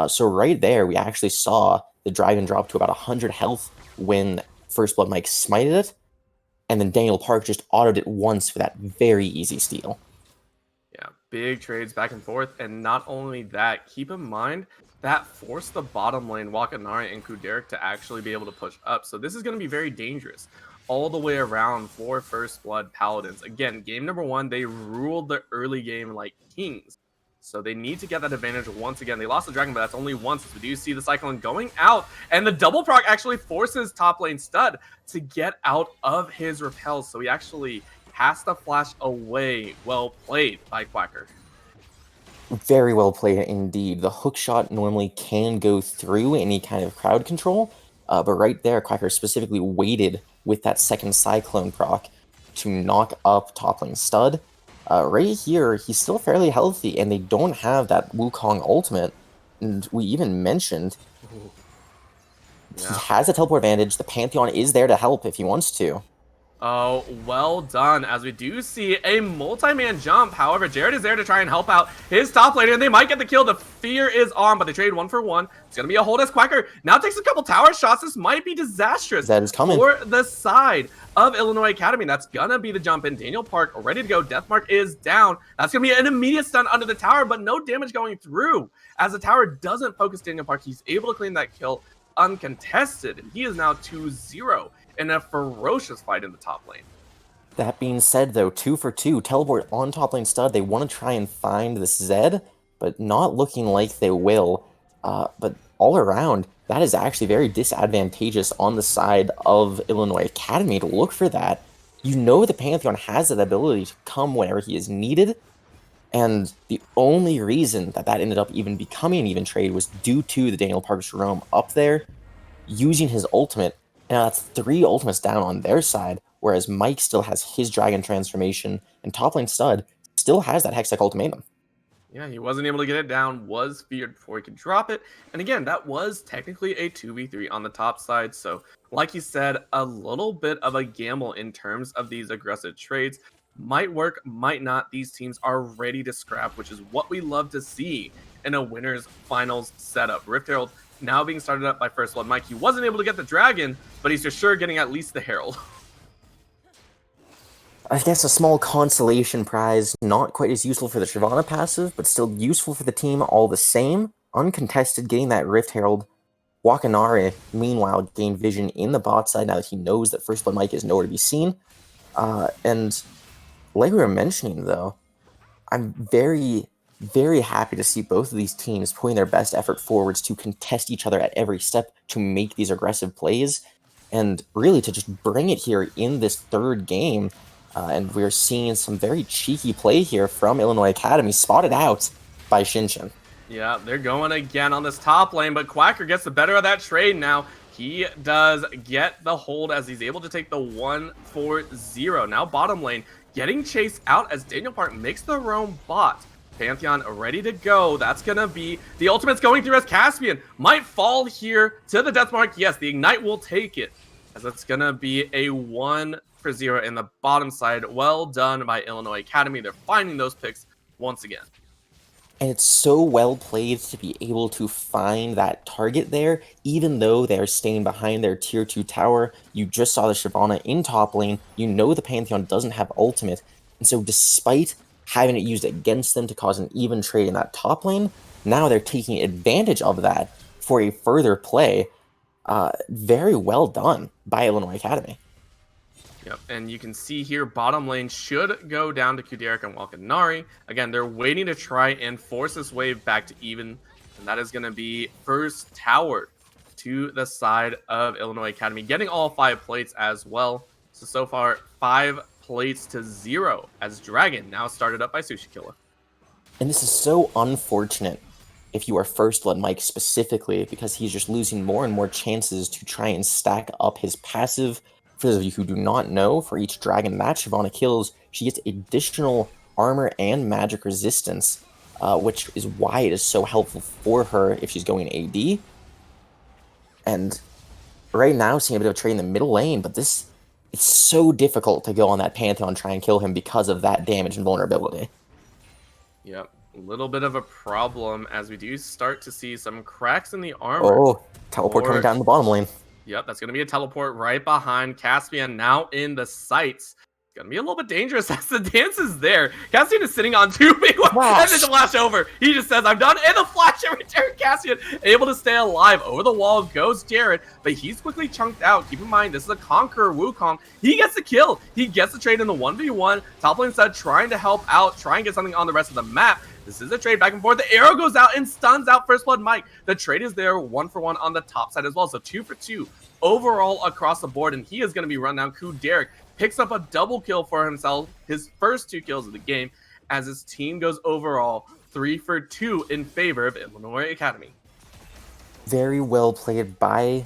So right there, we actually saw the Dragon drop to about 100 health when First Blood Mike smited it, and then Daniel Park just autoed it once for that very easy steal. Yeah, big trades back and forth, and not only that, keep in mind that forced the bottom lane Wakanari and Kuderek to actually be able to push up. So this is going to be very dangerous all the way around for First Blood Paladins. Again, game number 1, they ruled the early game like kings. So they need to get that advantage once again. They lost the Dragon, but that's only once. We do see the Cyclone going out, and the double proc actually forces top lane Stud to get out of his repels. So he actually has to flash away. Well played by Quacker. Very well played indeed. The hook shot normally can go through any kind of crowd control, but right there, Quacker specifically waited with that second Cyclone proc to knock up top lane Stud. Right here, he's still fairly healthy, and they don't have that Wukong ultimate. And we even mentioned he has a teleport advantage. The Pantheon is there to help if he wants to. Oh, well done, as we do see a multi-man jump. However, Jared is there to try and help out his top laner, and they might get the kill. The fear is on, but they trade 1 for 1. It's going to be a hold as Quacker now takes a couple tower shots. This might be disastrous That is coming for the side of Illinois Academy. That's going to be the jump in. Daniel Park ready to go. Deathmark is down. That's going to be an immediate stun under the tower, but no damage going through. As the tower doesn't focus Daniel Park, he's able to claim that kill uncontested, and he is now 2-0. in a ferocious fight in the top lane. That being said, though, 2 for 2, teleport on top lane Stud. They want to try and find this Zed, but not looking like they will. But all around, that is actually very disadvantageous on the side of Illinois Academy to look for that. You know the Pantheon has that ability to come whenever he is needed, and the only reason that ended up even becoming an even trade was due to the Daniel Park's roam up there, using his ultimate. Now that's 3 ultimates down on their side, whereas Mike still has his Dragon transformation, and top lane Stud still has that Hextech ultimatum. Yeah, he wasn't able to get it down, was feared before he could drop it. And again, that was technically a 2v3 on the top side. So like you said, a little bit of a gamble in terms of these aggressive trades. Might work, might not. These teams are ready to scrap, which is what we love to see in a winner's finals setup. Rift Herald now being started up by First Blood Mike. He wasn't able to get the Dragon, but he's for sure getting at least the Herald. I guess a small consolation prize, not quite as useful for the Shyvana passive, but still useful for the team all the same. Uncontested, getting that Rift Herald. Wakanari, meanwhile, gained vision in the bot side now that he knows that First Blood Mike is nowhere to be seen. And like we were mentioning, though, I'm very, very happy to see both of these teams putting their best effort forwards to contest each other at every step to make these aggressive plays, and really to just bring it here in this third game. And we're seeing some very cheeky play here from Illinois Academy, spotted out by Shinshin. Yeah, they're going again on this top lane, but Quacker gets the better of that trade now. He does get the hold as he's able to take the 1-4-0. Now bottom lane getting chased out as Daniel Park makes the roam bot. Pantheon ready to go. That's going to be the ultimate's going through as Caspian might fall here to the death mark. Yes, the Ignite will take it as it's going to be a 1-0 in the bottom side. Well done by Illinois Academy. They're finding those picks once again. And it's so well played to be able to find that target there, even though they're staying behind their tier 2 tower. You just saw the Shyvana in top lane. You know the Pantheon doesn't have ultimate. And so despite having it used against them to cause an even trade in that top lane, now they're taking advantage of that for a further play. Very well done by Illinois Academy. Yep, and you can see here, bottom lane should go down to Kuderic and Walkanari. Again, they're waiting to try and force this wave back to even, and that is going to be first tower to the side of Illinois Academy, getting all 5 plates as well. So far, 5 plates to 0 as Dragon now started up by Sushi Killer. And this is so unfortunate if you are First Blood Mike specifically, because he's just losing more and more chances to try and stack up his passive. For those of you who do not know, for each dragon that Shyvana kills, she gets additional armor and magic resistance, which is why it is so helpful for her if she's going AD. And right now, seeing a bit of a trade in the middle lane, but it's so difficult to go on that Pantheon and try and kill him because of that damage and vulnerability. Yep, a little bit of a problem as we do start to see some cracks in the armor. Oh, teleport coming down the bottom lane. Yep, that's going to be a teleport right behind Caspian, now in the sights. It's going to be a little bit dangerous as the dance is there. Caspian is sitting on 2 big ones, and then the flash over. He just says, I'm done, and the flash over Jared Caspian, able to stay alive. Over the wall goes Jared, but he's quickly chunked out. Keep in mind, this is a Conqueror Wukong. He gets the kill. He gets the trade in the 1v1. Top lane side trying to help out, try and get something on the rest of the map. This is a trade back and forth. The arrow goes out and stuns out First Blood Mike. The trade is there 1-for-1 on the top side as well. So 2-for-2 overall across the board. And he is going to be run down. Kuderic picks up a double kill for himself. His first 2 kills of the game as his team goes overall 3-for-2 in favor of Illinois Academy. Very well played by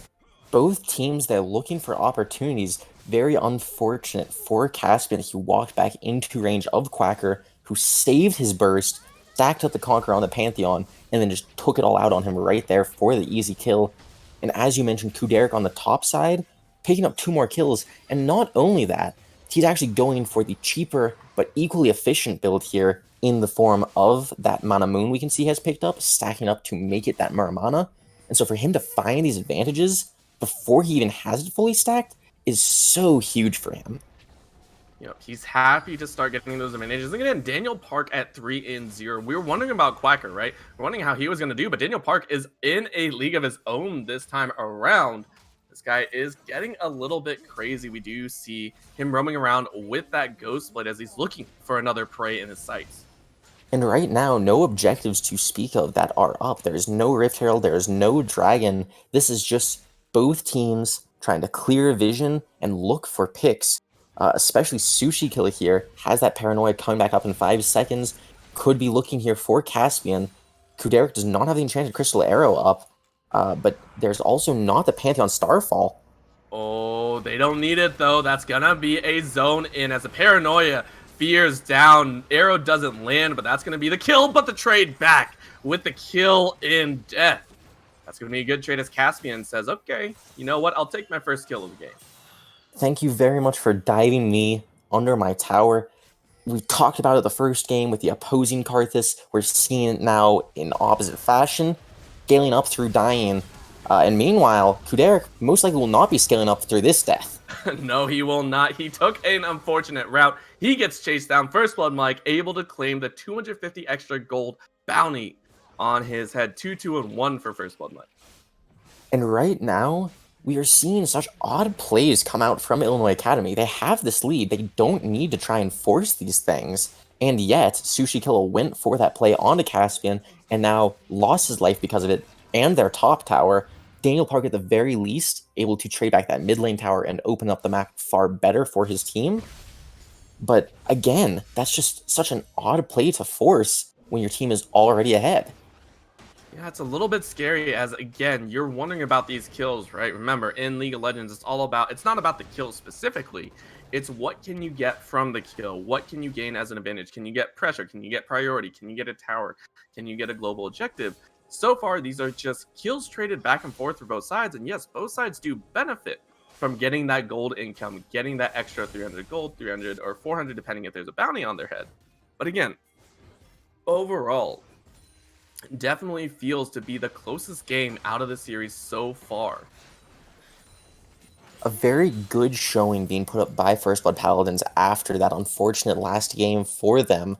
both teams. They're looking for opportunities. Very unfortunate for Caspian. He walked back into range of Quacker, who saved his burst, stacked up the Conqueror on the Pantheon, and then just took it all out on him right there for the easy kill. And as you mentioned, Kuderic on the top side, picking up 2 more kills, and not only that, he's actually going for the cheaper but equally efficient build here in the form of that Mana Moon we can see has picked up, stacking up to make it that Muramana. And so for him to find these advantages before he even has it fully stacked is so huge for him. Yep, he's happy to start getting those advantages. And again, Daniel Park at 3-0. We were wondering about Quacker, right? We're wondering how he was going to do, but Daniel Park is in a league of his own this time around. This guy is getting a little bit crazy. We do see him roaming around with that Ghost Blade as he's looking for another prey in his sights. And right now, no objectives to speak of that are up. There's no Rift Herald, there's no Dragon. This is just both teams trying to clear vision and look for picks. Especially Sushi Killer here has that Paranoia coming back up in 5 seconds. Could be looking here for Caspian. Kuderic does not have the Enchanted Crystal Arrow up, but there's also not the Pantheon Starfall. Oh, they don't need it though. That's gonna be a zone in as the Paranoia fears down. Arrow doesn't land, but that's gonna be the kill, but the trade back with the kill in death. That's gonna be a good trade as Caspian says, okay, you know what? I'll take my first kill of the game. Thank you very much for diving me under my tower. We talked about it the first game with the opposing Karthus. We're seeing it now in opposite fashion, scaling up through dying. And meanwhile, Kuderic most likely will not be scaling up through this death. No, he will not. He took an unfortunate route. He gets chased down. First Blood Mike able to claim the 250 extra gold bounty on his head. 2-2-1 for First Blood Mike. And right now, we are seeing such odd plays come out from Illinois Academy. They have this lead. They don't need to try and force these things. And yet, Sushi Killer went for that play onto Caspian and now lost his life because of it and their top tower. Daniel Park, at the very least, able to trade back that mid lane tower and open up the map far better for his team. But again, that's just such an odd play to force when your team is already ahead. Yeah, it's a little bit scary as, again, you're wondering about these kills, right? Remember, in League of Legends, it's not about the kills specifically. It's what can you get from the kill? What can you gain as an advantage? Can you get pressure? Can you get priority? Can you get a tower? Can you get a global objective? So far, these are just kills traded back and forth for both sides. And yes, both sides do benefit from getting that gold income, getting that extra 300 gold, 300 or 400, depending if there's a bounty on their head. But again, overall, definitely feels to be the closest game out of the series so far. A very good showing being put up by First Blood Paladins after that unfortunate last game for them.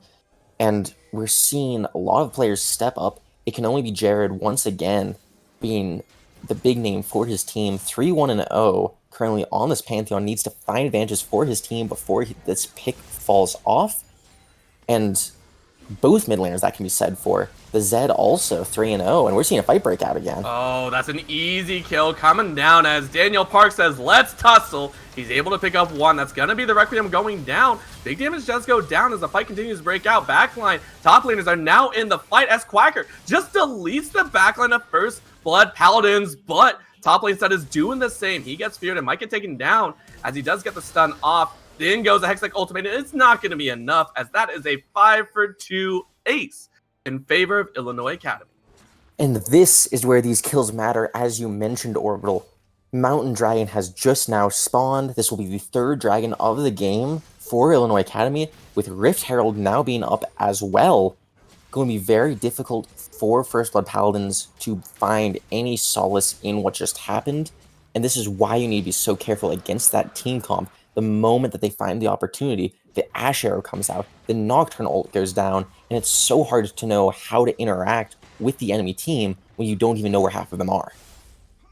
And we're seeing a lot of players step up. It can only be Jared once again being the big name for his team. 3-1-0 currently on this Pantheon, needs to find advantages for his team before this pick falls off. And both mid laners that can be said for. The Zed also 3-0, and we're seeing a fight break out again. Oh, that's an easy kill coming down as Daniel Park says, let's tussle. He's able to pick up one. That's going to be the Requiem going down. Big damage does go down as the fight continues to break out. Backline, top laners are now in the fight as Quacker just deletes the backline of First Blood Paladins, but top lane set is doing the same. He gets feared and might get taken down as he does get the stun off. Then goes a Hextech ultimate. It's not going to be enough as that is a 5-for-2 ace in favor of Illinois Academy. And this is where these kills matter, as you mentioned, Orbital. Mountain Dragon has just now spawned. This will be the third dragon of the game for Illinois Academy, with Rift Herald now being up as well. Going to be very difficult for First Blood Paladins to find any solace in what just happened, and this is why you need to be so careful against that team comp. The moment that they find the opportunity, the Ash Arrow comes out, the Nocturne ult goes down, and it's so hard to know how to interact with the enemy team when you don't even know where half of them are.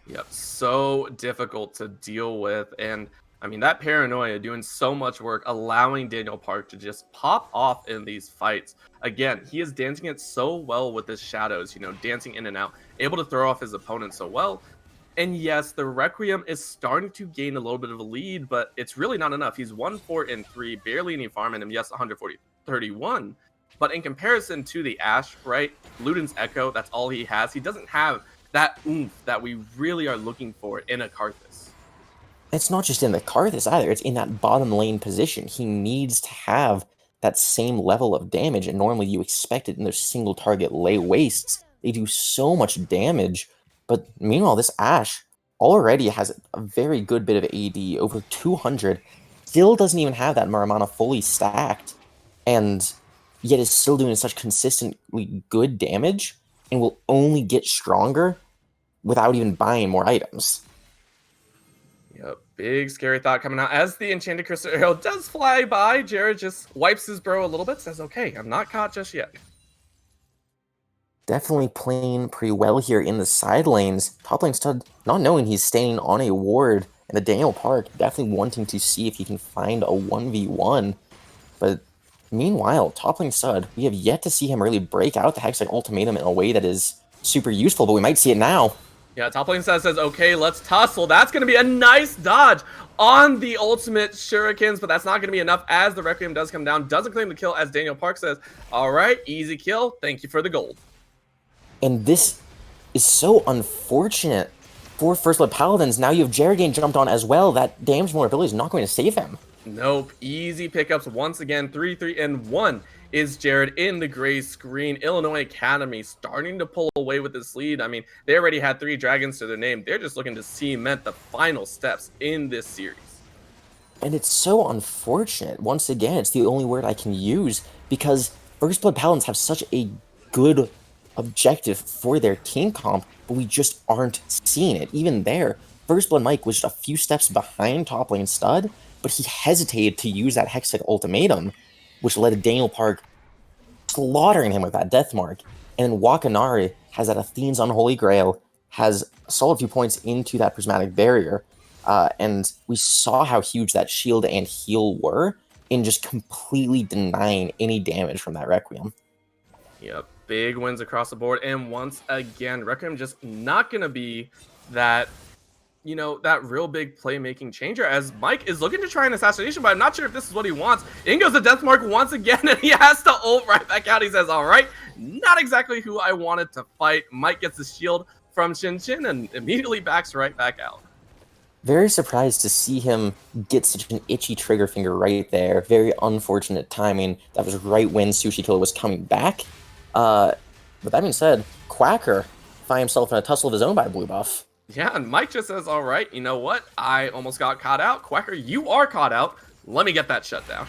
Yep, so difficult to deal with. And I mean, that paranoia doing so much work, allowing Daniel Park to just pop off in these fights. Again, he is dancing it so well with his shadows, dancing in and out, able to throw off his opponent so well. And yes, the Requiem is starting to gain a little bit of a lead, but it's really not enough. He's 1-4-3, barely any farm in him. Yes, 140-31. But in comparison to the Ashe, right, Luden's Echo, that's all he has. He doesn't have that oomph that we really are looking for in a Karthus. It's not just in the Karthus either. It's in that bottom lane position. He needs to have that same level of damage, and normally you expect it in those single target lay wastes. They do so much damage. But meanwhile, this Ashe already has a very good bit of AD, over 200, still doesn't even have that Maramana fully stacked, and yet is still doing such consistently good damage, and will only get stronger without even buying more items. Yep, big scary thought coming out. As the Enchanted Crystal Arrow does fly by, Jared just wipes his bro a little bit, says, okay, I'm not caught just yet. Definitely playing pretty well here in the side lanes. Top lane Stud not knowing he's staying on a ward, and the Daniel Park definitely wanting to see if he can find a 1v1. But meanwhile, top lane Stud, we have yet to see him really break out the Hextech ultimatum in a way that is super useful, but we might see it now. Yeah, top lane Stud says, okay, let's tussle. That's going to be a nice dodge on the ultimate shurikens, but that's not going to be enough as the Requiem does come down. Doesn't claim the kill as Daniel Park says, all right, easy kill. Thank you for the gold. And this is so unfortunate for First Blood Paladins. Now you have Jared getting jumped on as well. That damage vulnerability is not going to save him. Nope. Easy pickups once again. 3-3-1 is Jared in the gray screen. Illinois Academy starting to pull away with this lead. I mean, they already had 3 dragons to their name. They're just looking to cement the final steps in this series. And it's so unfortunate. Once again, it's the only word I can use, because First Blood Paladins have such a good objective for their team comp, but we just aren't seeing it. Even there, First Blood Mike was just a few steps behind top lane Stud, but he hesitated to use that Hextech ultimatum, which led to Daniel Park slaughtering him with that death mark. And then Wakanari has that Athene's Unholy Grail, has a solid few points into that prismatic barrier, and we saw how huge that shield and heal were in just completely denying any damage from that Requiem. Yep. Big wins across the board, and once again, Requiem just not going to be that you know, that real big playmaking changer as Mike is looking to try an assassination, but I'm not sure if this is what he wants. In goes the death mark once again, and he has to ult right back out. He says, all right, not exactly who I wanted to fight. Mike gets the shield from Shin and immediately backs right back out. Very surprised to see him get such an itchy trigger finger right there. Very unfortunate timing. That was right when Sushi Killer was coming back. But that being said, Quacker find himself in a tussle of his own by blue buff. Yeah, and Mike just says, all right, you know what? I almost got caught out. Quacker, you are caught out. Let me get that shut down.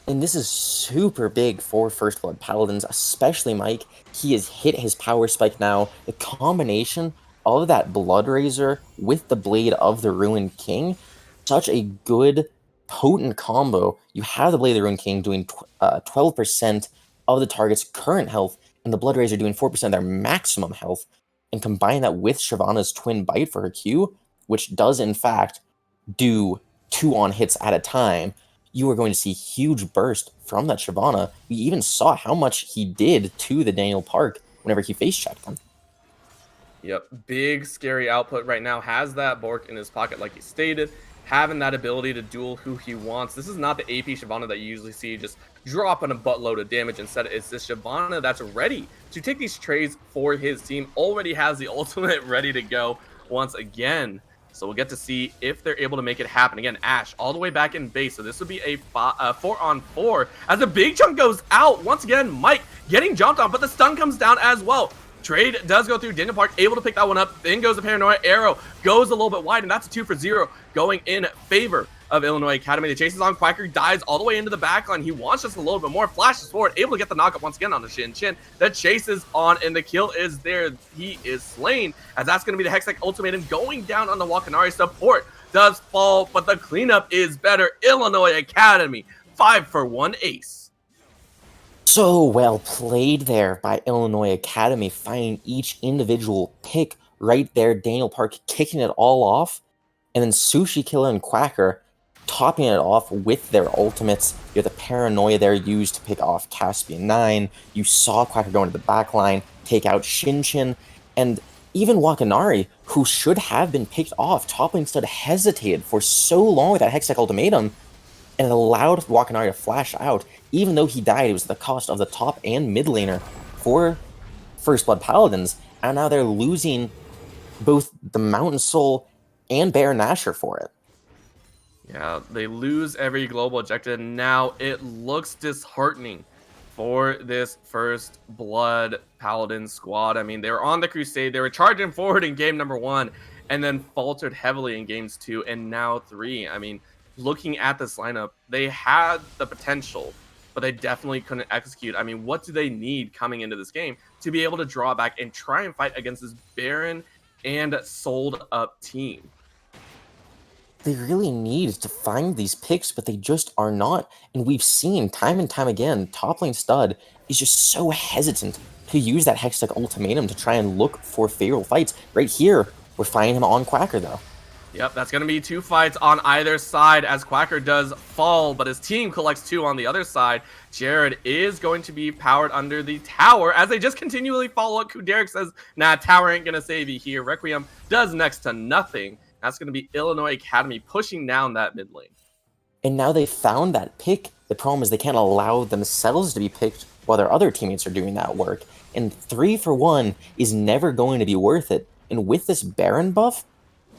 And this is super big for First Blood Paladins, especially Mike. He has hit his power spike now. The combination of that Blood Razor with the Blade of the Ruined King, such a good, potent combo. You have the Blade of the Ruined King doing 12% of the target's current health, and the Blood Razor doing 4% of their maximum health. And combine that with Shyvana's Twin Bite for her Q, which does in fact do 2 on hits at a time, you are going to see huge burst from that Shyvana. We even saw how much he did to the Daniel Park whenever he face checked him. Yep, big scary output right now. Has that Bork in his pocket like he stated, having that ability to duel who he wants. This is not the AP Shyvana that you usually see just dropping a buttload of damage. Instead, it's this Shyvana that's ready to take these trades for his team. Already has the ultimate ready to go once again. So we'll get to see if they're able to make it happen. Again, Ashe all the way back in base. So this would be a 4-on-4 as a big chunk goes out. Once again, Mike getting jumped on, but the stun comes down as well. Trade does go through. Daniel Park able to pick that one up. Then goes the Paranoia. Arrow goes a little bit wide, and that's a 2 for 0 going in favor of Illinois Academy. The chases on. Quacker dives all the way into the backline. He wants just a little bit more. Flashes forward. Able to get the knockup once again on the Shin. The chase is on, and the kill is there. He is slain, as that's going to be the Hextech Ultimatum going down on the Wakanari. Support does fall, but the cleanup is better. Illinois Academy, 5 for 1 ace. So well played there by Illinois Academy, finding each individual pick right there. Daniel Park kicking it all off, and then Sushi Killer and Quacker topping it off with their ultimates. You have the Paranoia there used to pick off Caspian 9. You saw Quacker go into the backline, take out Shin, and even Wakanari, who should have been picked off. Top lane Stud hesitated for so long with that Hextech Ultimatum, and it allowed Wakanari to flash out. Even though he died, it was at the cost of the top and mid laner for First Blood Paladins, and now they're losing both the Mountain Soul and Baron Nashor for it. Yeah, they lose every global objective. Now it looks disheartening for this First Blood Paladin squad. I mean, they were on the Crusade. They were charging forward in game number 1 and then faltered heavily in games 2 and now 3. I mean, looking at this lineup, they had the potential, but they definitely couldn't execute. I mean, what do they need coming into this game to be able to draw back and try and fight against this barren and sold up team? They really need to find these picks, but they just are not. And we've seen time and time again, top lane Stud is just so hesitant to use that Hextech Ultimatum to try and look for favorable fights. Right here, we're finding him on Quacker, though. Yep, that's going to be 2 fights on either side as Quacker does fall, but his team collects 2 on the other side. Jared is going to be powered under the tower as they just continually follow up. Derek says, nah, tower ain't going to save you here. Requiem does next to nothing. That's going to be Illinois Academy pushing down that mid lane. And now they found that pick. The problem is they can't allow themselves to be picked while their other teammates are doing that work. And 3 for 1 is never going to be worth it. And with this Baron buff,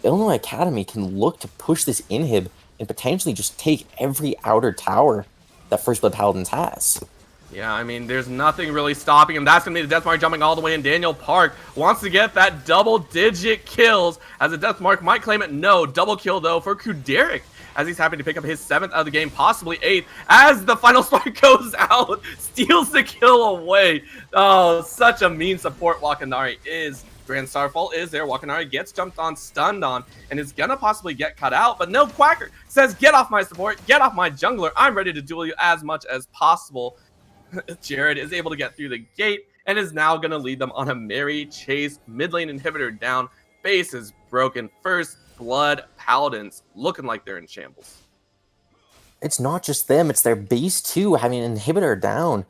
Illinois Academy can look to push this inhib and potentially just take every outer tower that First Blood Paladins has. Yeah, I mean, there's nothing really stopping him. That's going to be the Deathmark jumping all the way in. Daniel Park wants to get that double-digit kills as the Deathmark might claim it. No, double kill, though, for Kuderic, as he's happy to pick up his 7th of the game, possibly 8th, as the final spark goes out, steals the kill away. Oh, such a mean support Wakanari is. Grand Starfall is there. Wakanari gets jumped on, stunned on, and is gonna possibly get cut out. But no, Quacker says, get off my support, get off my jungler. I'm ready to duel you as much as possible. Jared is able to get through the gate and is now gonna lead them on a merry chase. Mid lane inhibitor down. Base is broken. First Blood Paladins looking like they're in shambles. It's not just them, it's their base too, having an inhibitor down.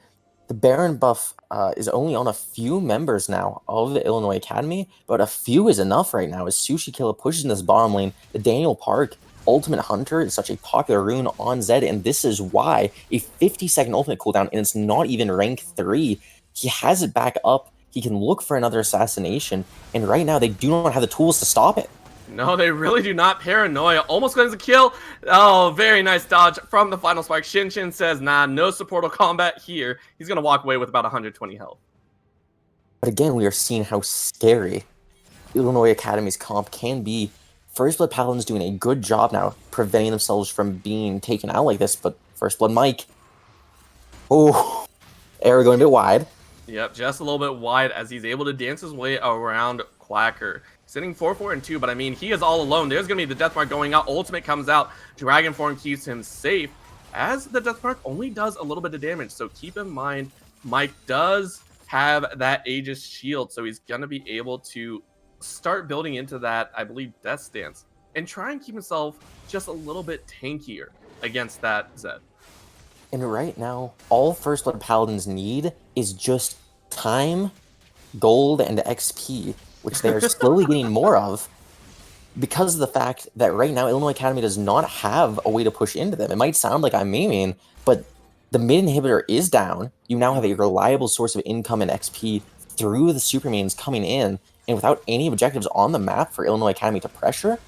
The Baron buff is only on a few members now of the Illinois Academy, but a few is enough right now as Sushi Killer pushes in this bottom lane. The Daniel Park Ultimate Hunter is such a popular rune on Zed, and this is why a 50-second ultimate cooldown, and it's not even rank 3. He has it back up. He can look for another assassination, and right now they do not have the tools to stop it. No, they really do not. Paranoia almost gets a kill. Oh, very nice dodge from the final spike. Shinshin says, nah, no supportal combat here. He's going to walk away with about 120 health. But again, we are seeing how scary Illinois Academy's comp can be. First Blood Paladins doing a good job now, preventing themselves from being taken out like this, but First Blood Mike, oh, arrow going a bit wide. Yep, just a little bit wide as he's able to dance his way around Quacker. Sitting 4-4 and 2, but I mean, he is all alone. There's going to be the Death Mark going out. Ultimate comes out. Dragon Form keeps him safe, as the Death Mark only does a little bit of damage. So keep in mind, Mike does have that Aegis shield, so he's going to be able to start building into that, I believe, Death Stance, and try and keep himself just a little bit tankier against that Zed. And right now, all First Blood Paladins need is just time, gold, and XP, which they are slowly getting more of because of the fact that right now Illinois Academy does not have a way to push into them. It might sound like I'm memeing, but the mid inhibitor is down. You now have a reliable source of income and XP through the super mains coming in, and without any objectives on the map for Illinois Academy to pressure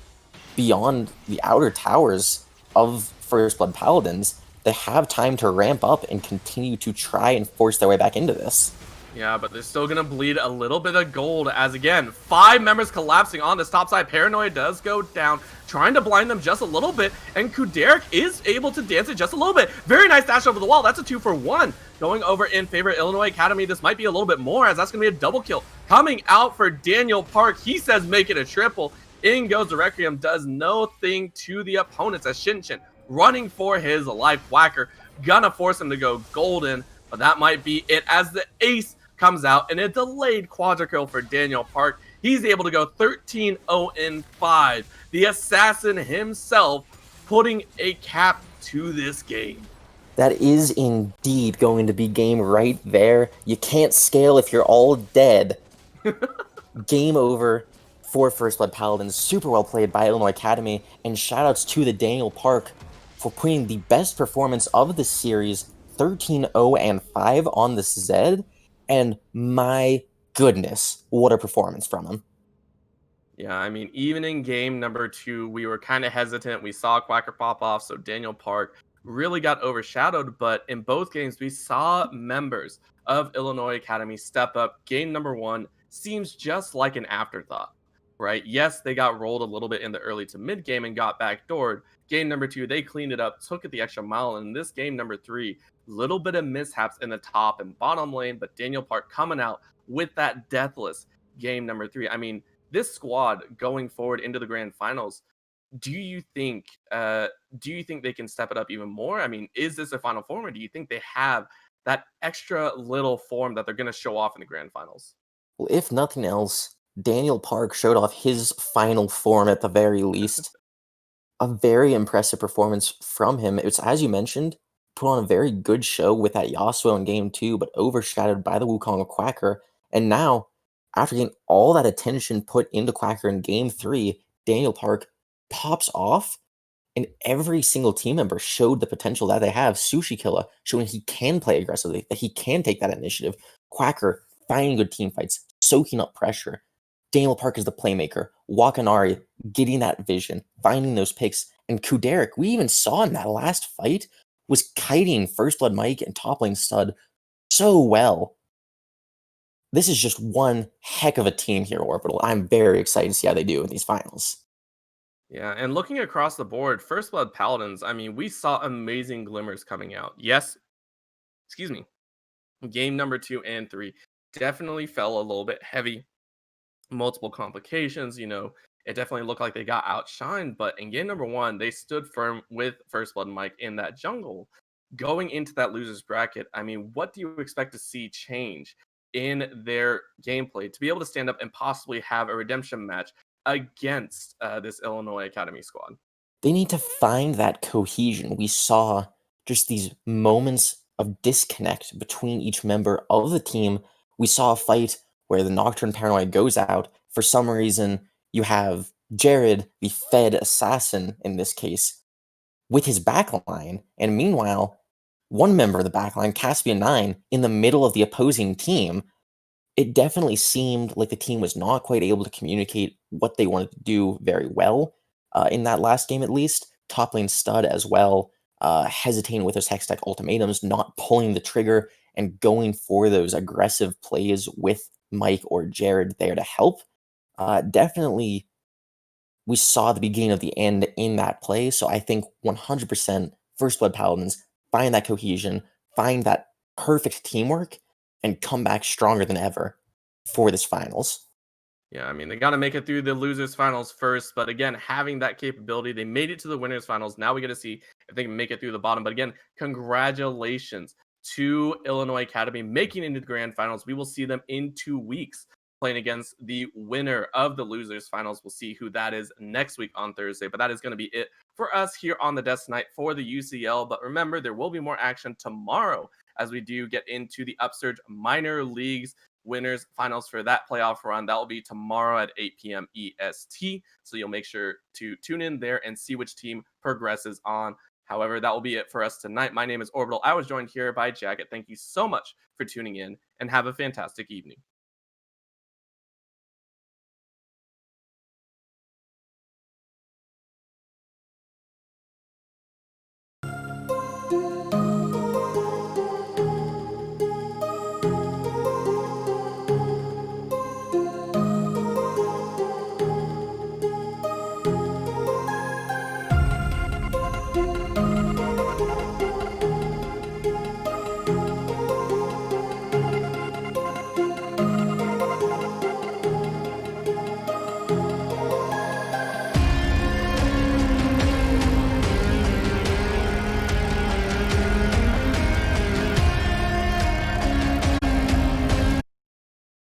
beyond the outer towers of First Blood Paladins, they have time to ramp up and continue to try and force their way back into this. Yeah, but they're still going to bleed a little bit of gold as, again, 5 members collapsing on this top side. Paranoia does go down, trying to blind them just a little bit, and Kuderik is able to dance it just a little bit. Very nice dash over the wall. That's a 2-for-1. Going over in favor of Illinois Academy, this might be a little bit more, as that's going to be a double kill. Coming out for Daniel Park, he says make it a triple. In goes the Requiem, does no thing to the opponents as Shinshin running for his life. Whacker gonna force him to go golden, but that might be it as the ace comes out and a delayed quadra kill for Daniel Park. He's able to go 13-0-5. The assassin himself putting a cap to this game. That is indeed going to be game right there. You can't scale if you're all dead. Game over for First Blood Paladins. Super well played by Illinois Academy, and shoutouts to the Daniel Park for putting the best performance of the series, 13-0-5 on this Zed. And my goodness, what a performance from him. Yeah, I mean, even in game number 2, we were kind of hesitant. We saw Quacker pop off, so Daniel Park really got overshadowed. But in both games, we saw members of Illinois Academy step up. Game number 1 seems just like an afterthought, right? Yes, they got rolled a little bit in the early to mid game and got backdoored. Game number 2, they cleaned it up, took it the extra mile. And in this game number 3, little bit of mishaps in the top and bottom lane, but Daniel Park coming out with that deathless game number 3. I mean, this squad going forward into the grand finals, do you think they can step it up even more? I mean, is this a final form, or do you think they have that extra little form that they're going to show off in the grand finals? Well, if nothing else, Daniel Park showed off his final form at the very least. A very impressive performance from him. It's, as you mentioned, put on a very good show with that Yasuo in game 2, but overshadowed by the Wukong Quacker. And now, after getting all that attention put into Quacker in game 3, Daniel Park pops off, and every single team member showed the potential that they have. Sushi Killer showing he can play aggressively, that he can take that initiative. Quacker finding good team fights, soaking up pressure. Daniel Park is the playmaker. Wakanari getting that vision, finding those picks. And Kuderik, we even saw in that last fight, was kiting First Blood Mike and top lane Stud so well. This is just one heck of a team here, Orbital. I'm very excited to see how they do in these finals. Yeah, and looking across the board, First Blood Paladins, I mean, we saw amazing glimmers coming out. Yes, excuse me, game number 2 and 3 definitely fell a little bit heavy. Multiple complications, it definitely looked like they got outshined, but in game number 1, they stood firm with First Blood Mike in that jungle. Going into that loser's bracket, I mean, what do you expect to see change in their gameplay to be able to stand up and possibly have a redemption match against this Illinois Academy squad? They need to find that cohesion. We saw just these moments of disconnect between each member of the team. We saw a fight where the Nocturne Paranoid goes out. For some reason, you have Jared, the Fed assassin in this case, with his backline, and meanwhile, one member of the backline, Caspian 9, in the middle of the opposing team. It definitely seemed like the team was not quite able to communicate what they wanted to do very well in that last game, at least. Top lane Stud as well, hesitating with those Hextech ultimatums, not pulling the trigger and going for those aggressive plays with Mike or Jared there to help. Definitely, we saw the beginning of the end in that play. So I think 100% First Blood Paladins find that cohesion, find that perfect teamwork, and come back stronger than ever for this finals. Yeah, I mean, they got to make it through the losers finals first. But again, having that capability, they made it to the winners finals. Now we get to see if they can make it through the bottom. But again, congratulations to Illinois Academy making it into the grand finals. We will see them in 2 weeks playing against the winner of the losers finals. We'll see who that is next week on Thursday. But that is going to be it for us here on the Death Tonight for the UCL. But remember, there will be more action tomorrow as we do get into the Upsurge minor leagues winners finals for that playoff run. That will be tomorrow at 8 p.m. EST. So you'll make sure to tune in there and see which team progresses on. However, that will be it for us tonight. My name is Orbital. I was joined here by Jacket. Thank you so much for tuning in and have a fantastic evening.